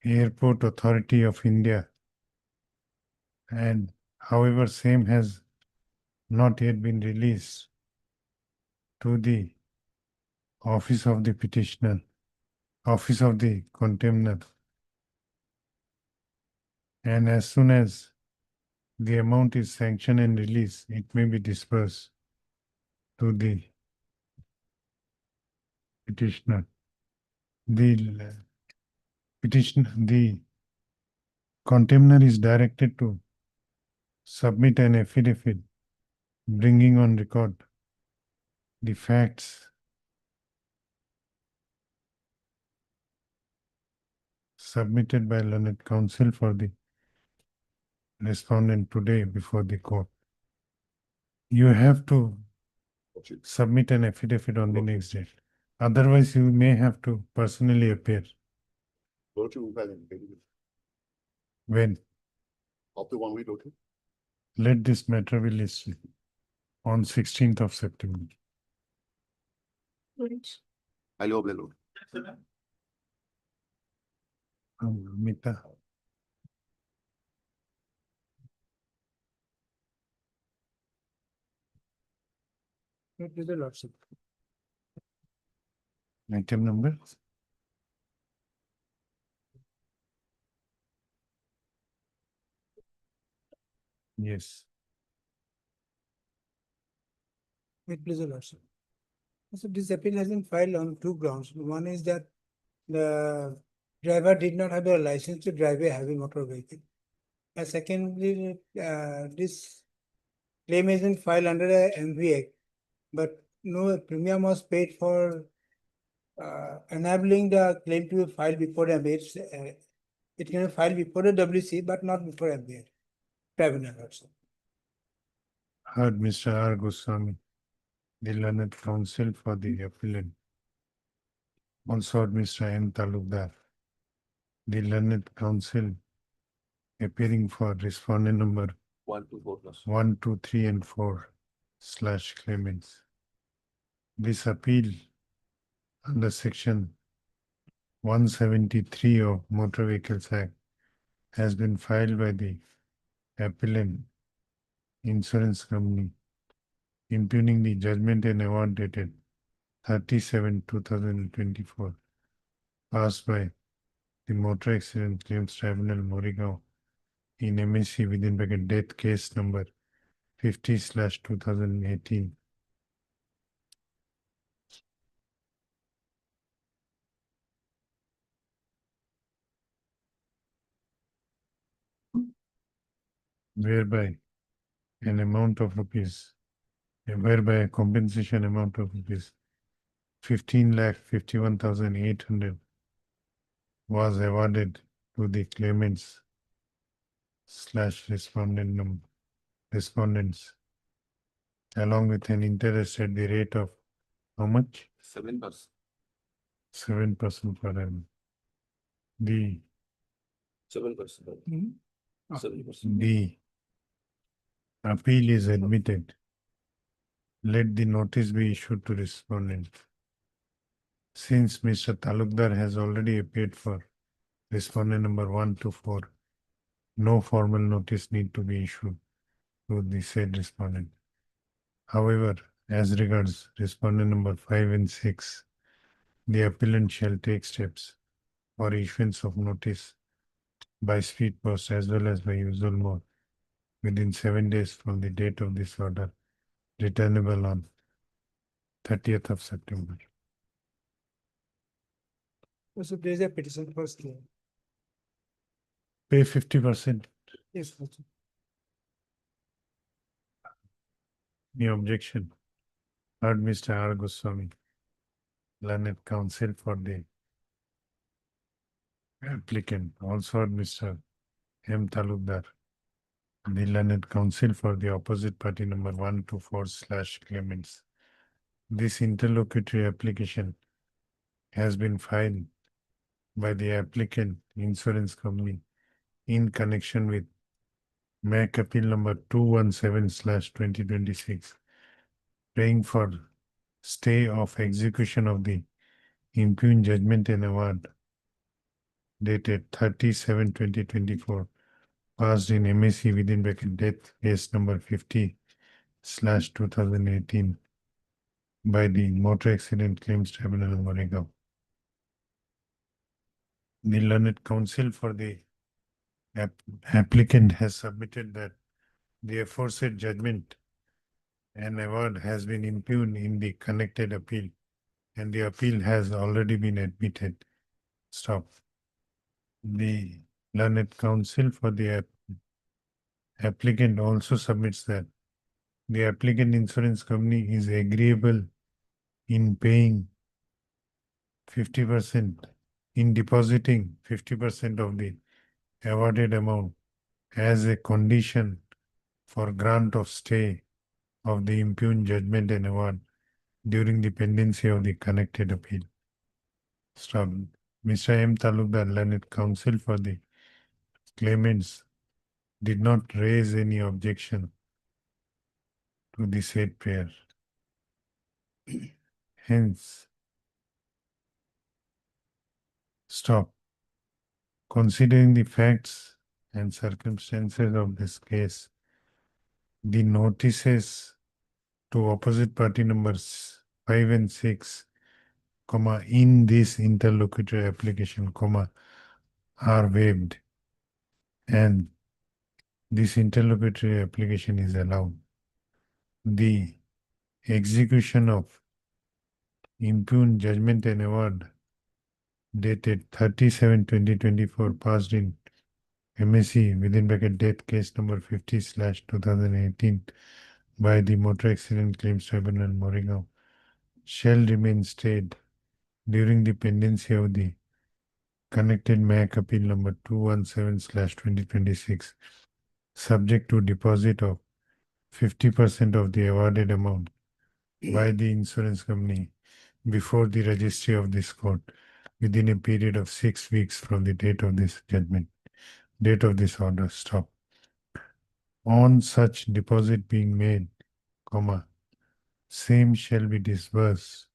Airport Authority of India, and however same has not yet been released to the office of the petitioner, office of the contender. And as soon as the amount is sanctioned and released, it may be dispersed to the petitioner. The contender is directed to submit an affidavit bringing on record the facts submitted by learned counsel for the respondent today before the court. You have to submit an affidavit on the next day. Otherwise, you may have to personally appear. When? After 1 week, okay. Let this matter be listed on 16th of September. I'll obey, Lord. Mita. Lordship. Item number? Yes. With pleasure, Lordship. So this appeal has been filed on 2 grounds. One is that the driver did not have a license to drive a heavy motor vehicle. And secondly, this claim has been filed under a MV Act, but no premium was paid for enabling the claim to be filed before the MV. It can be filed before the WC, but not before MV tribunal also. Heard Mr. R. Goswami, the learned counsel for the appellant. Also heard Mr. N. Talukdar, the learned counsel appearing for respondent number 1, 2, 4 plus. 1, 2, 3, and 4 slash claimants. This appeal under section 173 of Motor Vehicles Act has been filed by the appellant insurance company, impugning the judgment and award dated 30/7/2024, passed by the Motor Accident Claims Tribunal, Morigao, in MSC within bracket death case number 50/2018. Whereby an amount of rupees, whereby a compensation amount of rupees 15,51,800 was awarded to the claimants slash respondents, along with an interest at the rate of how much? 7%. 7% per annum. The 7%. Hmm. 7%. the appeal is admitted. Let the notice be issued to respondent. Since Mr. Talukdar has already appeared for respondent number 1 to 4, no formal notice need to be issued to the said respondent. However, as regards respondent number 5 and 6, the appellant shall take steps for issuance of notice by speed post as well as by usual mode within 7 days from the date of this order, returnable on 30th of September. So there is a petition for stay. Pay 50%. Yes, Lordship. Any objection? Heard Mr. R. Goswami, learned counsel for the applicant. Also heard Mr. M. Talukdar, the learned counsel for the opposite party number 1 to 4 slash claimants. This interlocutory application has been filed by the applicant insurance company in connection with MAC appeal number 217/2026, praying for stay of execution of the impugned judgment and award dated 30/7/2024, passed in MSC within bracket death case number 50/2018 by the Motor Accident Claims Tribunal, Morigao. The learned counsel for the applicant has submitted that the aforesaid judgment and award has been impugned in the connected appeal, and the appeal has already been admitted. Stop. The learned counsel for the applicant also submits that the applicant insurance company is agreeable in paying 50%, in depositing 50% of the awarded amount as a condition for grant of stay of the impugned judgment and award during the pendency of the connected appeal. Stop. Mr. M. Talukdar, learned counsel for the claimants, did not raise any objection to the said prayer. Hence, stop. Considering the facts and circumstances of this case, the notices to opposite party numbers 5 and 6, in this interlocutory application, are waived, and this interlocutory application is allowed. The execution of impugned judgment and award dated 30/7/2024, passed in MSC within bracket death case number 50/2018 by the Motor Accident Claims Tribunal, Morigao, shall remain stayed during the pendency of the connected MAC appeal number 217/2026, subject to deposit of 50% of the awarded amount by the insurance company before the registry of this court within a period of 6 weeks from the date of this judgment, date of this order. Stop. On such deposit being made, comma, same shall be disbursed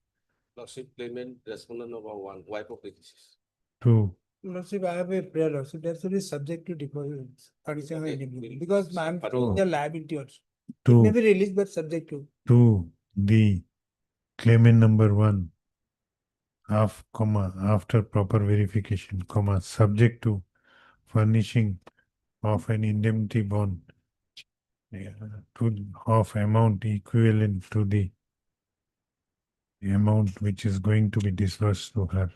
Lordship, claimant, respondent number one, wife of the deceased. to Lordship, I have a prayer, Lordship, that should be subject to deposits, additional Okay, indemnity, because I'm True. the liability also. It may to be released, but subject to. the claimant number one after proper verification, comma, subject to furnishing of an indemnity bond of amount equivalent to the amount which is going to be disbursed to her.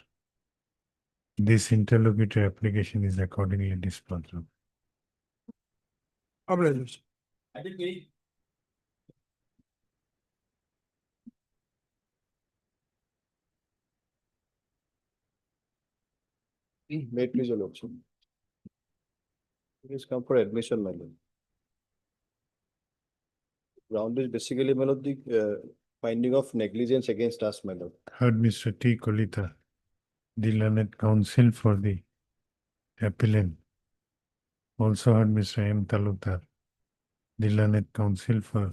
This interlocutory application is accordingly disposed of. Obliged, Lordship. I think we. May it please your lordship. Please come for admission, my lord. Ground is basically, my lord, the finding of negligence against us, my lord. Heard Mr. T. Kolita, the learned counsel for the appellant. Also heard Mr. M. Talukdar, the learned counsel for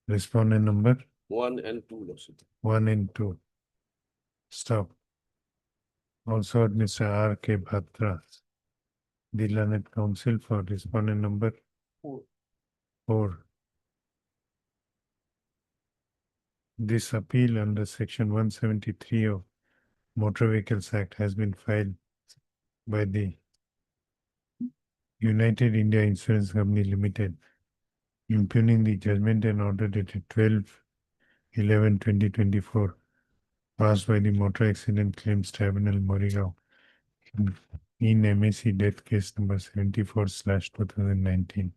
respondent number 1 and 2, lordship. 1 and 2. Stop. Also heard Mr. R. K. Bhatra, the learned counsel for respondent number 4. This appeal under section 173 of Motor Vehicles Act has been filed by the United India Insurance Company Limited, impugning the judgment and order dated 12/11/2024 passed by the Motor Accident Claims Tribunal, Morigao, in MAC death case number 74/2019.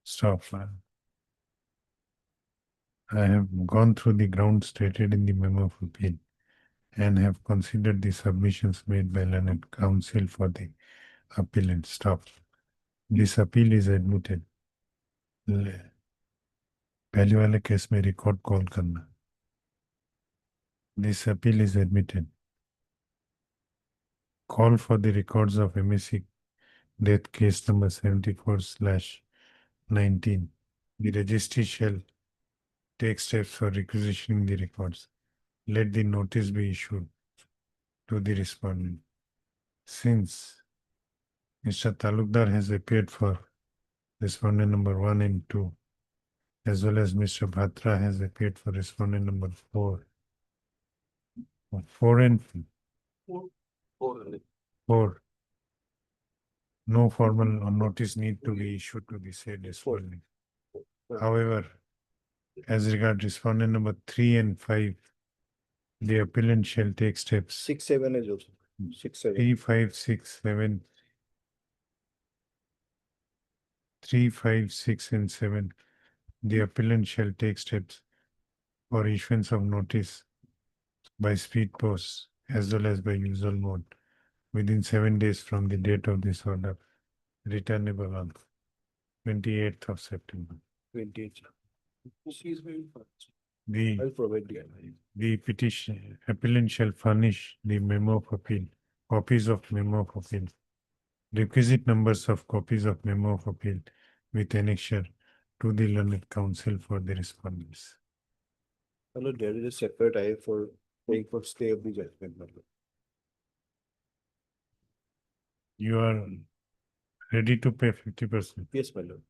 Stop. I have gone through the grounds stated in the memo of appeal and have considered the submissions made by learned counsel for the appellant. Stop. This appeal is admitted. पहले वाले case में record call करना. This appeal is admitted. Call for the records of MSC death case number 74/19. The registry shall take steps for requisitioning the records. Let the notice be issued to the respondent. Since Mr. Talukdar has appeared for respondent number 1 and 2, as well as Mr. Bhatra has appeared for respondent number 4. 4 and 4. No formal notice need to be issued to the said respondent. However, as regard respondent number 3 and 5, the appellant shall take steps. 6, 7 is also. 6, 7. 3, 5, 6, 7. 3, 5, 6, and 7. The appellant shall take steps for issuance of notice by speed post as well as by usual mode within 7 days from the date of this order, returnable on 28th of September. 28. She's very fast. The I'll provide the petition appellant shall furnish the memo of appeal, copies of memo of appeal, requisite numbers of copies of memo of appeal with annexure to the learned counsel for the respondents. Hello, there is a separate I for paying for stay of the judgment, my lord. You are ready to pay 50%. Yes, my lord.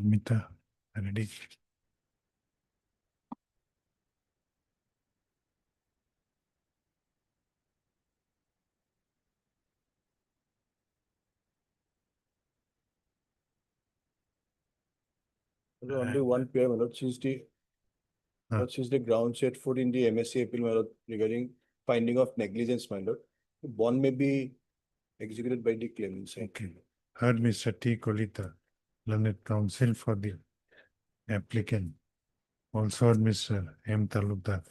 Mita, ready? Only one pair, my lord. She's the ground set for in the MSc appeal, my lord, regarding finding of negligence, my lord. Bond may be executed by the claimant. Okay. Heard Mr. T. Kolita, learned counsel for the applicant. Also heard Mr. M. Talukdar,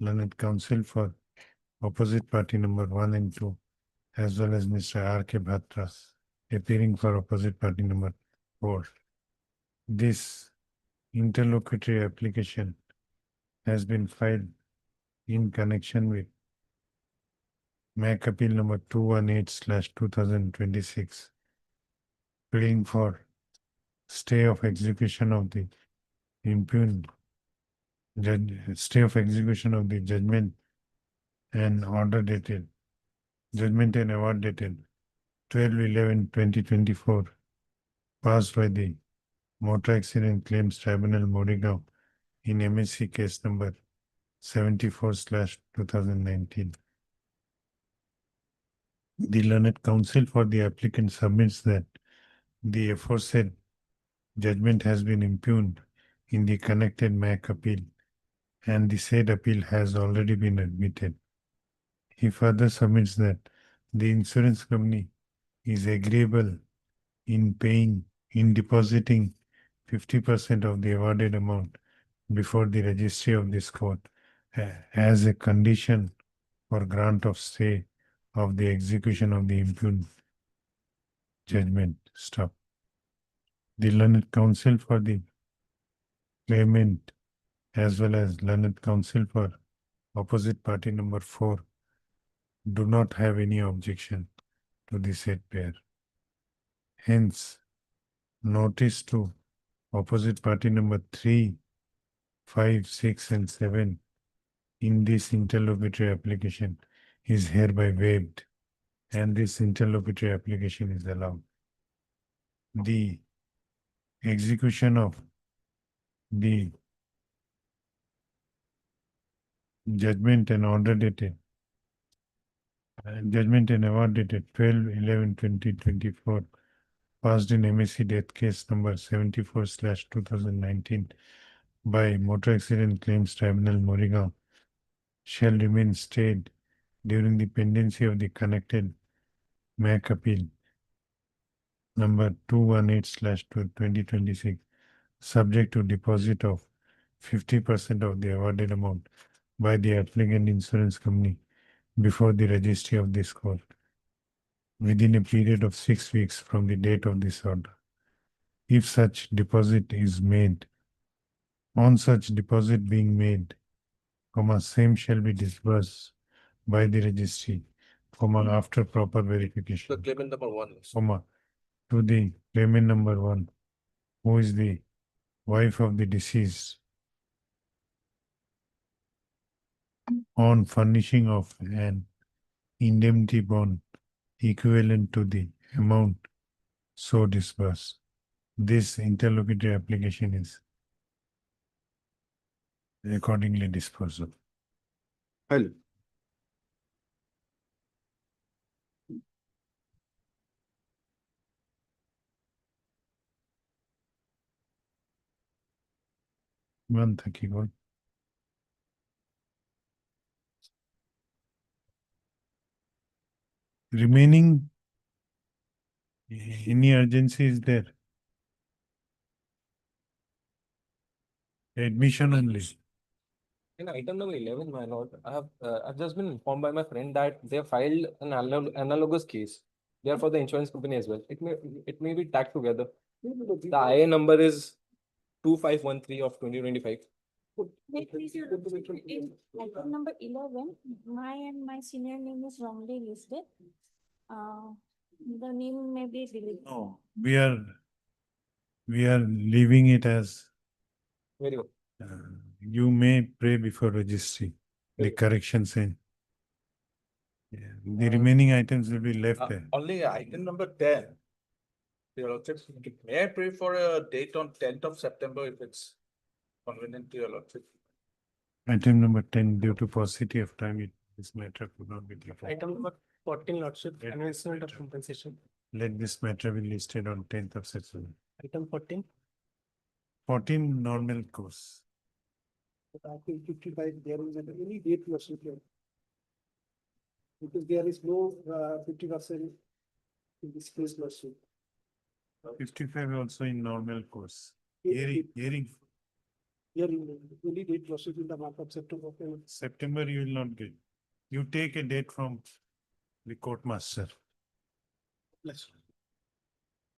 learned counsel for opposite party number 1 and 2, as well as Mr. R. K. Bhatra, appearing for opposite party number 4. This interlocutory application has been filed in connection with MAC appeal number 218/2026, pleading for stay of execution of the impugned stay of execution of the judgment and order dated, judgment and award dated 12/11/2024, passed by the Motor Accident Claims Tribunal, Morigaon, in MSC case number 74/2019. The learned counsel for the applicant submits that the aforesaid judgment has been impugned in the connected MAC appeal, and the said appeal has already been admitted. He further submits that the insurance company is agreeable in depositing 50% of the awarded amount before the registry of this court as a condition for grant of stay of the execution of the impugned judgment. Stop. The learned counsel for the claimant as well as learned counsel for opposite party number 4 do not have any objection to the said pair. Hence, notice to opposite party number 3, 5, 6, and 7 in this interlocutory application is hereby waived, and this interlocutory application is allowed. The execution of the judgment and order dated, judgment and award dated 12/11/2024, passed in MSC death case number 74/2019 by Motor Accident Claims Tribunal, Morigaon, shall remain stayed during the pendency of the connected MAC appeal number 218/2026, subject to deposit of 50% of the awarded amount by the applicant insurance company before the registry of this court within a period of 6 weeks from the date of this order. If such deposit is made, on such deposit being made, same shall be disbursed by the registry, after proper verification. The claimant number 1. To the claimant number 1, who is the wife of the deceased, on furnishing of an indemnity bond equivalent to the amount so disbursed. This interlocutory application is accordingly disposed of. Hello. One Takigol. Remaining, any urgency is there? Admission only. In item number 11, my lord, I've just been informed by my friend that they have filed an analogous case. They are for the insurance company as well. It may be tagged together. The IA number is 2513 of 2025. Wait, please, Your Lordship. In item number 11, my senior name is wrongly listed. The name may be deleted. No, we are leaving it as Very good. you may pray before registry. The correction saying. The remaining items will be left there. Only item number 10. Your Lordship, may I pray for a date on 10th of September if it's convenient to your Lordship? Item number 10, due to paucity of time, this matter could not be taken. Item number 14, Lordship, annual of compensation. Let this matter be listed on 10th of September. Item 14. 14, normal course. Article 55, there is any date Lordship here. Because there is no 50% in this case Lordship. 55 also in normal course. Hearing. Hearing. Hearing, any date Lordship in the month of September. September you will not get. You take a date from the court master. Yes.